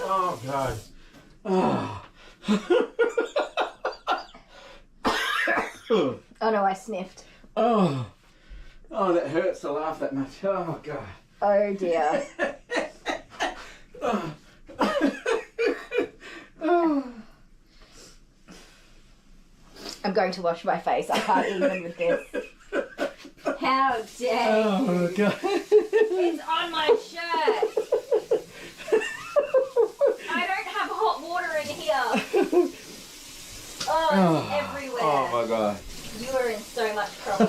Oh god. Oh. Oh no, I sniffed. Oh. Oh, that hurts to laugh that much. Oh god. Oh dear. Oh. I'm going to wash my face. I can't even with this. How dare you? Oh god. It's on my shirt. I don't have hot water in here. Oh, it's everywhere. Oh my god. You are in so much trouble.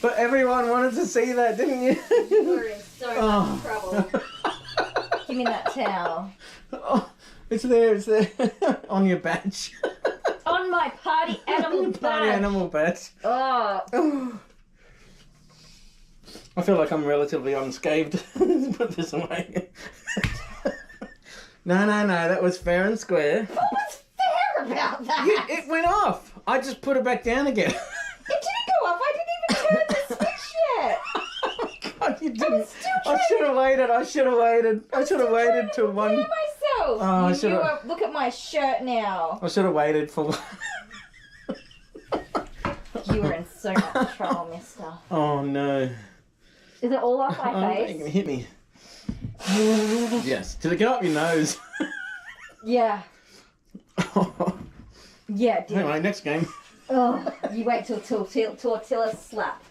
But everyone wanted to see that, didn't you? You are in so much trouble. Give me that towel. Oh, it's there, on your badge. On my party animal Party badge. animal badge. Oh. I feel like I'm relatively unscathed. Put this away. No, that was fair and square. What was fair about that? It went off. I just put it back down again. It didn't go off. I didn't even turn the switch yet. Oh my God, you didn't. Still I should have waited till one. Myself. Oh, I should've- Look at my shirt now. I should have waited for. You were in so much trouble, mister. Oh no. Is it all off my Oh, face? you can hit me. Yes. Did it go up your nose? Yeah. Yeah, it did. Anyway, next game. Oh, you wait till tortilla slap.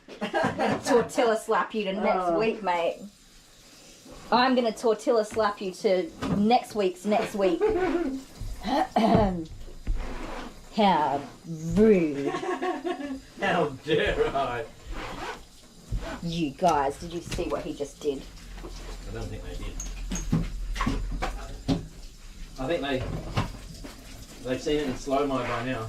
Tortilla slap you to next week, mate. I'm gonna tortilla slap you to next week. How rude. How dare I? You guys, did you see what he just did? I don't think they did. I think they've seen it in slow-mo by now.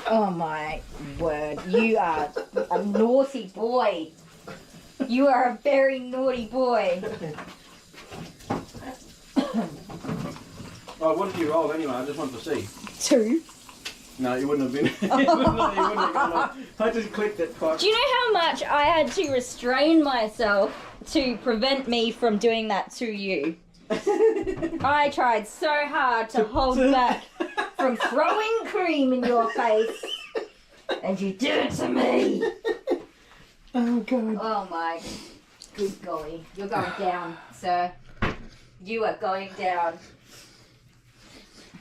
Oh my word, you are a naughty boy. You are a very naughty boy. Oh, what did you roll anyway? I just wanted to see. 2. No, you wouldn't have been. You wouldn't have gone off. I just clicked it. Do you know how much I had to restrain myself to prevent me from doing that to you? I tried so hard to hold back from throwing cream in your face, and you did it to me. Oh God. Oh my good golly. You're going down, sir. You are going down.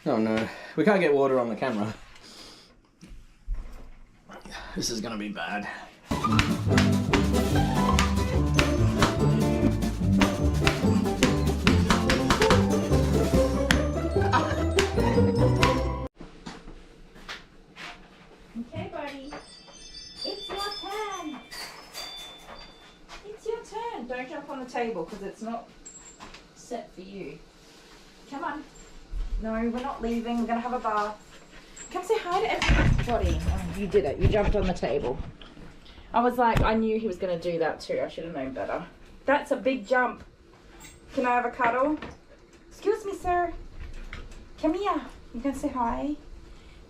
Oh no. We can't get water on the camera. This is gonna be bad. Okay, buddy. It's your turn. It's your turn. Don't jump on the table because it's not set for you. Come on. No, we're not leaving. We're going to have a bath. Come say hi to everybody. Oh, you did it. You jumped on the table. I was like, I knew he was going to do that too. I should have known better. That's a big jump. Can I have a cuddle? Excuse me, sir. Come here. You going to say hi?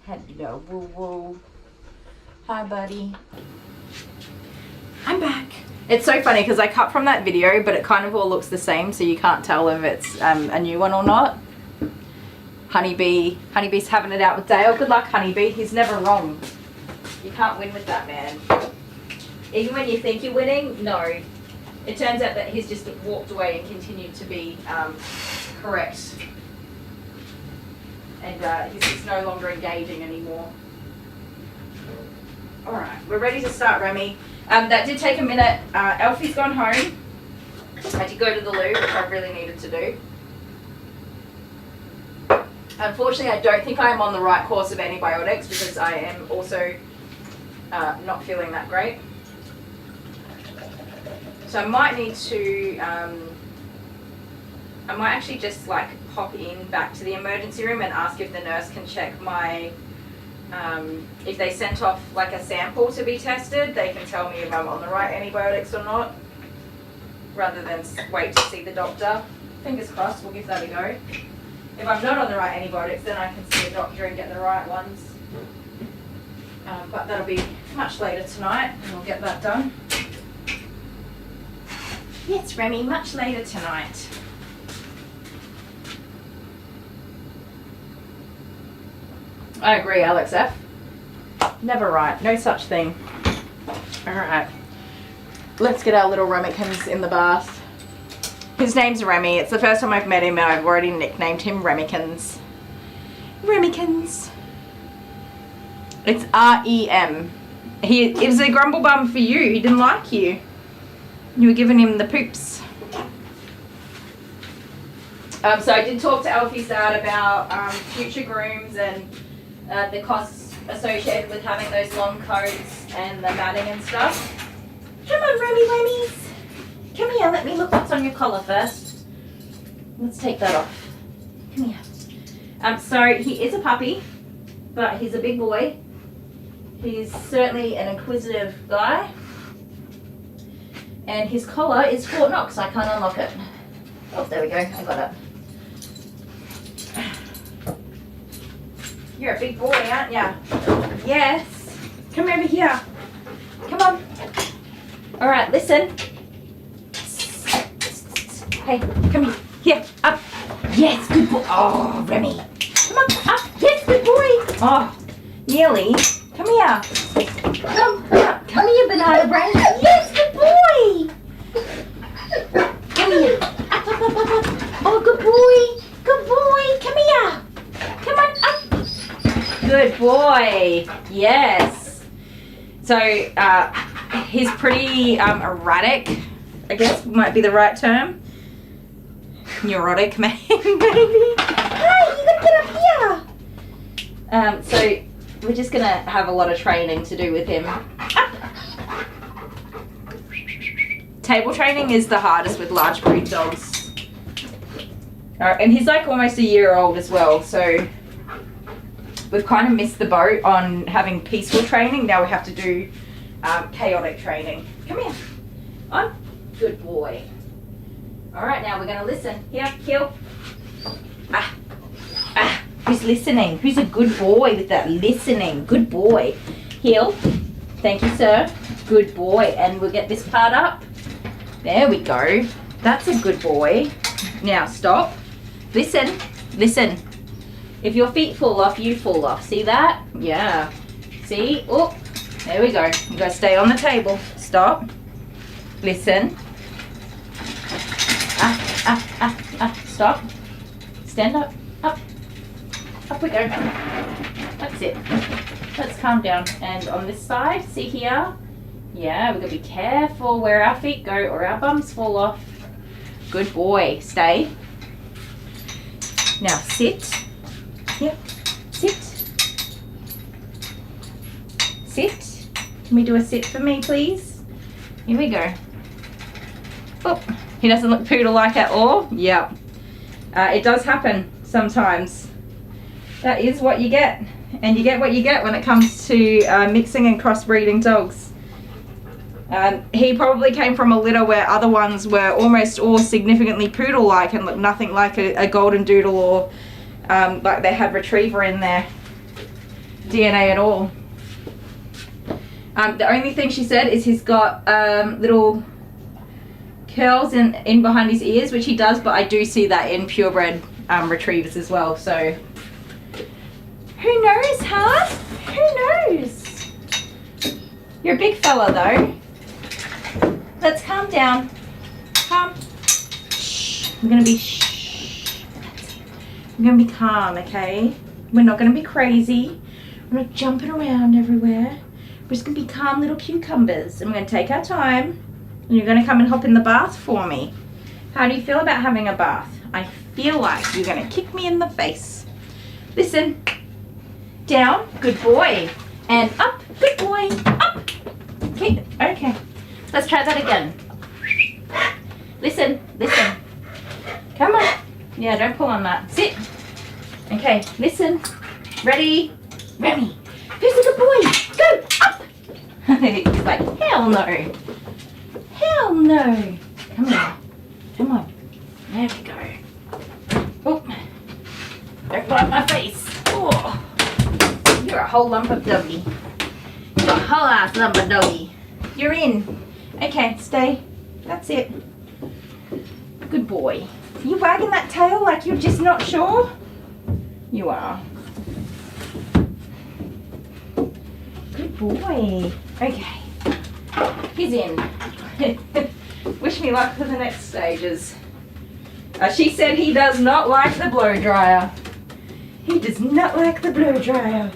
Hello, woo woo. Hi, buddy. I'm back. It's so funny because I cut from that video, but it kind of all looks the same, so you can't tell if it's a new one or not. Honeybee's having it out with Dale. Good luck, Honeybee. He's never wrong. You can't win with that man. Even when you think you're winning, no. It turns out that he's just walked away and continued to be correct. And he's just no longer engaging anymore. Alright, we're ready to start, Remy. That did take a minute. Alfie's gone home. I had to go to the loo, which I really needed to do. Unfortunately, I don't think I am on the right course of antibiotics because I am also not feeling that great. So I might need to, I might actually just like pop in back to the emergency room and ask if the nurse can check my, if they sent off like a sample to be tested, they can tell me if I'm on the right antibiotics or not, rather than wait to see the doctor. Fingers crossed, we'll give that a go. If I'm not on the right antibiotics, then I can see a doctor and get the right ones. But that'll be much later tonight, and we'll get that done. Yes, Remy, much later tonight. I agree, Alex F. Never right. No such thing. Alright. Let's get our little Remykins in the bath. His name's Remy. It's the first time I've met him and I've already nicknamed him Remykins. Remykins. It's R-E-M. He is a grumble bum for you. He didn't like you. You were giving him the poops. So I did talk to Alfie's dad about future grooms and the costs associated with having those long coats and the matting and stuff. Come on, Remy's. Come here, let me look what's on your collar first. Let's take that off. Come here. So he is a puppy, but he's a big boy. He's certainly an inquisitive guy. And his collar is Fort Knox. I can't unlock it. Oh, there we go. I got it. You're a big boy, aren't ya? Yes. Come over here. Come on. All right, listen. Hey, come here. Here, up. Yes, good boy. Oh, Remy. Come on, up. Yes, good boy. Oh, nearly. Come here. Come here, banana brain. Yes, good boy. Come here. Up. Oh, good boy. Good boy. Come here. Come on, up. Good boy. Yes. So, he's pretty erratic, I guess might be the right term. Neurotic, maybe. Hey, you gotta get up here. So we're just gonna have a lot of training to do with him. Table training is the hardest with large breed dogs. And he's like almost a year old as well, so we've kind of missed the boat on having peaceful training. Now we have to do chaotic training. Come here. On. Good boy. All right, now we're going to listen. Here, heel. Who's listening? Who's a good boy with that listening? Good boy. Heel. Thank you, sir. Good boy. And we'll get this part up. There we go. That's a good boy. Now stop. Listen. Listen. If your feet fall off, you fall off. See that? Yeah. See? Oh, there we go. You got to stay on the table. Stop. Listen. Stop. Stand up. Up. Up we go. That's it. Let's calm down. And on this side, see here? Yeah, we've got to be careful where our feet go or our bums fall off. Good boy. Stay. Now sit. Here. Sit. Sit. Can we do a sit for me, please? Here we go. Oh, he doesn't look poodle-like at all. Yep. It does happen sometimes. That is what you get. And you get what you get when it comes to mixing and crossbreeding dogs. He probably came from a litter where other ones were almost all significantly poodle-like and looked nothing like a golden doodle or like they had retriever in their DNA at all. The only thing she said is he's got little curls in behind his ears, which he does, but I do see that in purebred retrievers as well, so who knows, huh? Who knows? You're a big fella though. Let's calm down. Calm. Shh. We're gonna be shh. We're gonna be calm, okay? We're not gonna be crazy. We're not jumping around everywhere. We're just gonna be calm little cucumbers, and we're gonna take our time. And you're gonna come and hop in the bath for me. How do you feel about having a bath? I feel like you're gonna kick me in the face. Listen. Down. Good boy. And up. Good boy. Up. Okay. Okay. Let's try that again. Listen. Listen. Come on. Yeah, don't pull on that. Sit. Okay. Listen. Ready. Remy. Who's a good boy? Go. Up. He's like, hell no. Hell no. Come on. Come on. There we go. Oh. Don't bite my face. Oh. You're a whole lump of doggy. You're a whole ass lump of doggy. You're in. Okay, stay. That's it. Good boy. Are you wagging that tail like you're just not sure? You are. Good boy. Okay. He's in. Wish me luck for the next stages. She said he does not like the blow dryer. He does not like the blow dryer.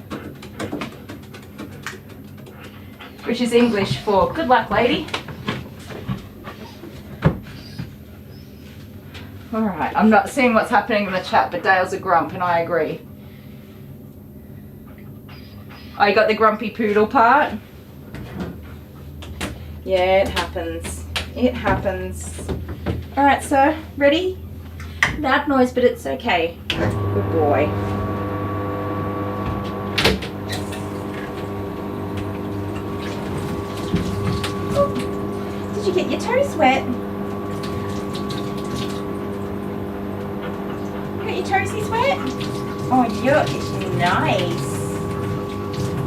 Which is English for good luck, lady. Alright, I'm not seeing what's happening in the chat, but Dale's a grump and I agree. Oh, you got the grumpy poodle part? Yeah, it happens. It happens. Alright, sir, ready? Loud noise, but it's okay. Good boy. Oh, did you get your toes wet? Got your toesies wet? Oh, yuck, it's nice.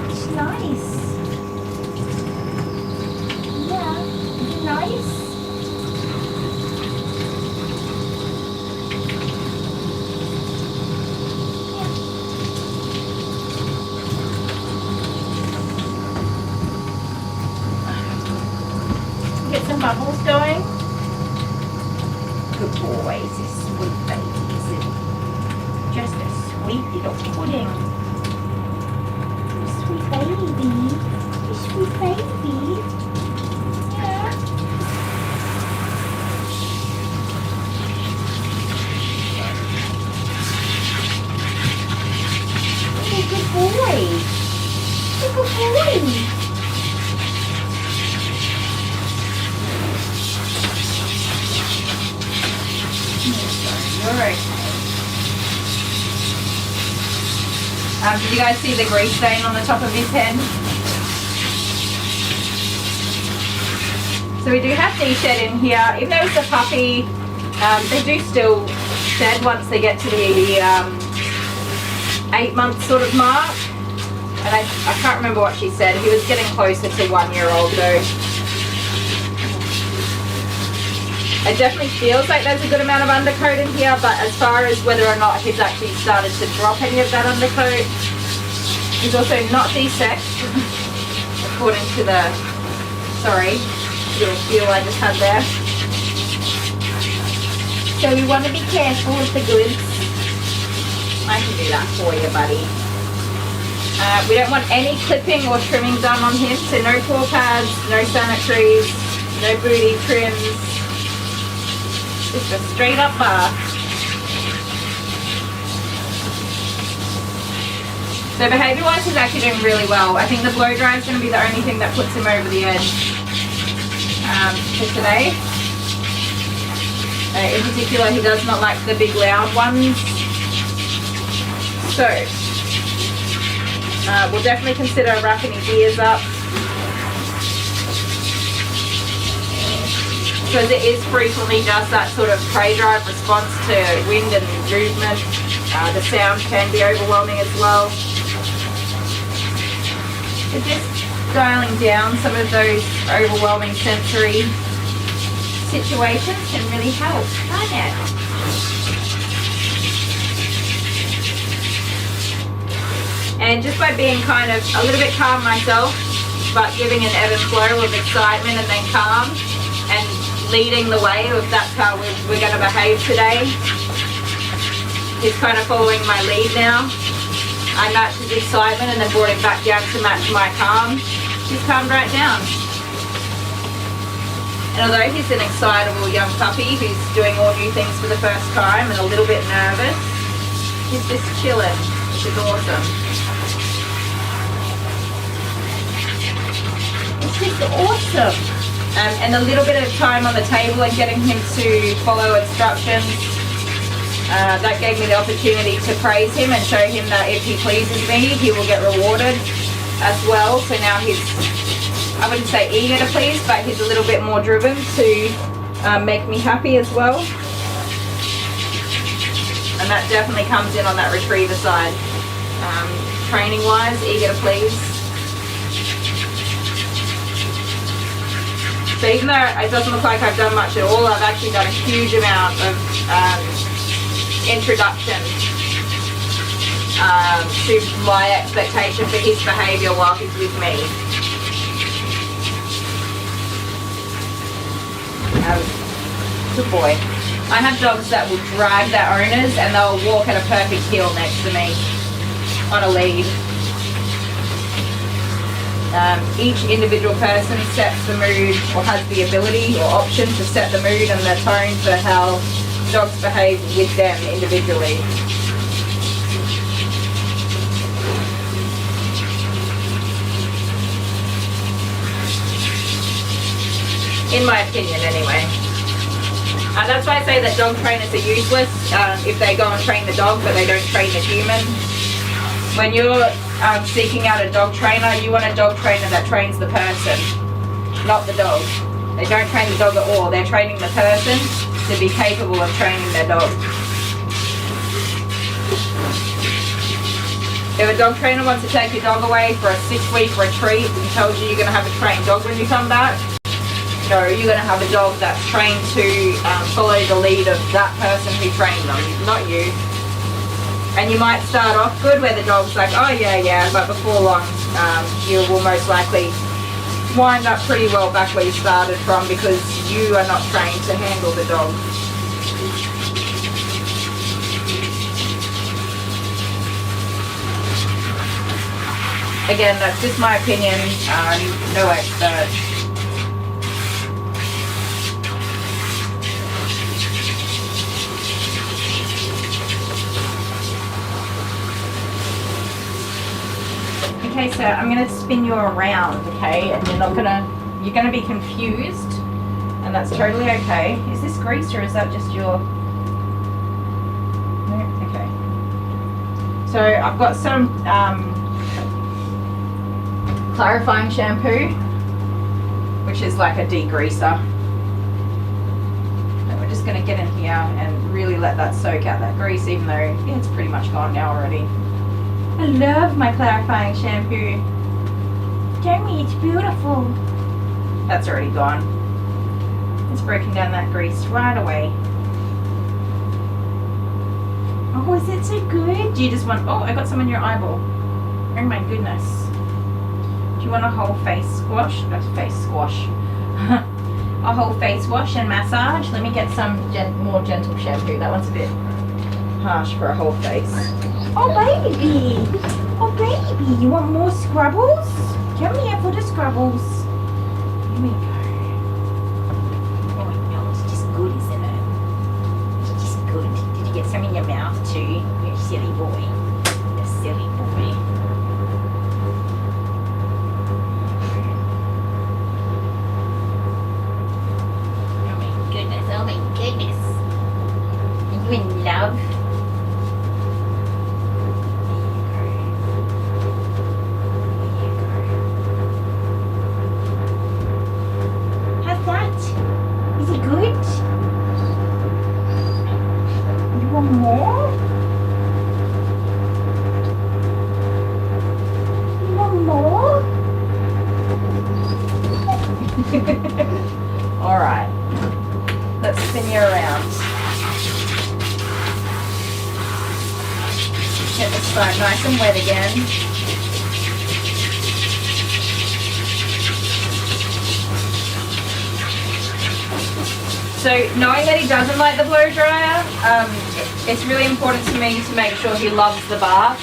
It's nice. Yeah, it's nice. Get some bubbles going. Good boy, he's a sweet baby, isn't he? Just a sweet little pudding. Sweet baby. Sweet baby. Yeah. Oh, good boy. Good boy. Alright. Did you guys see the grease stain on the top of his head? So we do have de-shed in here. Even though it's a puppy, they do still shed once they get to the 8-month sort of mark. And I can't remember what she said. He was getting closer to 1 year old though. It definitely feels like there's a good amount of undercoat in here, but as far as whether or not he's actually started to drop any of that undercoat, he's also not desexed, according to the, sorry, little feel I just had there. So we want to be careful with the goods. I can do that for you, buddy. We don't want any clipping or trimming done on him, so no paw pads, no sanitaries, no booty trims. Just a straight up bath. So behaviour wise he's actually doing really well. I think the blow dry is going to be the only thing that puts him over the edge for today. In particular he does not like the big loud ones. So we'll definitely consider wrapping his ears up. Because it is frequently just that sort of prey drive response to wind and movement. The sound can be overwhelming as well. So just dialing down some of those overwhelming sensory situations can really help, can't it? And just by being kind of a little bit calm myself, but giving an ebb and flow of excitement and then calm, and leading the way if that's how we're going to behave today. He's kind of following my lead now. I matched his excitement and then brought him back down to match my calm. He's calmed right down. And although he's an excitable young puppy who's doing all new things for the first time and a little bit nervous, he's just chilling, which is awesome. It's just awesome. And a little bit of time on the table and getting him to follow instructions. That gave me the opportunity to praise him and show him that if he pleases me, he will get rewarded as well. So now he's, I wouldn't say eager to please, but he's a little bit more driven to make me happy as well. And that definitely comes in on that retriever side. Training wise, eager to please. So even though it doesn't look like I've done much at all, I've actually done a huge amount of introduction to my expectation for his behaviour while he's with me. Good boy. I have dogs that will drag their owners and they'll walk at a perfect heel next to me on a lead. Each individual person sets the mood or has the ability or option to set the mood and the tone for how dogs behave with them individually. In my opinion, anyway. And that's why I say that dog trainers are useless if they go and train the dog but they don't train the human. When you're seeking out a dog trainer, you want a dog trainer that trains the person, not the dog. They don't train the dog at all. They're training the person to be capable of training their dog. If a dog trainer wants to take your dog away for a 6-week retreat and tells you you're going to have a trained dog when you come back, no, you're going to have a dog that's trained to follow the lead of that person who trained them, not you. And you might start off good where the dog's like, oh yeah, but before long you will most likely wind up pretty well back where you started from because you are not trained to handle the dog. Again, that's just my opinion, no expert. Okay, so I'm going to spin you around, okay, and you're gonna be confused, and that's totally okay. Is this grease or is that just your, no, okay. So I've got some clarifying shampoo, which is like a degreaser. And we're just going to get in here and really let that soak out that grease, even though yeah, it's pretty much gone now already. I love my clarifying shampoo. Jamie, it's beautiful. That's already gone. It's broken down that grease right away. Oh, is it so good? Do you just want, oh, I got some in your eyeball. Oh my goodness. Do you want a whole face squash? A face squash. A whole face wash and massage? Let me get some more gentle shampoo. That one's a bit harsh for a whole face. Oh baby! Oh baby! You want more scrubbles? Come here for the scrubbles. Here we go. Oh no, it's just good, isn't it? It's just good. Did you get some in your mouth too? You silly boy. You silly boy. Oh my goodness, oh my goodness. Are you in love? More? You want more? Alright. Let's spin you around. Get this side nice and wet again. So knowing that he doesn't like the blow dryer, it's really important to me to make sure he loves the bath,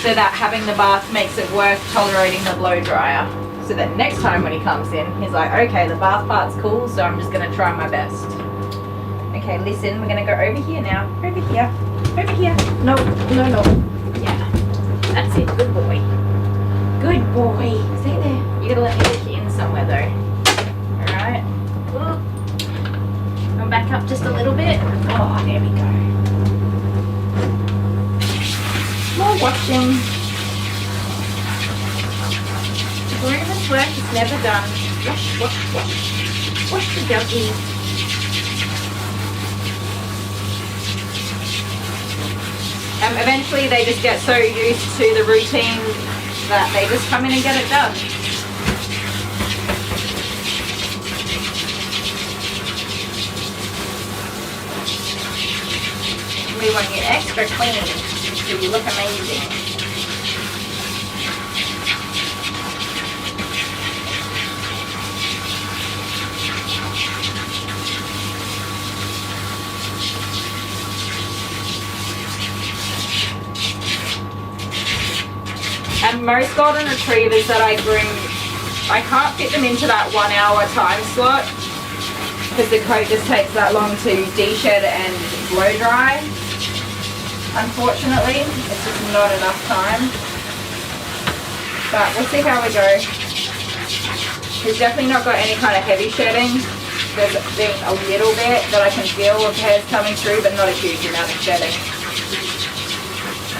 so that having the bath makes it worth tolerating the blow dryer. So that next time when he comes in, he's like, okay, the bath part's cool, so I'm just gonna try my best. Okay, listen, we're gonna go over here now. Over here. Over here. No, no, no. Yeah. That's it. Good boy. Good boy. Stay there. You gotta let me get you in somewhere though. Alright. Come back up just a little bit. Oh, there we go. More washing. The groomer's work is never done. Wash, wash, wash. Wash the doggy. Eventually they just get so used to the routine that they just come in and get it done. We want you extra clean. So you look amazing. And most golden retrievers that I groom, I can't fit them into that 1 hour time slot because the coat just takes that long to de-shed and blow dry. Unfortunately, it's just not enough time. But we'll see how we go. He's definitely not got any kind of heavy shedding. There's been a little bit that I can feel of hairs coming through, but not a huge amount of shedding,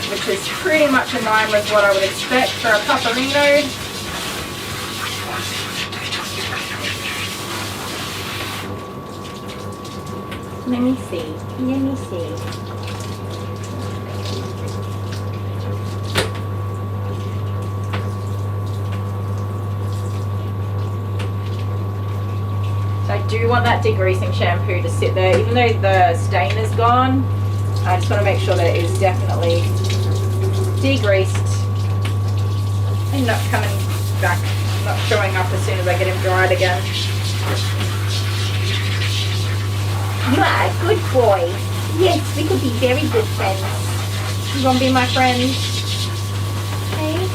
which is pretty much in line with what I would expect for a Paparino. Let me see. Let me see. So I do want that degreasing shampoo to sit there, even though the stain is gone. I just want to make sure that it is definitely degreased and not coming back, not showing up as soon as I get him dried again. You are a good boy. Yes, we could be very good friends. You want to be my friend? Hey?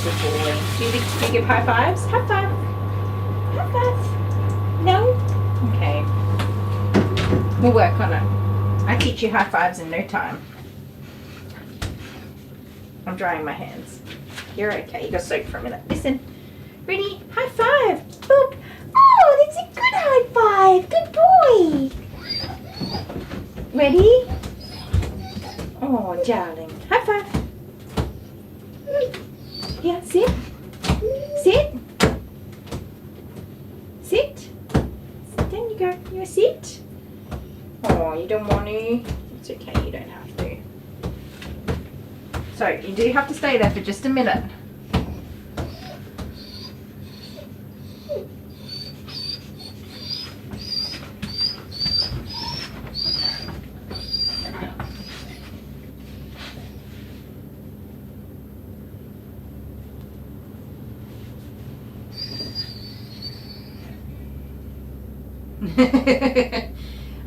Good boy. Do you give high fives? High five. High five. No? Okay. We'll work on it. I teach you high fives in no time. I'm drying my hands. You're okay. You got soaked for a minute. Listen. Ready? High five. Boop. Oh, that's a good high five. Good boy. Ready? Oh, darling. High five. Yeah, sit. Sit. Sit. There you go. You sit. Oh, you don't want to? It's okay, you don't have to. So, you do have to stay there for just a minute.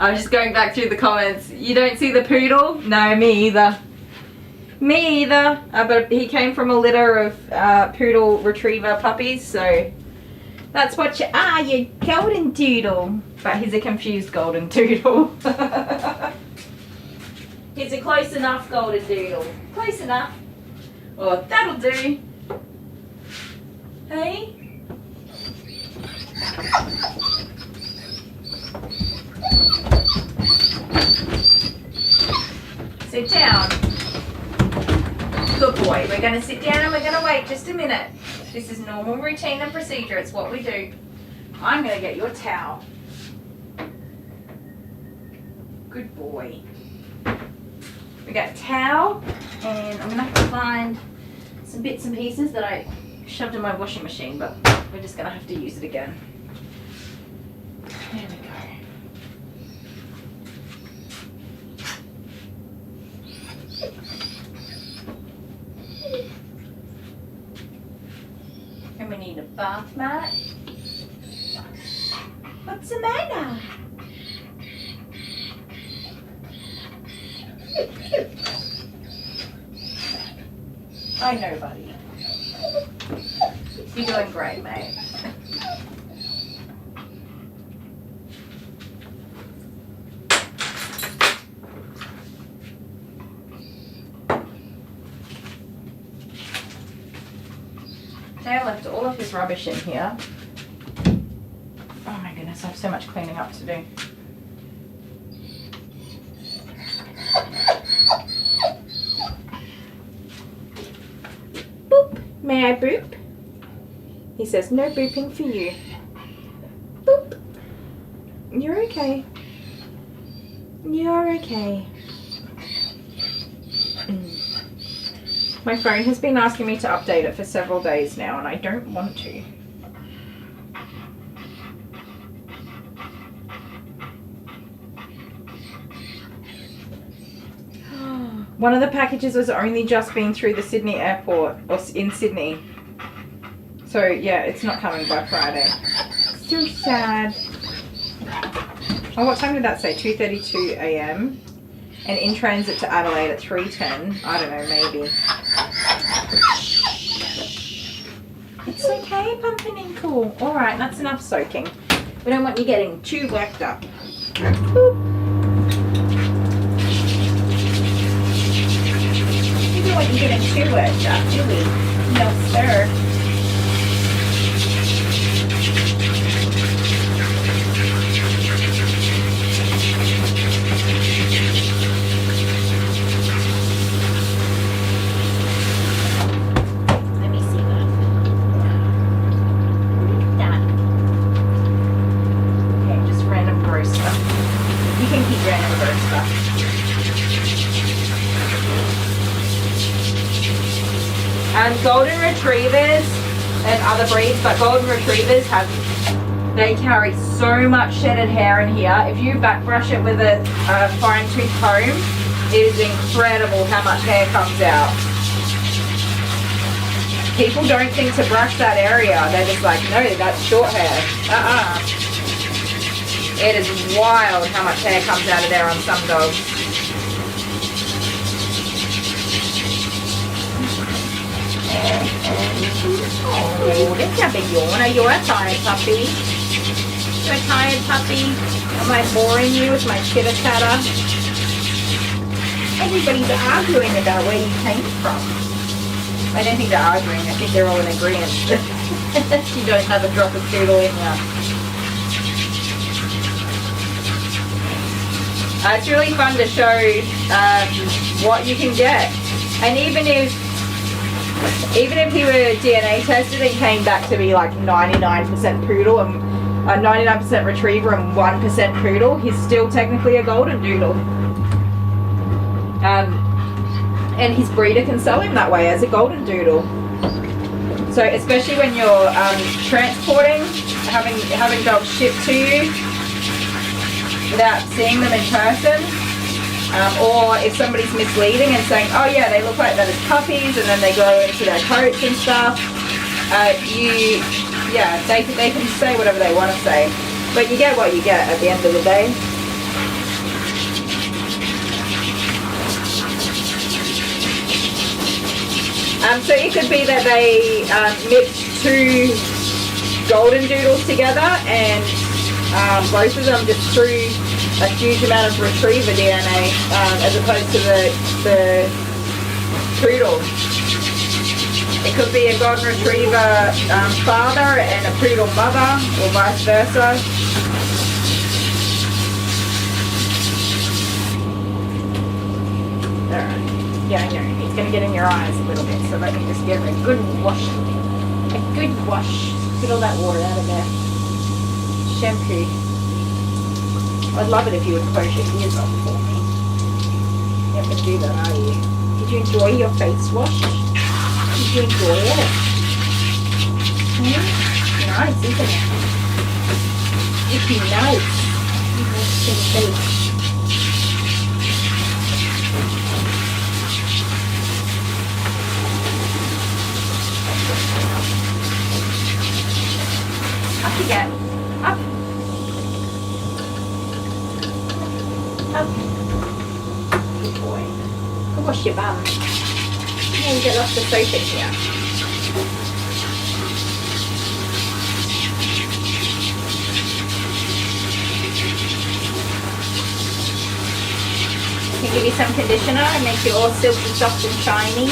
I'm just going back through the comments. You don't see the poodle? No, me either. Me either. But he came from a litter of poodle retriever puppies, so that's what you are, you golden doodle. But he's a confused golden doodle. He's a close enough golden doodle. Close enough. Oh, that'll do. Hey? Sit down. Good boy. We're going to sit down and we're going to wait just a minute. This is normal routine and procedure. It's what we do. I'm going to get your towel. Good boy. We got a towel, and I'm going to have to find some bits and pieces that I shoved in my washing machine, but we're just going to have to use it again. There we go. And we need a bath mat. What's the matter? I know, buddy. You're doing great, mate. Dale left all of his rubbish in here. Oh my goodness, I have so much cleaning up to do. Boop. May I boop? He says no booping for you. Boop. You're okay. You're okay. My phone has been asking me to update it for several days now, and I don't want to. One of the packages was only just been through the Sydney airport, or in Sydney. So yeah, it's not coming by Friday. So sad. Oh, what time did that say? 2:32 a.m. And in transit to Adelaide at 3:10. I don't know, maybe. It's okay, Pumpernickel. Alright, that's enough soaking. We don't want you getting too worked up. Boop. We don't want you getting too worked up, do we? No, sir. Golden retrievers and other breeds, but golden retrievers they carry so much shedded hair in here. If you back brush it with a fine tooth comb, it is incredible how much hair comes out. People don't think to brush that area. They're just like, no, that's short hair. It is wild how much hair comes out of there on some dogs. Oh, that's a big yawn. Are you a tired puppy? You a tired puppy? Am I boring you with my chitter chatter? Everybody's arguing about where you came from. I don't think they're arguing. I think they're all in agreement. You don't have a drop of doodle in you. It's really fun to show what you can get. And even if he were DNA tested and came back to be like 99% poodle and 99% retriever and 1% poodle, he's still technically a golden doodle. And his breeder can sell him that way as a golden doodle. So especially when you're transporting, having dogs shipped to you without seeing them in person. Or if somebody's misleading and saying, oh yeah, they look like that as puppies, and then they go into their coats and stuff, they can say whatever they want to say. But you get what you get at the end of the day. So it could be that they mixed two golden doodles together and both of them just threw a huge amount of retriever DNA as opposed to the poodle. It could be a golden retriever father and a poodle mother, or vice versa. Alright. Yeah, I know. It's going to get in your eyes a little bit, so let me just give it a good wash. A good wash. Get all that water out of there. Shampoo. I'd love it if you would close your ears off for me. You have to do that, are you? Did you enjoy your face wash? Did you enjoy it? Nice, isn't it? Itchy nice. Nice face. Up you get. Up. Up. Good boy. Go wash your bum. Yeah, you get lots of soap in here. Can I give you some conditioner and make you all silky, soft and shiny?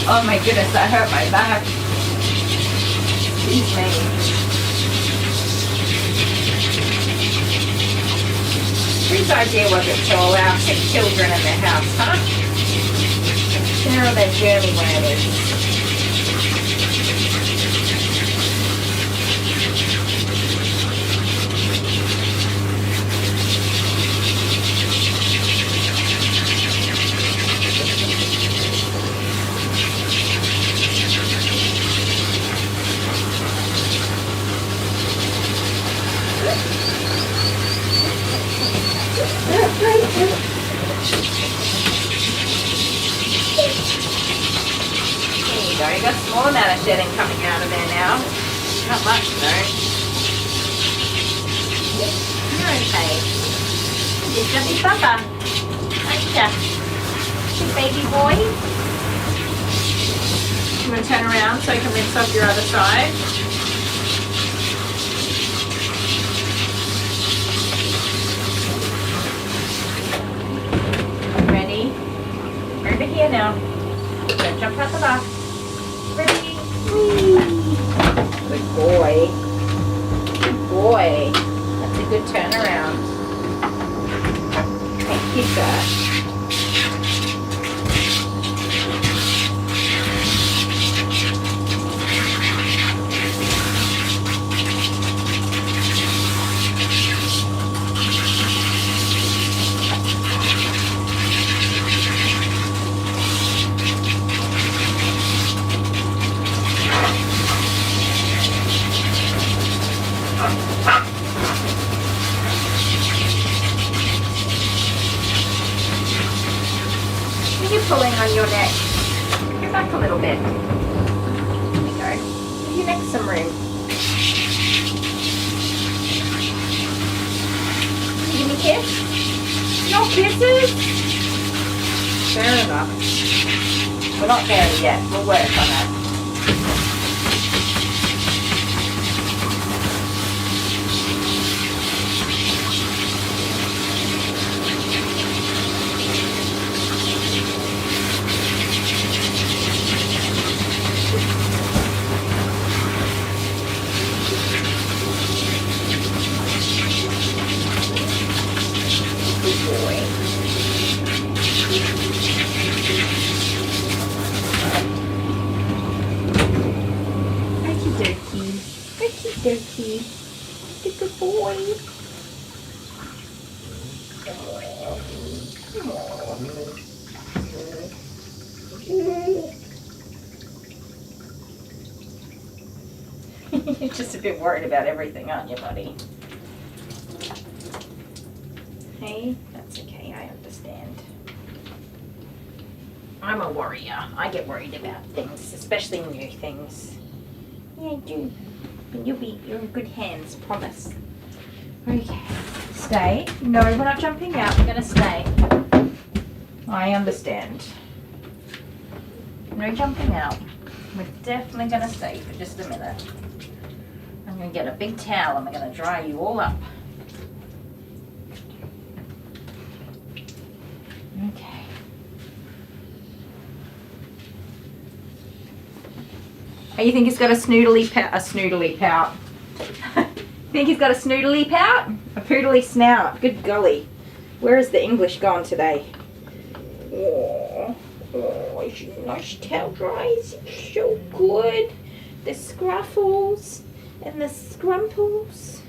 Oh my goodness, that hurt my back. Excuse me. Whose idea was it to allow sick children in their house, huh? They're on their journey where it is. There you go, you got a small amount of shedding coming out of there now. Not much though. You're okay. You're just a bumper. Aren't ya? Good baby boy. You want to turn around so you can rinse off your other side? Ready? Over here now. Don't jump out the back. Ready? Whee! Good boy. Good boy. That's a good turnaround. Thank you, sir. You're pulling on your neck. Go back a little bit. There we go. Give your neck some room. Give me a kiss? No kisses? Fair enough. We're not there yet. We'll work on that. Dirty. Good boy. You're just a bit worried about everything, aren't you, buddy? Hey, that's okay, I understand. I'm a worrier. I get worried about things, especially new things. Yeah, I do. But you're in good hands, promise. Okay, stay. No, we're not jumping out. We're going to stay. I understand. No jumping out. We're definitely going to stay for just a minute. I'm going to get a big towel and we're going to dry you all up. Okay. Oh, you think he's got a snoodly pout? A snoodly pout. Think he's got a snoodly pout? A poodly snout. Good golly. Where is the English gone today? Oh, it's a nice towel dries. It's so good. The scruffles and the scrumples.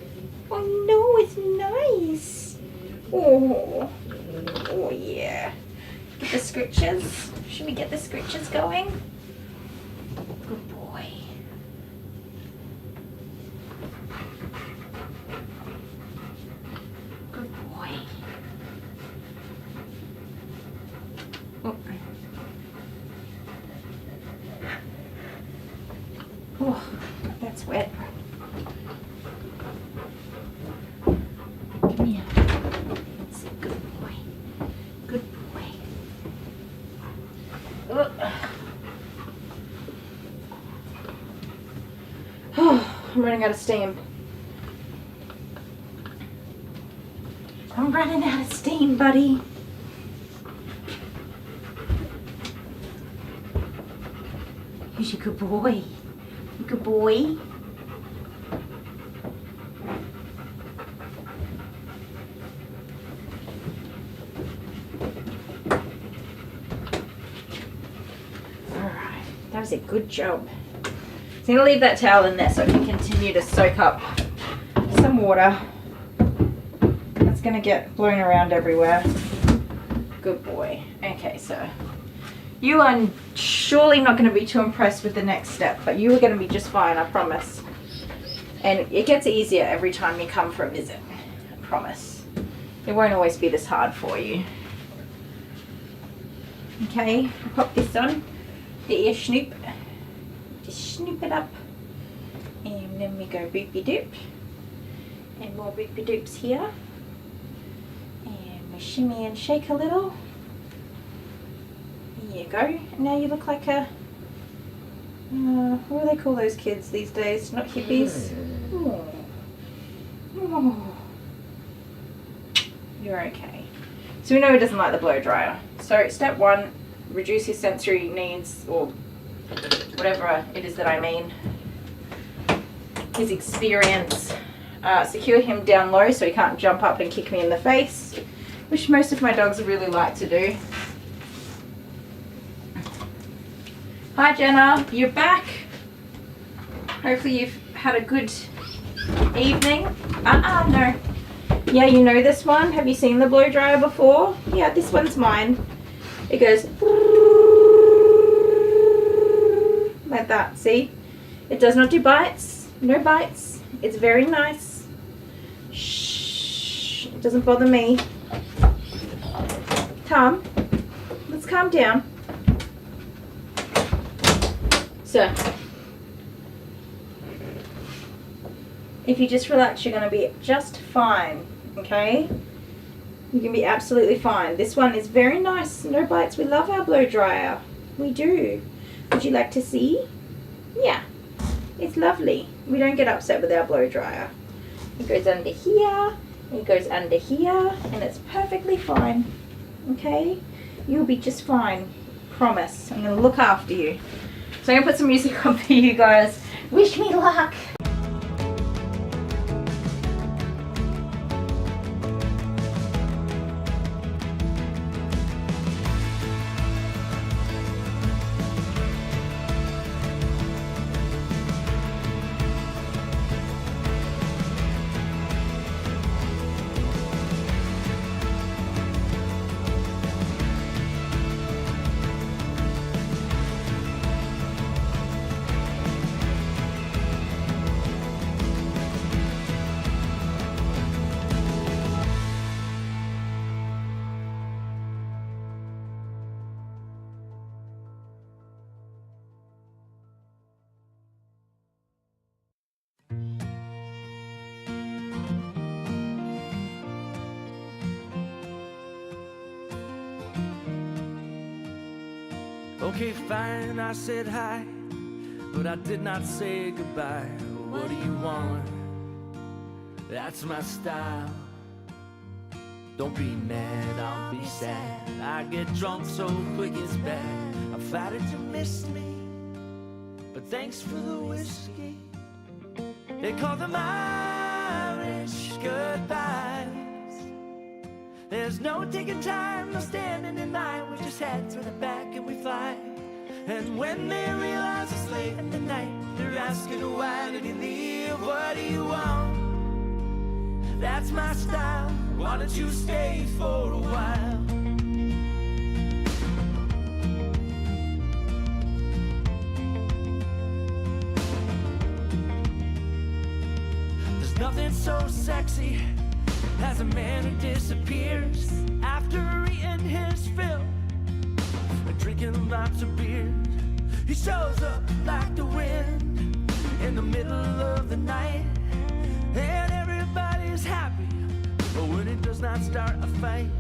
I know, it's nice. Oh, oh yeah. Get the scritches. Should we get the scritches going? Good boy. Good boy. Oh. Oh, that's wet. Come here. That's a good boy. Good boy. Oh, I'm running out of steam. I'm running out of steam, buddy. Who's your good boy? Good boy. Alright, that was a good job. So I'm going to leave that towel in there so it can continue to soak up some water. That's going to get blown around everywhere. Good boy. Okay, so you are surely not going to be too impressed with the next step, but you are going to be just fine, I promise. And it gets easier every time you come for a visit, I promise. It won't always be this hard for you. Okay, pop this on, the ear snoop. Just snoop it up. And then we go boopy doop. And more boopy doops here. And we shimmy and shake a little. There you go. Now you look like a, what do they call those kids these days? Not hippies. Oh. Oh. You're okay. So we know he doesn't like the blow dryer. So step 1, reduce his sensory needs, or whatever it is that I mean. His experience. Secure him down low so he can't jump up and kick me in the face, which most of my dogs really like to do. Hi Jenna, you're back. Hopefully you've had a good evening. No. Yeah, you know this one? Have you seen the blow dryer before? Yeah, this one's mine. It goes like that, see? It does not do bites. No bites. It's very nice. Shh. It doesn't bother me. Tom, let's calm down. So, if you just relax, you're going to be just fine, okay? You can be absolutely fine. This one is very nice. No bites. We love our blow dryer. We do. Would you like to see? Yeah. It's lovely. We don't get upset with our blow dryer. It goes under here. It goes under here. And it's perfectly fine. Okay? You'll be just fine. Promise. I'm going to look after you. So I'm going to put some music on for you guys. Wish me luck. Okay, fine, I said hi, but I did not say goodbye. What do you want? That's my style. Don't be mad, I'll be sad. I get drunk so quick it's bad. I'm flattered you missed me, but thanks for the whiskey. They call them Irish goodbyes. There's no taking time, no standing in line. We just head to the back and we fly. And when they realize it's late in the night, they're asking, why did he leave? What do you want? That's my style. Why don't you stay for a while? There's nothing so sexy as a man who disappears after eating his fill and drinking lots of beer. He shows up like the wind in the middle of the night, and everybody's happy, but when it does not start a fight,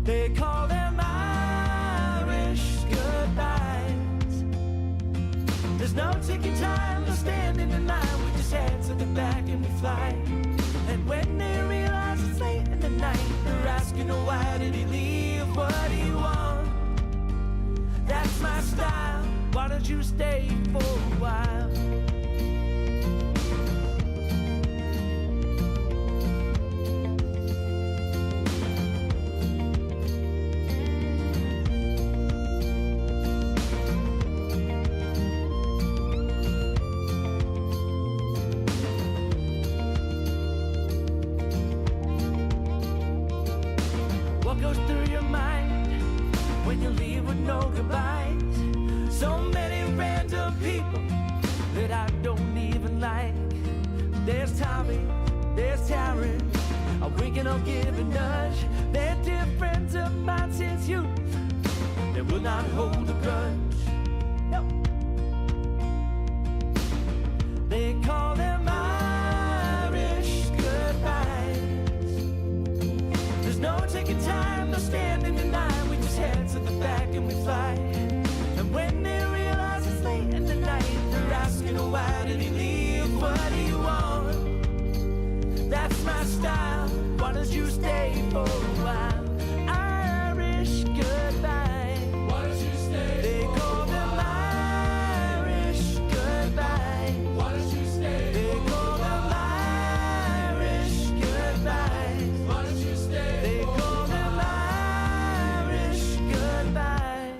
they call them Irish goodbyes. There's no ticking time, no standing in line. We just head to the back and we fly. And when they realize it's late in the night, they're asking, why did he leave? What do you want? That's my style. Why don't you stay for a while? What goes through your mind when you leave with no goodbyes? So many random people that I don't even like. There's Tommy, there's Taryn, a wink and I'll give a nudge. They're different of mine since youth. They will not hold a grudge. No. They call them Irish goodbyes. There's no taking time, no standing deny. We just head to the back and we fly. And when they realize it's late in the night, they're asking, oh, why did he leave? What do you want? That's my style. Why don't you stay for a while? Irish goodbye. Why don't you stay? They call them Irish goodbye. Why don't you stay? They call them Irish goodbye. Why don't you stay? They call them Irish goodbye.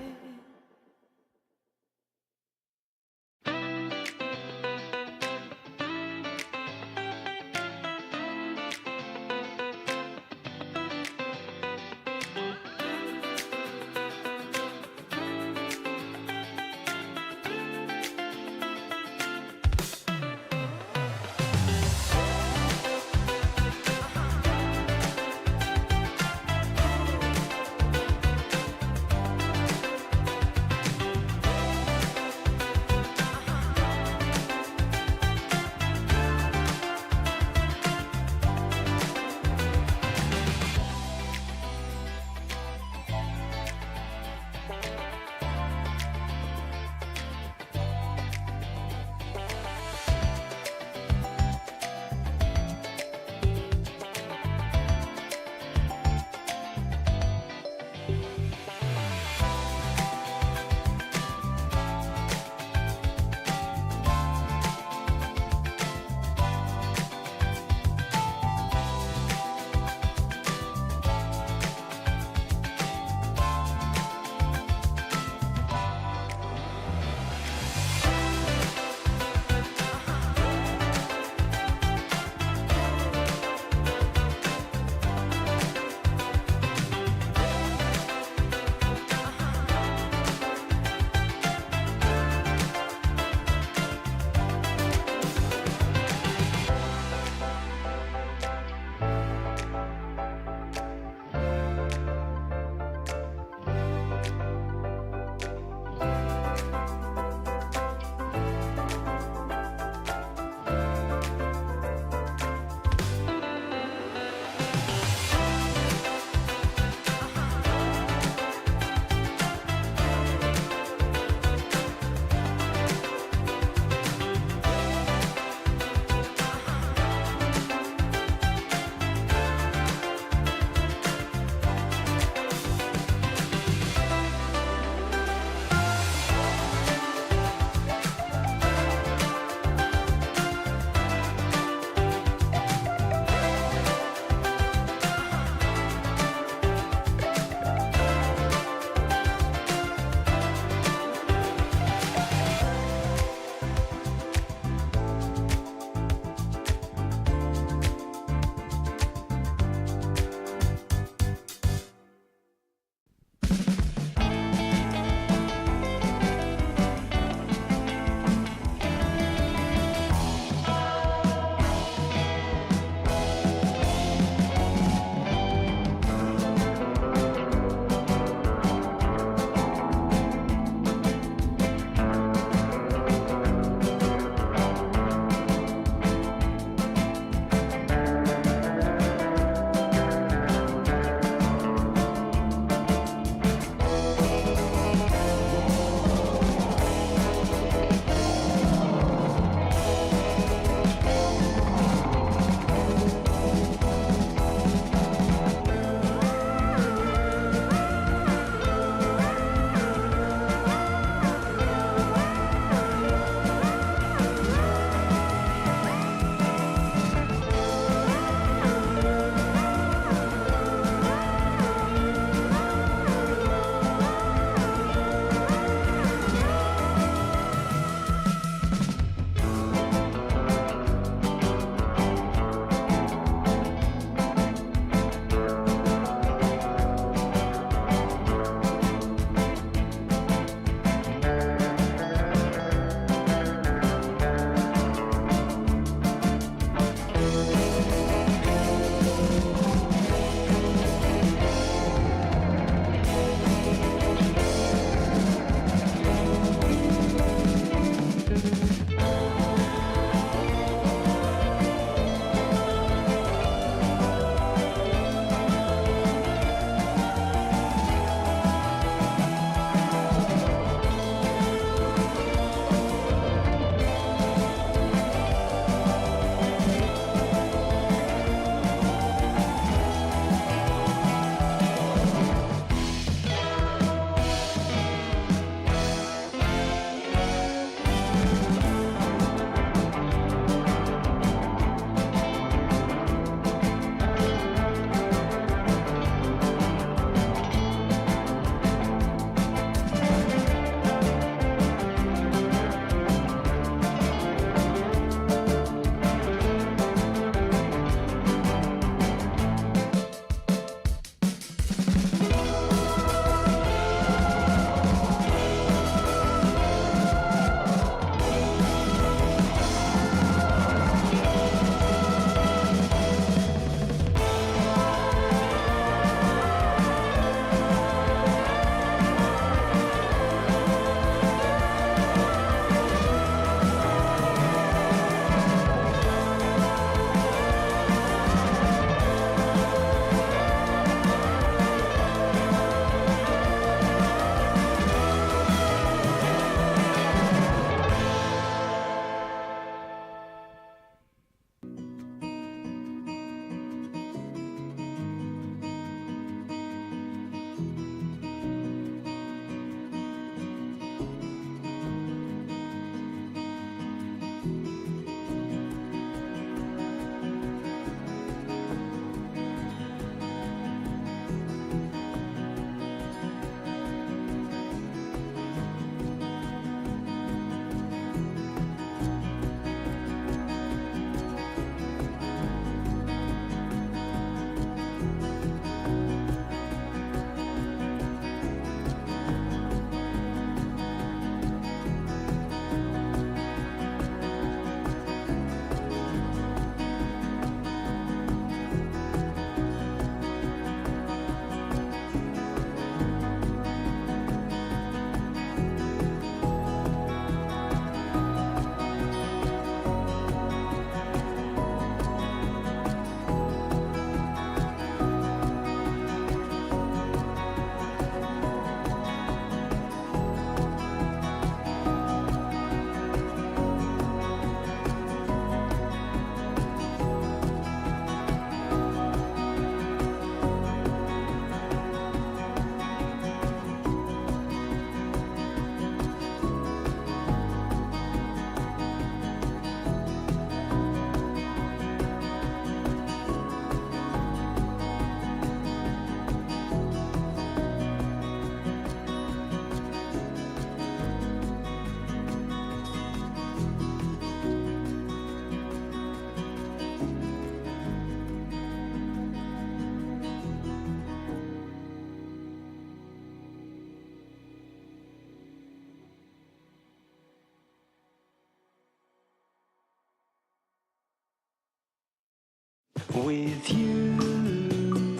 With you,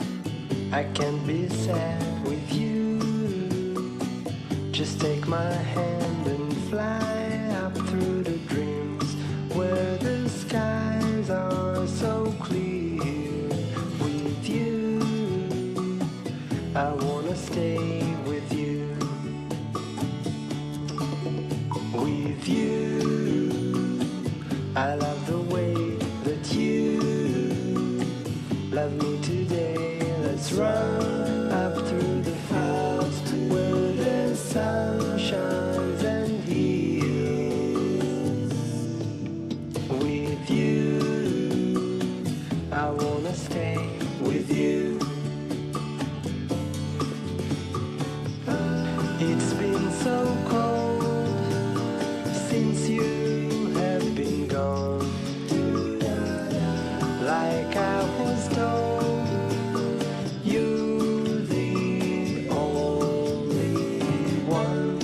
I can't be sad with you. Just take my hand and fly up through the dreams where the skies are so clear. With you, I wanna stay with you. With you, I love the way that you love me today. Let's run up through the fields where the sun shines and heals. With you, I wanna stay with you. It's been so cold since you have been gone. Like I was told, you're the only one.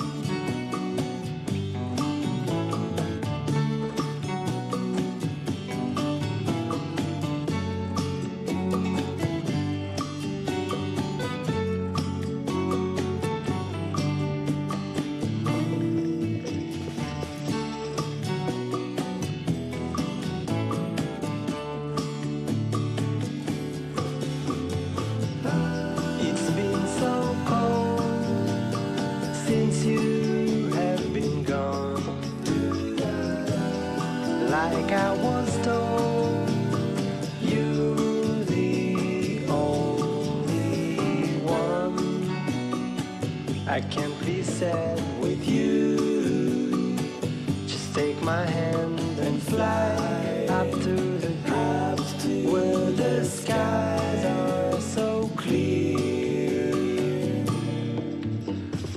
It's been so cold since you have been gone. Like I was told, you're the only one. I can't be sad with you. Just take my hand and fly up to the clouds where the skies are so clear.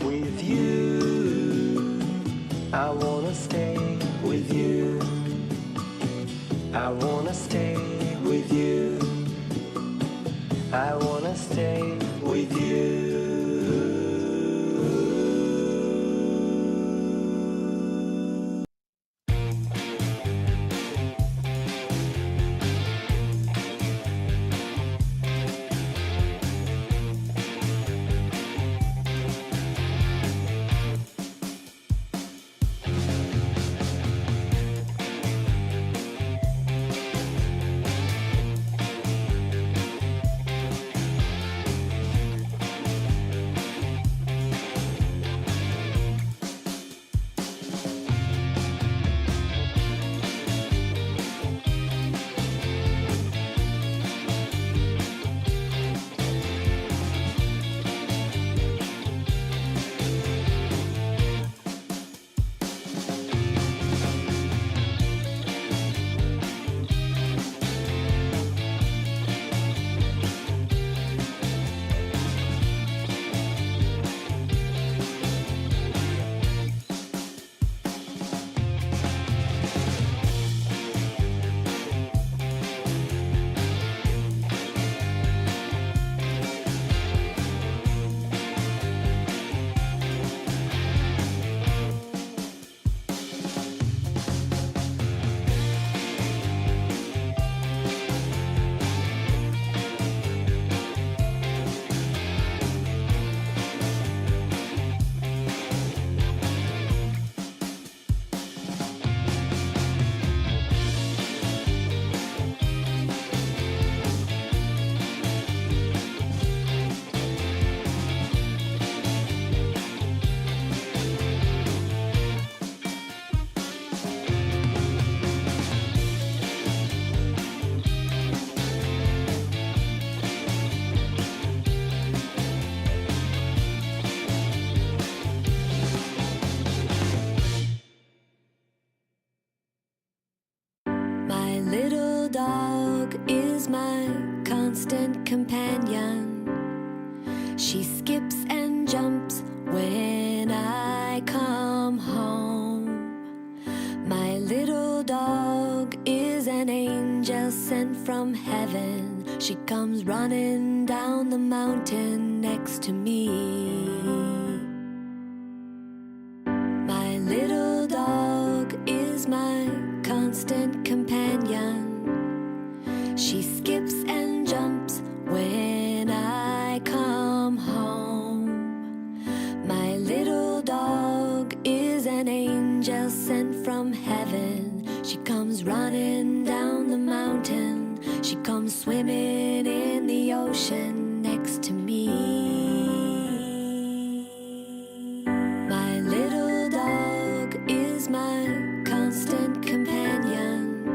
With you, I wanna stay with you. I wanna stay with you. I wanna stay with you. constant companion. She skips and jumps when I come home. My little dog is an angel sent from heaven. She comes running down the mountain next to me. My little dog is my constant companion. She skips comes running down the mountain. She comes swimming in the ocean next to me. My little dog is my constant companion.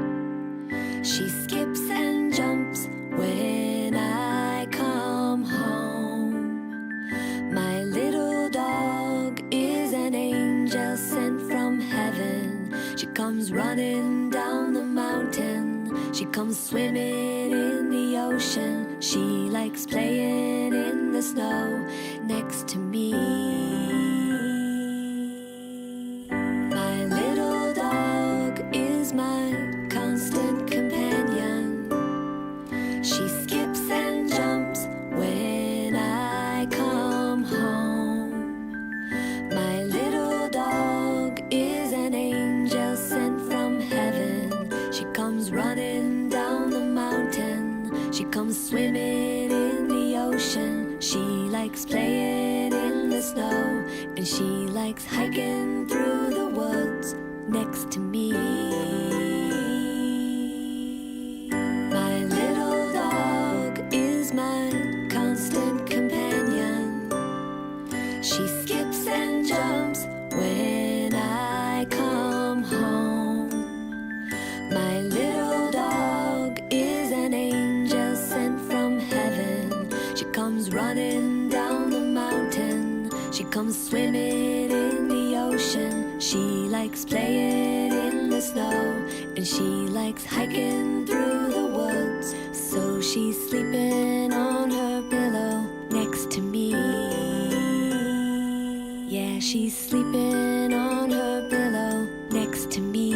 She skips and jumps when I come home. My little dog is an angel sent from heaven. She comes running down the mountain. She comes swimming in the ocean. She likes playing in the snow next to me. My little dog is my constant companion. She skips and jumps when I come home. My little dog is an angel sent from heaven. She comes running down the mountain. She comes swimming in the ocean. She likes playing in the snow, and she likes hiking through the woods next to me. My little dog is my constant companion. She skips and jumps when I come home. My little dog is an angel sent from heaven. She comes running down the mountain. She comes swimming in the ocean. She likes playing in the snow, and she likes hiking through the woods. So she's sleeping on her pillow next to me. Yeah, she's sleeping on her pillow next to me.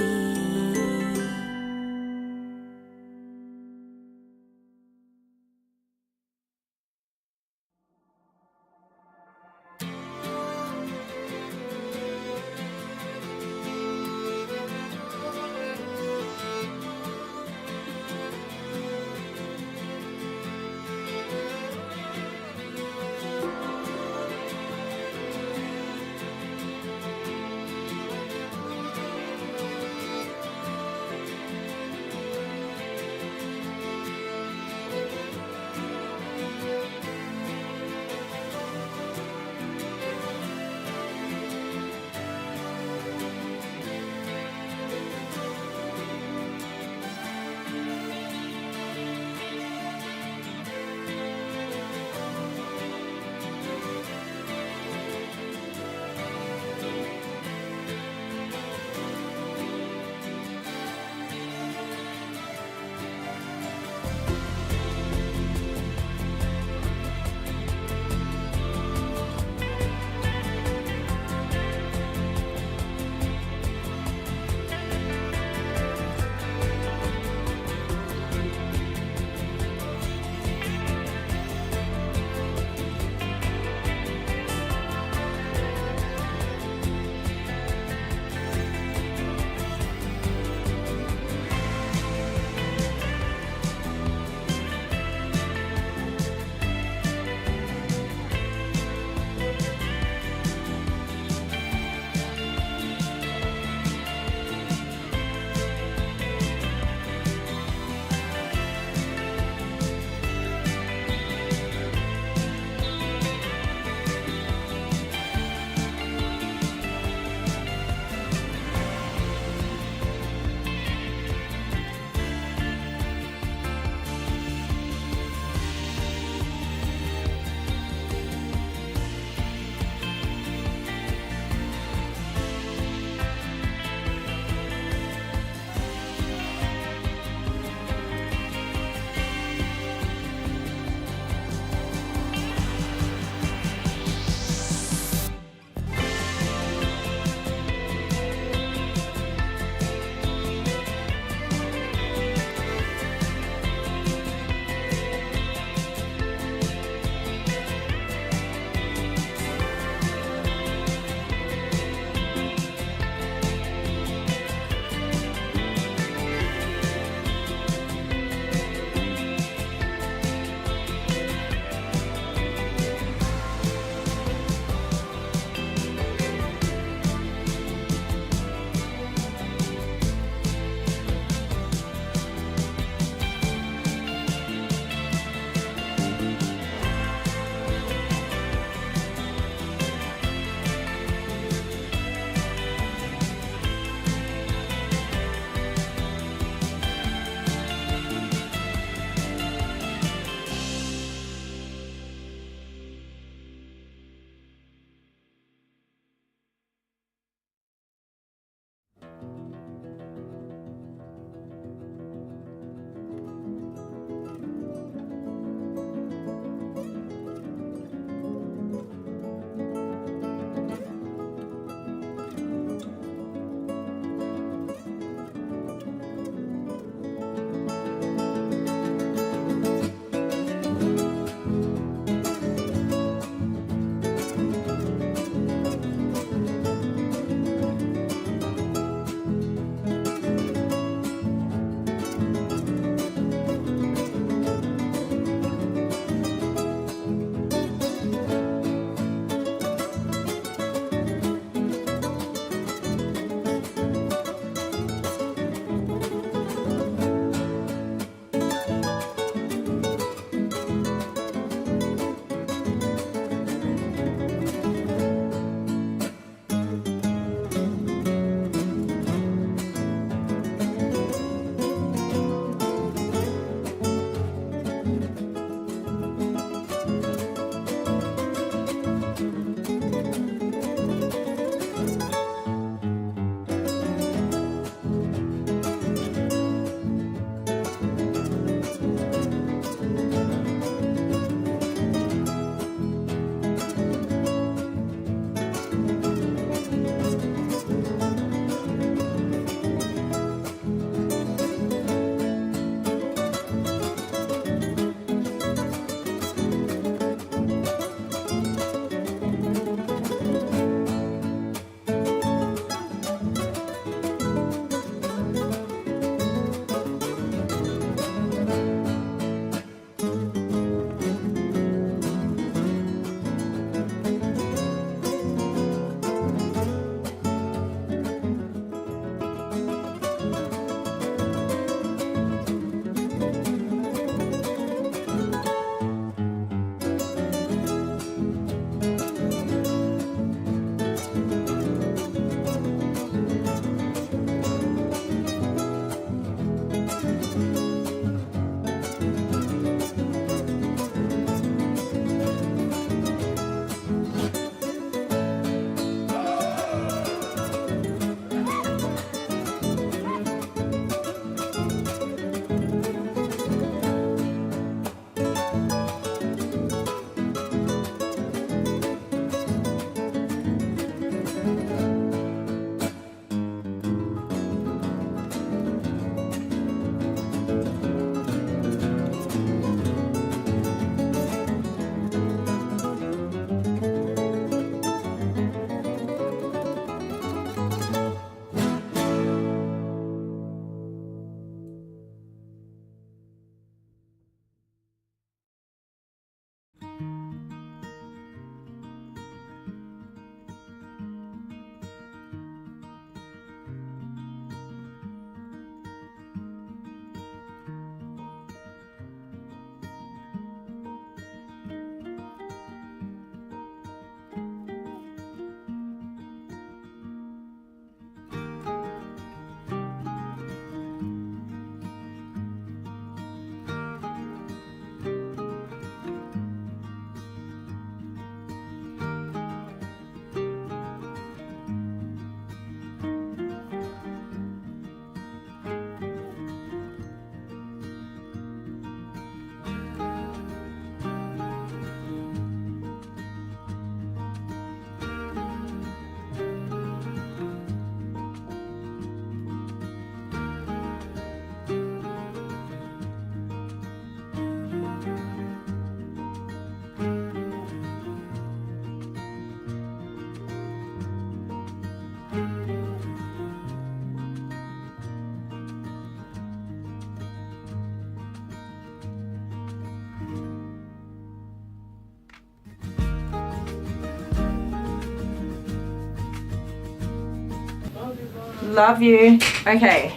Love you. Okay.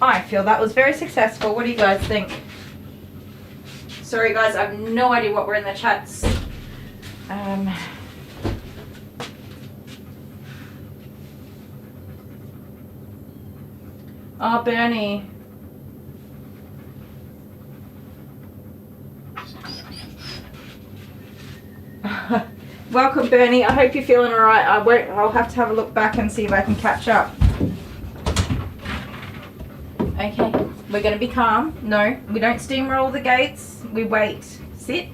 I feel that was very successful. What do you guys think? Sorry guys, I have no idea what we're in the chats. Oh, Bernie. Welcome, Bernie. I hope you're feeling alright. I'll have to have a look back and see if I can catch up. Okay, we're going to be calm. No, we don't steamroll the gates. We wait. Sit.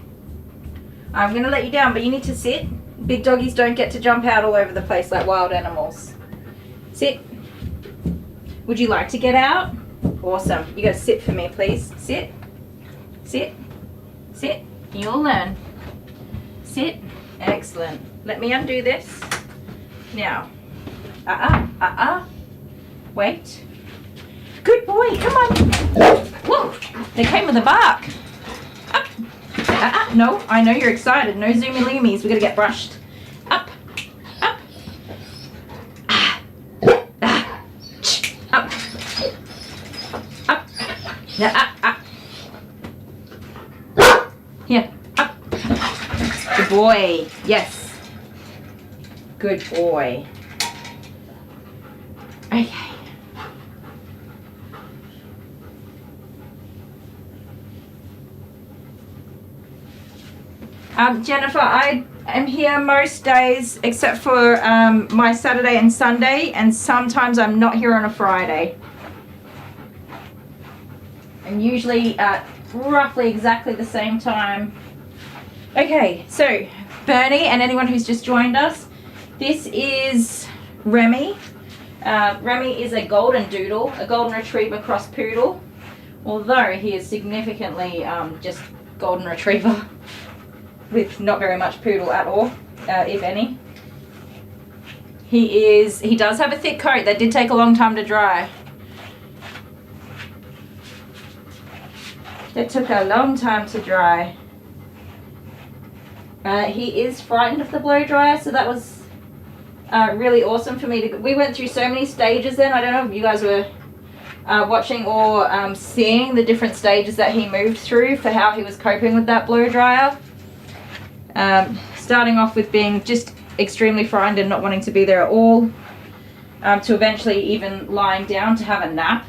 I'm going to let you down, but you need to sit. Big doggies don't get to jump out all over the place like wild animals. Sit. Would you like to get out? Awesome. You got to sit for me, please. Sit. Sit. Sit. You'll learn. Sit. Excellent. Let me undo this. Now. Wait. Good boy. Come on. Whoa. They came with a bark. Up. No, I know you're excited. No zoomy loomies. We're going to get brushed. Up. Up. Up. Up. Now, up. Here. Up. Good boy. Yes. Good boy. Okay. Jennifer, I am here most days except for my Saturday and Sunday, and sometimes I'm not here on a Friday. And usually at roughly exactly the same time. Okay, so Bernie and anyone who's just joined us, this is Remy. Remy is a golden doodle, a golden retriever cross poodle, although he is significantly just golden retriever with not very much poodle at all, if any. He does have a thick coat that did take a long time to dry. It took a long time to dry. He is frightened of the blow dryer, so that was really awesome for me to. We went through so many stages then. I don't know if you guys were watching or seeing the different stages that he moved through for how he was coping with that blow dryer. Starting off with being just extremely frightened and not wanting to be there at all, to eventually even lying down to have a nap.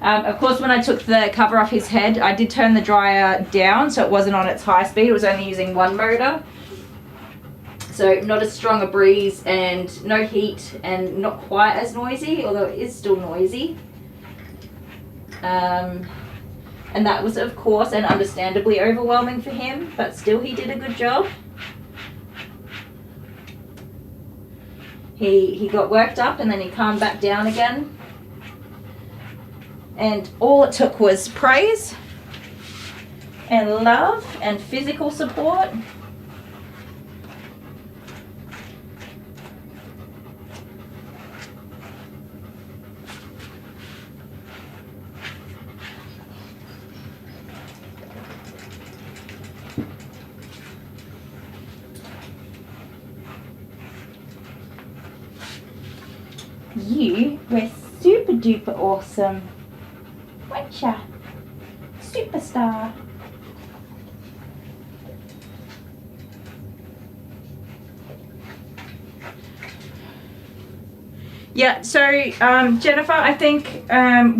Of course, when I took the cover off his head, I did turn the dryer down so it wasn't on its high speed. It was only using one motor. So not as strong a breeze and no heat and not quite as noisy, although it is still noisy. And that was, of course, and understandably overwhelming for him, but still he did a good job. He got worked up and then he calmed back down again. And all it took was praise and love and physical support. You were super duper awesome, weren't ya? Superstar. Yeah, so Jennifer, I think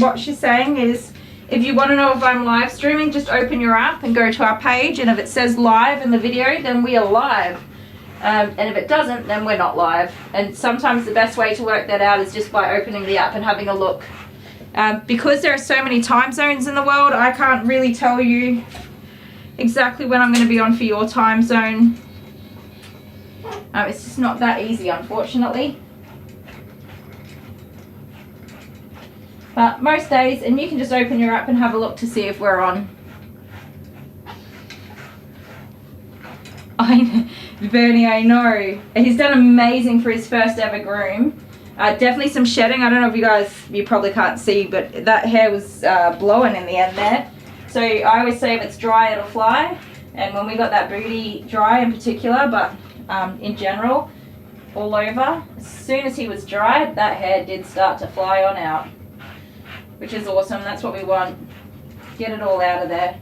what she's saying is if you want to know if I'm live streaming, just open your app and go to our page, and if it says live in the video, then we are live. And if it doesn't, then we're not live. And sometimes the best way to work that out is just by opening the app and having a look. Because there are so many time zones in the world, I can't really tell you exactly when I'm going to be on for your time zone. It's just not that easy, unfortunately. But most days, and you can just open your app and have a look to see if we're on. Bernie, I know. He's done amazing for his first ever groom. Definitely some shedding. I don't know if you probably can't see, but that hair was blowing in the end there. So I always say if it's dry, it'll fly. And when we got that booty dry in particular, but in general, all over. As soon as he was dry, that hair did start to fly on out, which is awesome. That's what we want. Get it all out of there.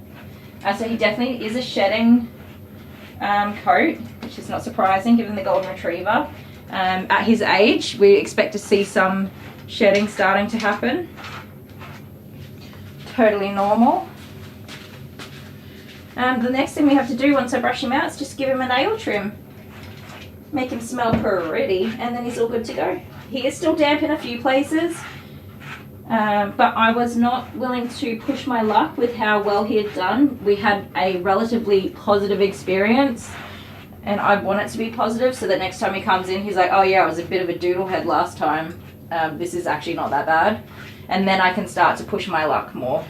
So he definitely is a shedding coat, which is not surprising given the golden retriever. At his age, we expect to see some shedding starting to happen. Totally normal. The next thing we have to do once I brush him out is just give him a nail trim. Make him smell pretty, and then he's all good to go. He is still damp in a few places, but I was not willing to push my luck with how well he had done. We had a relatively positive experience, and I want it to be positive so that next time he comes in, he's like, oh yeah, I was a bit of a doodle head last time. This is actually not that bad. And then I can start to push my luck more.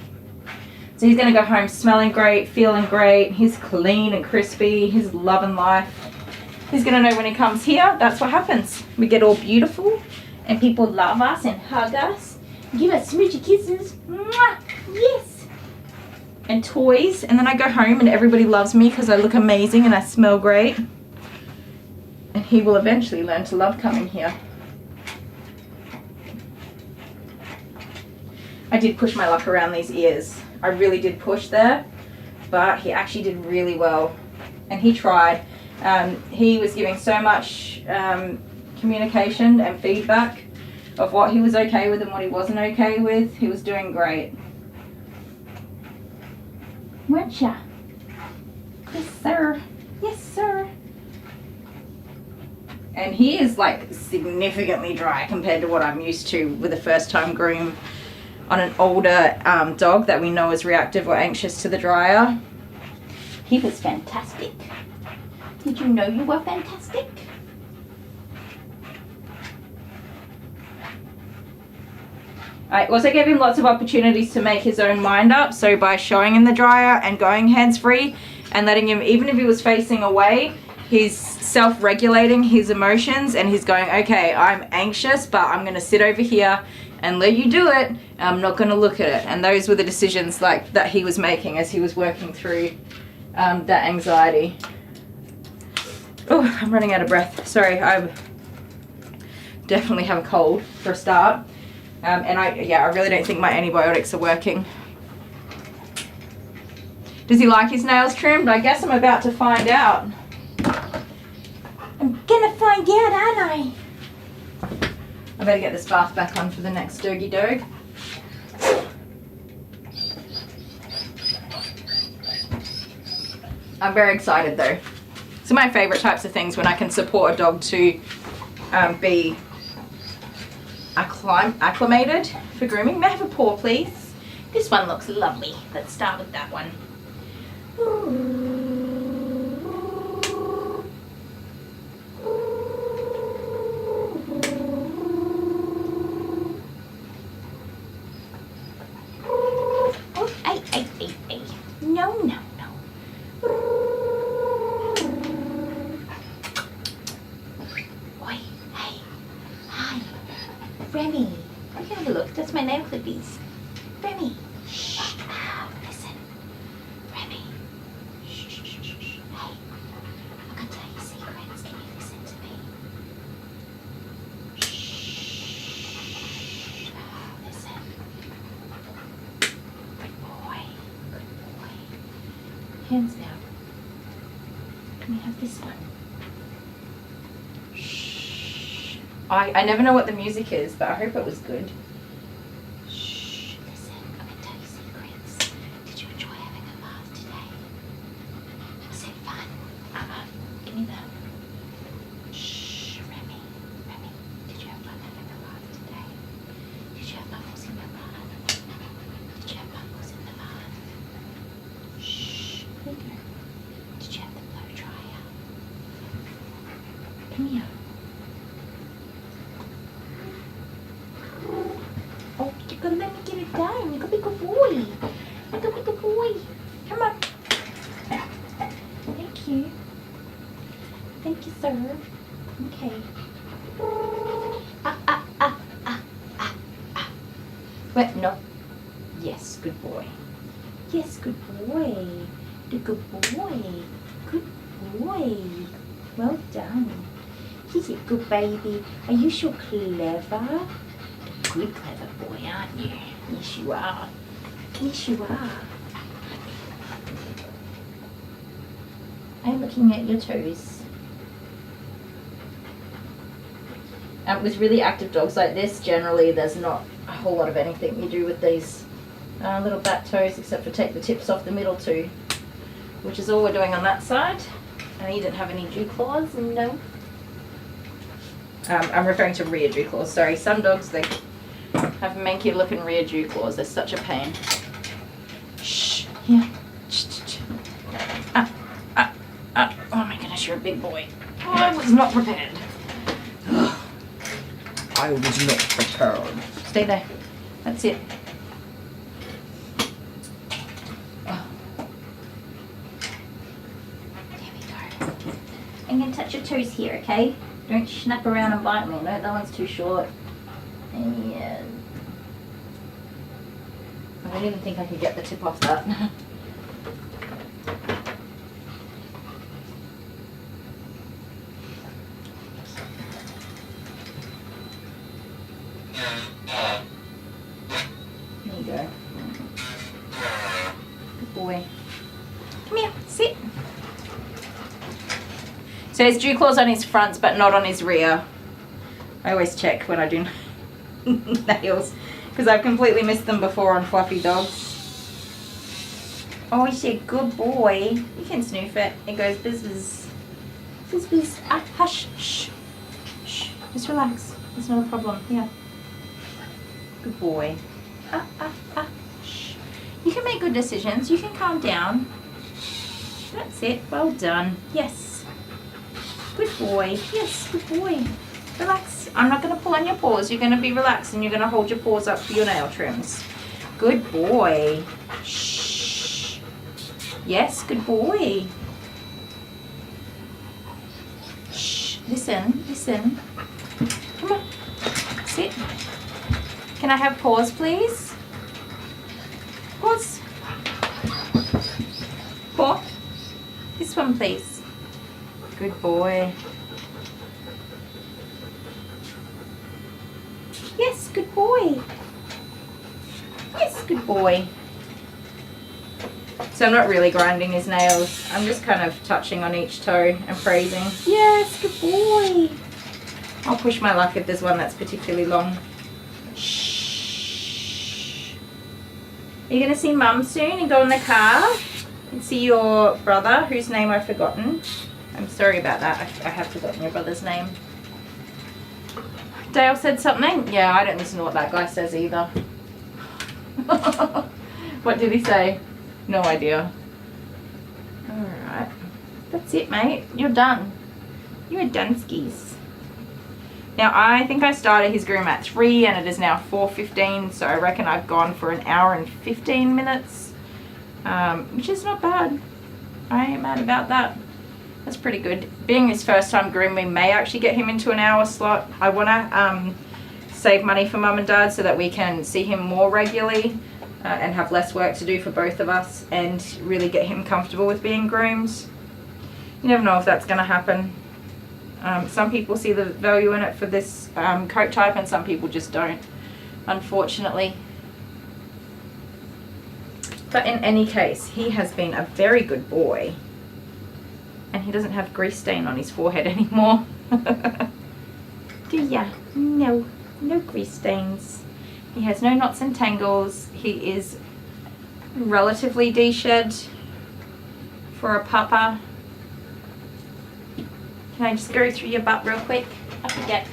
So he's going to go home smelling great, feeling great. He's clean and crispy. He's loving life. He's going to know when he comes here, that's what happens. We get all beautiful and people love us and hug us. Give us smoochy kisses. Mwah! Yes. And toys. And then I go home and everybody loves me because I look amazing and I smell great. And he will eventually learn to love coming here. I did push my luck around these ears. I really did push there, but he actually did really well. And he tried. He was giving so much communication and feedback of what he was okay with and what he wasn't okay with. He was doing great. Weren't ya? Yes, sir. Yes, sir. And he is like significantly dry compared to what I'm used to with a first time groom on an older dog that we know is reactive or anxious to the dryer. He was fantastic. Did you know you were fantastic? I also gave him lots of opportunities to make his own mind up. So by showing him the dryer and going hands-free and letting him, even if he was facing away, he's self-regulating his emotions and he's going, okay, I'm anxious, but I'm going to sit over here and let you do it. I'm not going to look at it. And those were the decisions like that he was making as he was working through that anxiety. Oh, I'm running out of breath. Sorry, I definitely have a cold for a start. And I really don't think my antibiotics are working. Does he like his nails trimmed? I guess I'm about to find out. I'm gonna find out, aren't I? I better get this bath back on for the next doggy dog. I'm very excited though. It's my favourite types of things when I can support a dog to be acclimated for grooming. May I have a paw, please? This one looks lovely. Let's start with that one. No. Oi, hey, hi, Remy. You can have a look. That's my nail clippies. Remy. Shh. Listen. Remy. Shh. Hey. I'm gonna tell you secrets. Can you listen to me? Shh. Listen. Good boy. Hands down. Can we have this one? Shh. I never know what the music is, but I hope it was good. Shh. Listen, I'm going to tell you secrets. Did you enjoy having a bath today? Was it fun? Give me that. Shh. Remy. Did you have fun having a bath today? Did you have bubbles in the bath? Did you have bubbles in the bath? Shh. Here you go. Did you have the blow dryer? Come here. Oh, you gotta let me get it done. You gotta be a good boy. You gotta be a good boy. Come on. Thank you. Thank you, sir. Okay. Wait, no. Yes, good boy. Yes, good boy. The good boy. Good boy. Well done. Is it good, baby? Are you so clever? Good clever boy, aren't you? Yes, you are. Yes, you are. I'm looking at your toes. With really active dogs like this, generally there's not a whole lot of anything you do with these little bat toes, except for take the tips off the middle two, which is all we're doing on that side. And he didn't have any dew claws, no. I'm referring to rear dew claws, sorry. Some dogs, they have manky looking rear dew claws. They're such a pain. Shh, yeah. Shh, shh, shh. Oh my goodness, you're a big boy. Oh, I was not prepared. I was not prepared. Stay there. That's it. Oh. There we go. I'm going to touch your toes here, okay? Don't snap around and bite me. No, that one's too short. And I don't even think I could get the tip off that. There you go. Good boy. Come here, sit. So his dew claws on his fronts, but not on his rear. I always check when I do nails, because I've completely missed them before on fluffy dogs. Oh, he's a good boy. You can snoof it. It goes bizz bizz. Bizz bizz. Ah, hush. Shh. Shh. Just relax. It's not a problem. Yeah. Good boy. Shh. You can make good decisions. You can calm down. That's it. Well done. Yes. Good boy. Yes, good boy. Relax. I'm not going to pull on your paws. You're going to be relaxed and you're going to hold your paws up for your nail trims. Good boy. Shh. Yes, good boy. Shh. Listen. Listen. Come on. Sit. Can I have paws, please? Paws. Paw. This one, please. Good boy. Yes, good boy. Yes, good boy. So I'm not really grinding his nails. I'm just kind of touching on each toe and praising. Yes, good boy. I'll push my luck if there's one that's particularly long. Shh. Are you going to see Mum soon and go in the car and see your brother, whose name I've forgotten? I'm sorry about that. I have forgotten your brother's name. Dale said something? Yeah, I don't listen to what that guy says either. What did he say? No idea. Alright. That's it, mate. You're done. You're done skis. Now, I think I started his groom at 3 and it is now 4:15, so I reckon I've gone for 1 hour and 15 minutes, which is not bad. I ain't mad about that. That's pretty good. Being his first time groom, we may actually get him into an hour slot. I want to save money for Mum and Dad so that we can see him more regularly and have less work to do for both of us and really get him comfortable with being groomed. You never know if that's going to happen. Some people see the value in it for this coat type and some people just don't, unfortunately. But in any case, he has been a very good boy. And he doesn't have grease stain on his forehead anymore. Do ya? No. No grease stains. He has no knots and tangles. He is relatively de-shed for a pupper. Can I just go through your butt real quick? I forget.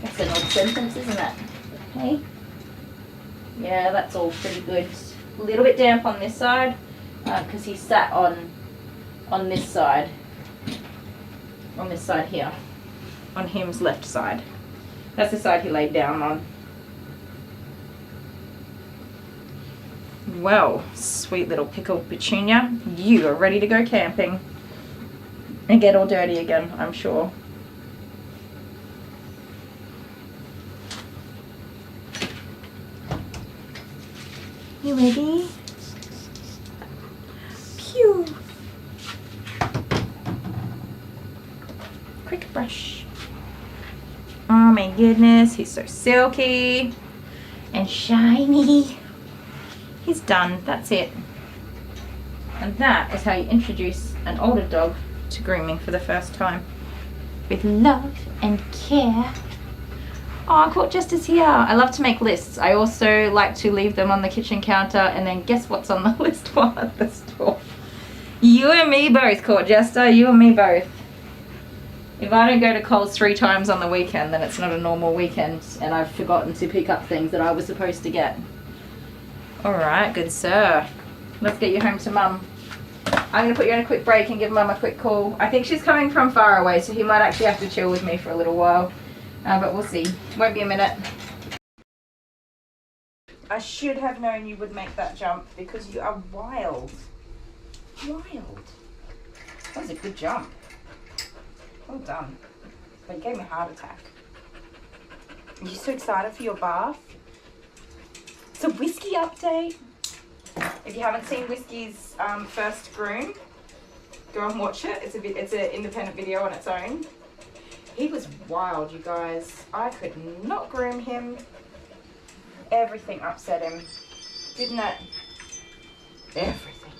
That's an odd sentence, isn't it? Hey? Yeah, that's all pretty good. A little bit damp on this side because he sat on this side. On this side here. On him's left side. That's the side he laid down on. Well, sweet little pickled petunia, you are ready to go camping. And get all dirty again, I'm sure. You ready? Pew! Quick brush. Oh my goodness, he's so silky and shiny. He's done, that's it. And that is how you introduce an older dog to grooming for the first time. With love and care. Oh, Court Jester's here. I love to make lists. I also like to leave them on the kitchen counter and then guess what's on the list while at the store. You and me both, Court Jester. You and me both. If I don't go to Coles 3 times on the weekend, then it's not a normal weekend and I've forgotten to pick up things that I was supposed to get. Alright, good sir. Let's get you home to Mum. I'm going to put you on a quick break and give Mum a quick call. I think she's coming from far away, so he might actually have to chill with me for a little while. But we'll see. Won't be a minute. I should have known you would make that jump because you are wild. Wild. That was a good jump. Well done. But you gave me a heart attack. Are you so excited for your bath? It's a Whiskey update. If you haven't seen Whiskey's first groom, go and watch it. It's an independent video on its own. He was wild, you guys. I could not groom him. Everything upset him. Didn't it? Everything.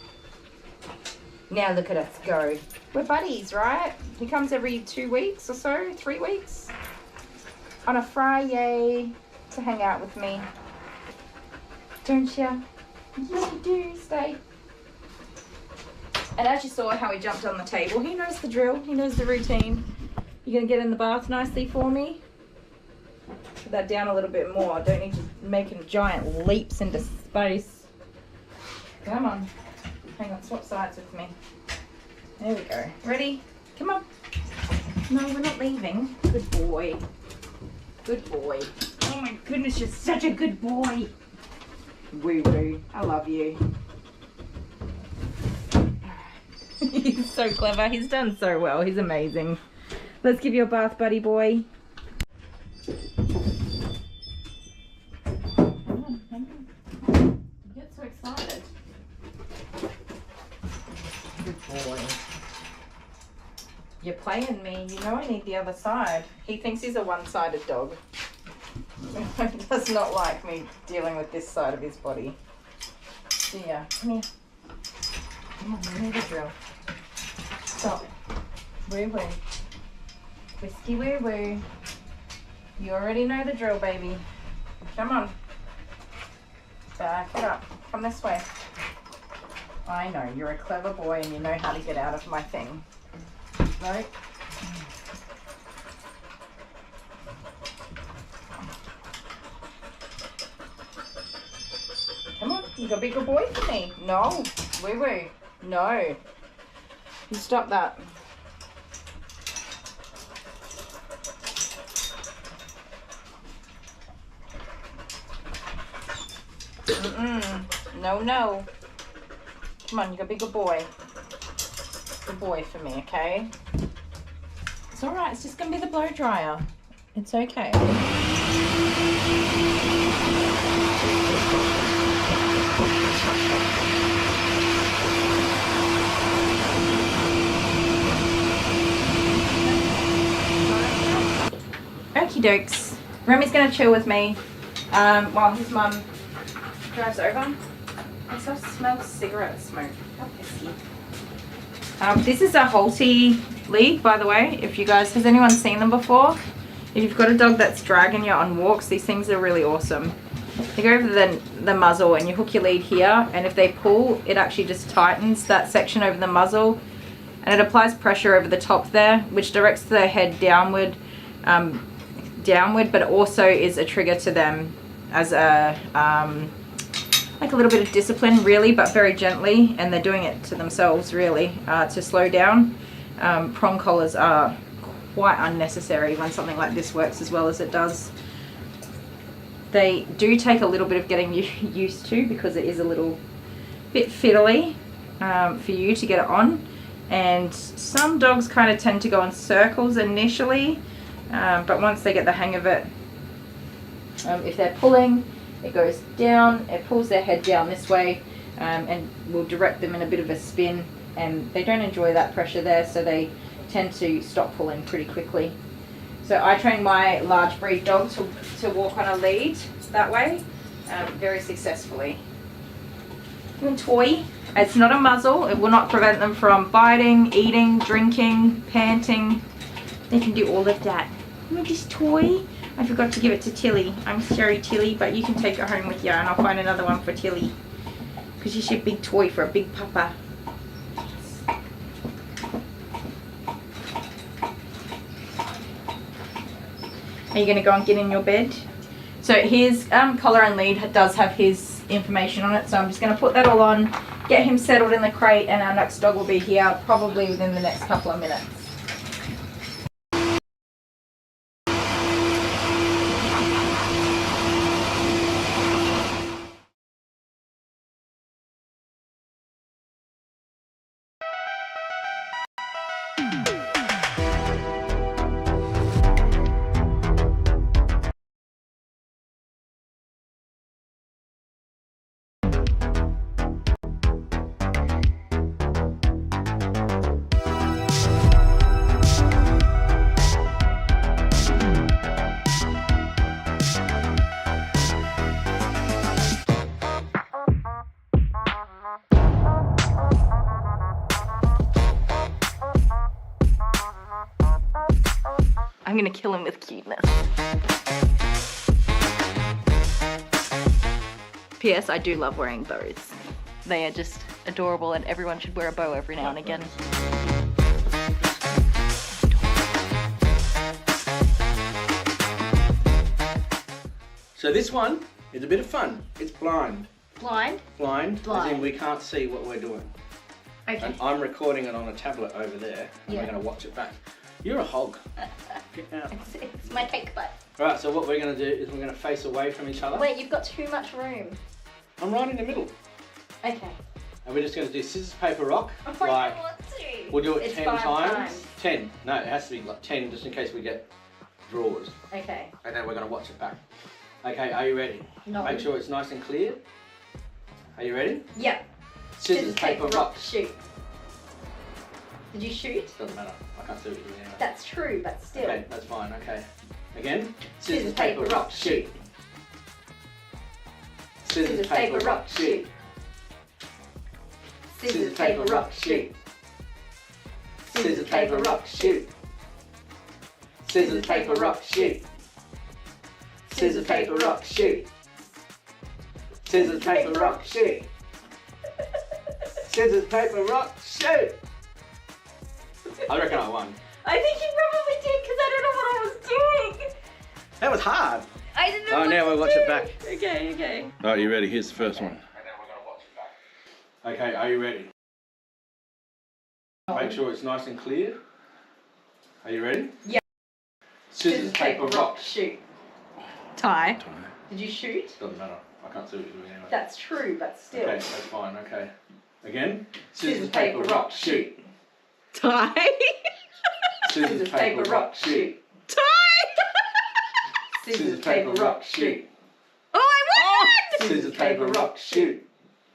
Now look at us go. We're buddies, right? He comes every 2 weeks or so, 3 weeks. On a Friday to hang out with me. Don't you? Yes, you do. Stay. And as you saw how he jumped on the table, he knows the drill. He knows the routine. You gonna get in the bath nicely for me? Put that down a little bit more. I don't need you making giant leaps into space. Come on. Hang on, swap sides with me. There we go. Ready? Come on. No, we're not leaving. Good boy. Good boy. Oh my goodness, you're such a good boy. Woo woo. I love you. He's so clever. He's done so well. He's amazing. Let's give you a bath, buddy boy. Hang on, hang on. You get so excited. Good boy. You're playing me. You know I need the other side. He thinks he's a one-sided dog. He does not like me dealing with this side of his body. So yeah, come here. Come on, you need a drill. Stop. Woo woo. Whiskey woo woo. You already know the drill, baby. Come on. Back it up. Come this way. I know, you're a clever boy and you know how to get out of my thing. Right? Come on, you gotta be a good boy for me. No. Woo woo. No. You stop that. No, no. Come on, you gotta be a good boy. Good boy for me, okay? It's alright, it's just gonna be the blow dryer. It's okay. Okie dokes. Remy's gonna chill with me while his mum drives over. I still smell cigarette smoke. How pissy. This is a Holty lead, by the way. If you guys, has anyone seen them before? If you've got a dog that's dragging you on walks, these things are really awesome. You go over the muzzle and you hook your lead here, and if they pull, it actually just tightens that section over the muzzle, and it applies pressure over the top there, which directs the head downward, but it also is a trigger to them as a like a little bit of discipline, really, but very gently, and they're doing it to themselves, really, to slow down. Prong collars are quite unnecessary when something like this works as well as it does. They do take a little bit of getting used to because it is a little bit fiddly for you to get it on, and some dogs kind of tend to go in circles initially, but once they get the hang of it, if they're pulling, it goes down, it pulls their head down this way, and will direct them in a bit of a spin, and they don't enjoy that pressure there, so they tend to stop pulling pretty quickly. So I train my large breed dog to walk on a lead that way, very successfully. And toy. It's not a muzzle. It will not prevent them from biting, eating, drinking, panting. They can do all of that. Look at this toy. I forgot to give it to Tilly. I'm sorry, Tilly, but you can take her home with you, and I'll find another one for Tilly. Because she's a big toy for a big papa. Are you going to go and get in your bed? So his collar and lead does have his information on it, so I'm just going to put that all on, get him settled in the crate, and our next dog will be here probably within the next couple of minutes. I'm gonna kill him with cuteness. P.S. I do love wearing bows. They are just adorable, and everyone should wear a bow every now and again. So this one is a bit of fun. It's blind. Blind? Blind, Blind. as in we can't see what we're doing. Okay. And I'm recording it on a tablet over there, and Yeah. we're going to watch it back. You're a hog. Get out. It's my take butt. Right, so what we're going to do is we're going to face away from each other. Wait, you've got too much room. I'm right in the middle. Okay. And we're just going to do scissors, paper, rock. I don't want to. We'll do it It's 10 5 times. 10. No, it has to be like 10 just in case we get draws. Okay. And then we're going to watch it back. Okay, are you ready? No. Make sure it's nice and clear. Are you ready? Yep. Scissors, paper, rock. Shoot. Did you shoot? Doesn't matter. I can't see what you're doing anyway. That's true, but still. Okay, that's fine. Okay. Again. Scissors, paper, rock, shoot. Scissors, paper, rock, shoot. Scissors, paper, rock, shoot. Scissors, paper, rock, shoot. Scissors, paper, rock, shoot. Scissors, paper, rock, shoot. Scissors, paper, rock, shoot. Scissors, paper, rock, shoot. I reckon I won. I think you probably did because I don't know what I was doing. That was hard. I didn't know Oh, what now to we'll watch do. it back. Okay, okay. Alright, you ready? Here's the first one. Okay, are you ready? Make sure it's nice and clear. Are you ready? Yeah. Scissors, paper, rock. shoot. Tie. Tie. Did you shoot? Doesn't matter. I can't see what you're doing anyway. That's true, but still. Okay, that's fine. Okay. Again. Scissors, paper, rock, shoot. Tie. Scissors, paper, rock, shoot. Tie. Scissors, paper, rock, shoot. Oh, I won! Scissors, paper, rock, shoot.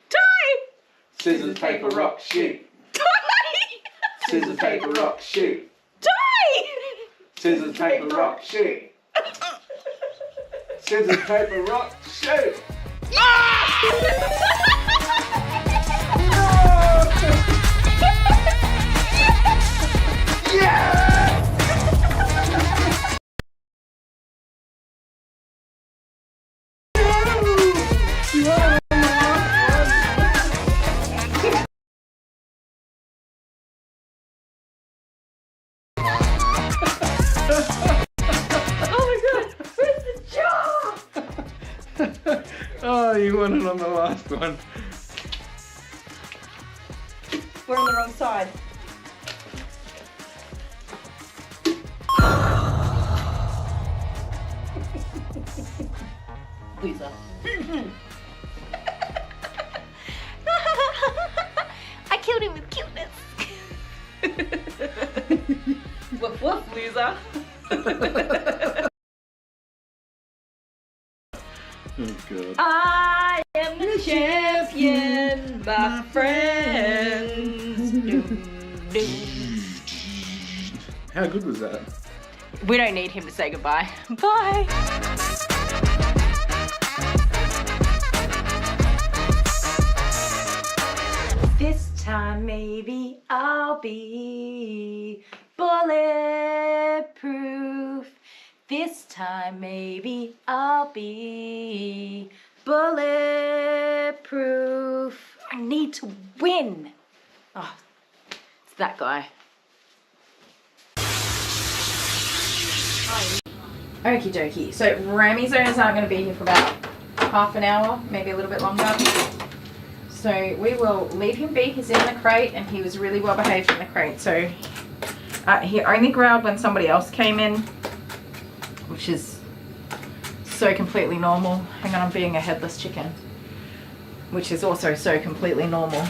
Tie. Scissors, paper, rock, shoot. Tie. Scissors, paper, rock, shoot. Tie. Scissors, paper, rock, shoot. Scissors, paper, rock, shoot. Oh, you won it on the last one. We're on the wrong side. Loser. I killed him with cuteness. Woof woof, loser. Oh, God. I am the champion, my friends. Doom, doom. How good was that? We don't need him to say goodbye. Bye. This time maybe I'll be bulletproof. This time maybe I'll be bulletproof. I need to win. Oh, it's that guy. Okie dokie. So Remy's owners aren't going to be here for about half an hour, maybe a little bit longer. So we will leave him be. He's in the crate and he was really well behaved in the crate. So he only growled when somebody else came in, which is so completely normal. Hang on, I'm being a headless chicken, which is also so completely normal.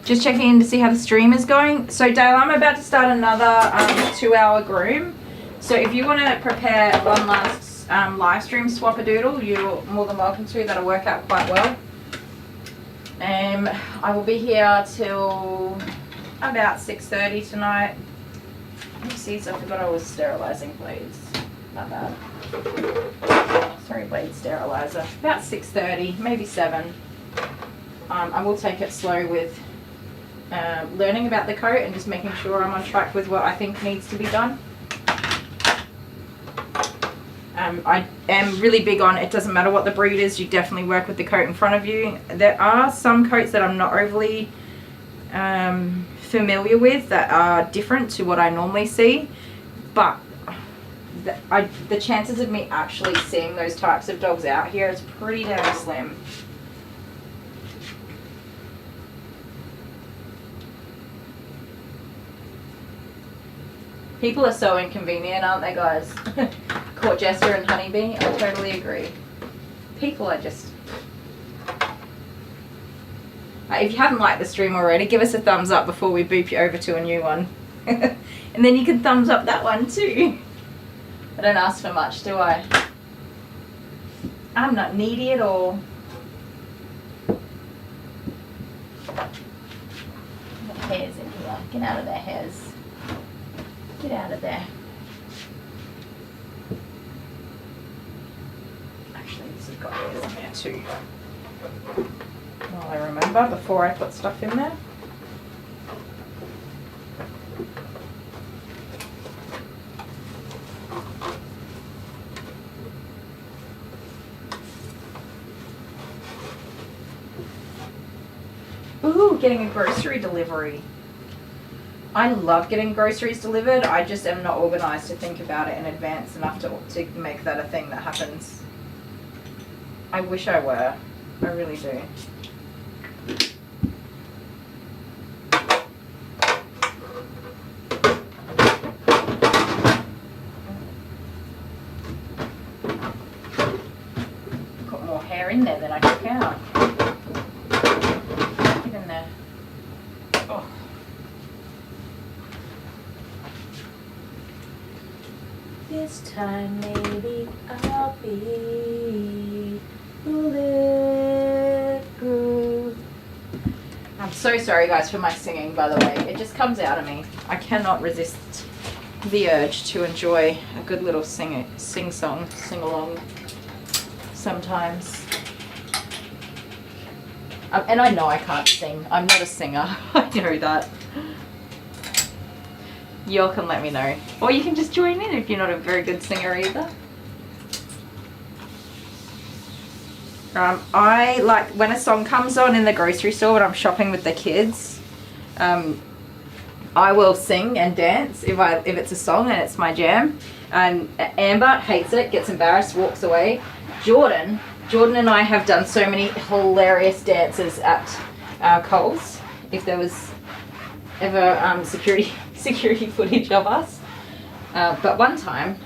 Just checking in to see how the stream is going. So Dale, I'm about to start another 2-hour groom. So if you want to prepare one last live stream swap-a-doodle, you're more than welcome to. That'll work out quite well. I will be here till about 6:30 tonight. Let me see, so I forgot I was sterilising blades. My bad. Sorry, blade sterilizer. About 6:30, maybe 7. I will take it slow with learning about the coat and just making sure I'm on track with what I think needs to be done. I am really big on, it doesn't matter what the breed is, you definitely work with the coat in front of you. There are some coats that I'm not overly familiar with that are different to what I normally see, but the chances of me actually seeing those types of dogs out here is pretty damn slim. People are so inconvenient, aren't they, guys? Court Jester and Honeybee, I totally agree. People are just... If you haven't liked the stream already, give us a thumbs up before we boop you over to a new one. And then you can thumbs up that one too. I don't ask for much, do I? I'm not needy at all. The hairs in here. Get out of there, hairs. Get out of there. Actually, this has got hairs in there too. Well, I remember before I put stuff in there. Ooh, getting a grocery delivery. I love getting groceries delivered. I just am not organised to think about it in advance enough to make that a thing that happens. I wish I were. I really do. Got more hair in there than I can count. Get in there. Oh. This time maybe I'll be bulletproof. I'm so sorry guys for my singing, by the way. It just comes out of me. I cannot resist the urge to enjoy a good little sing-song, sing-along sometimes. And I know I can't sing. I'm not a singer. I know that. You all can let me know. Or you can just join in if you're not a very good singer either. I like when a song comes on in the grocery store when I'm shopping with the kids. I will sing and dance if it's a song and it's my jam. Amber hates it, gets embarrassed, walks away. Jordan and I have done so many hilarious dances at Coles. If there was ever security footage of us. But one time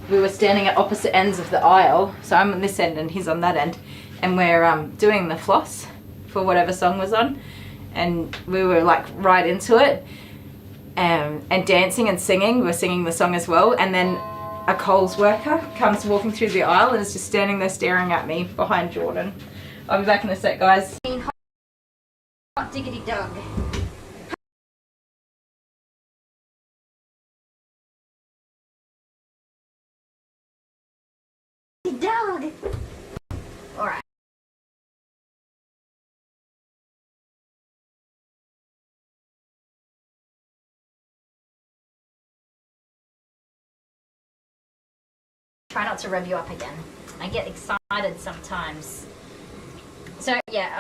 we were standing at opposite ends of the aisle, so I'm on this end and he's on that end, and we're doing the floss for whatever song was on, and we were like right into it, and dancing and singing. We were singing the song as well, and then a Coles worker comes walking through the aisle and is just standing there staring at me behind Jordan. I'll be back in a sec, guys. Hot diggity dog. Try not to rev you up again. I get excited sometimes. So yeah,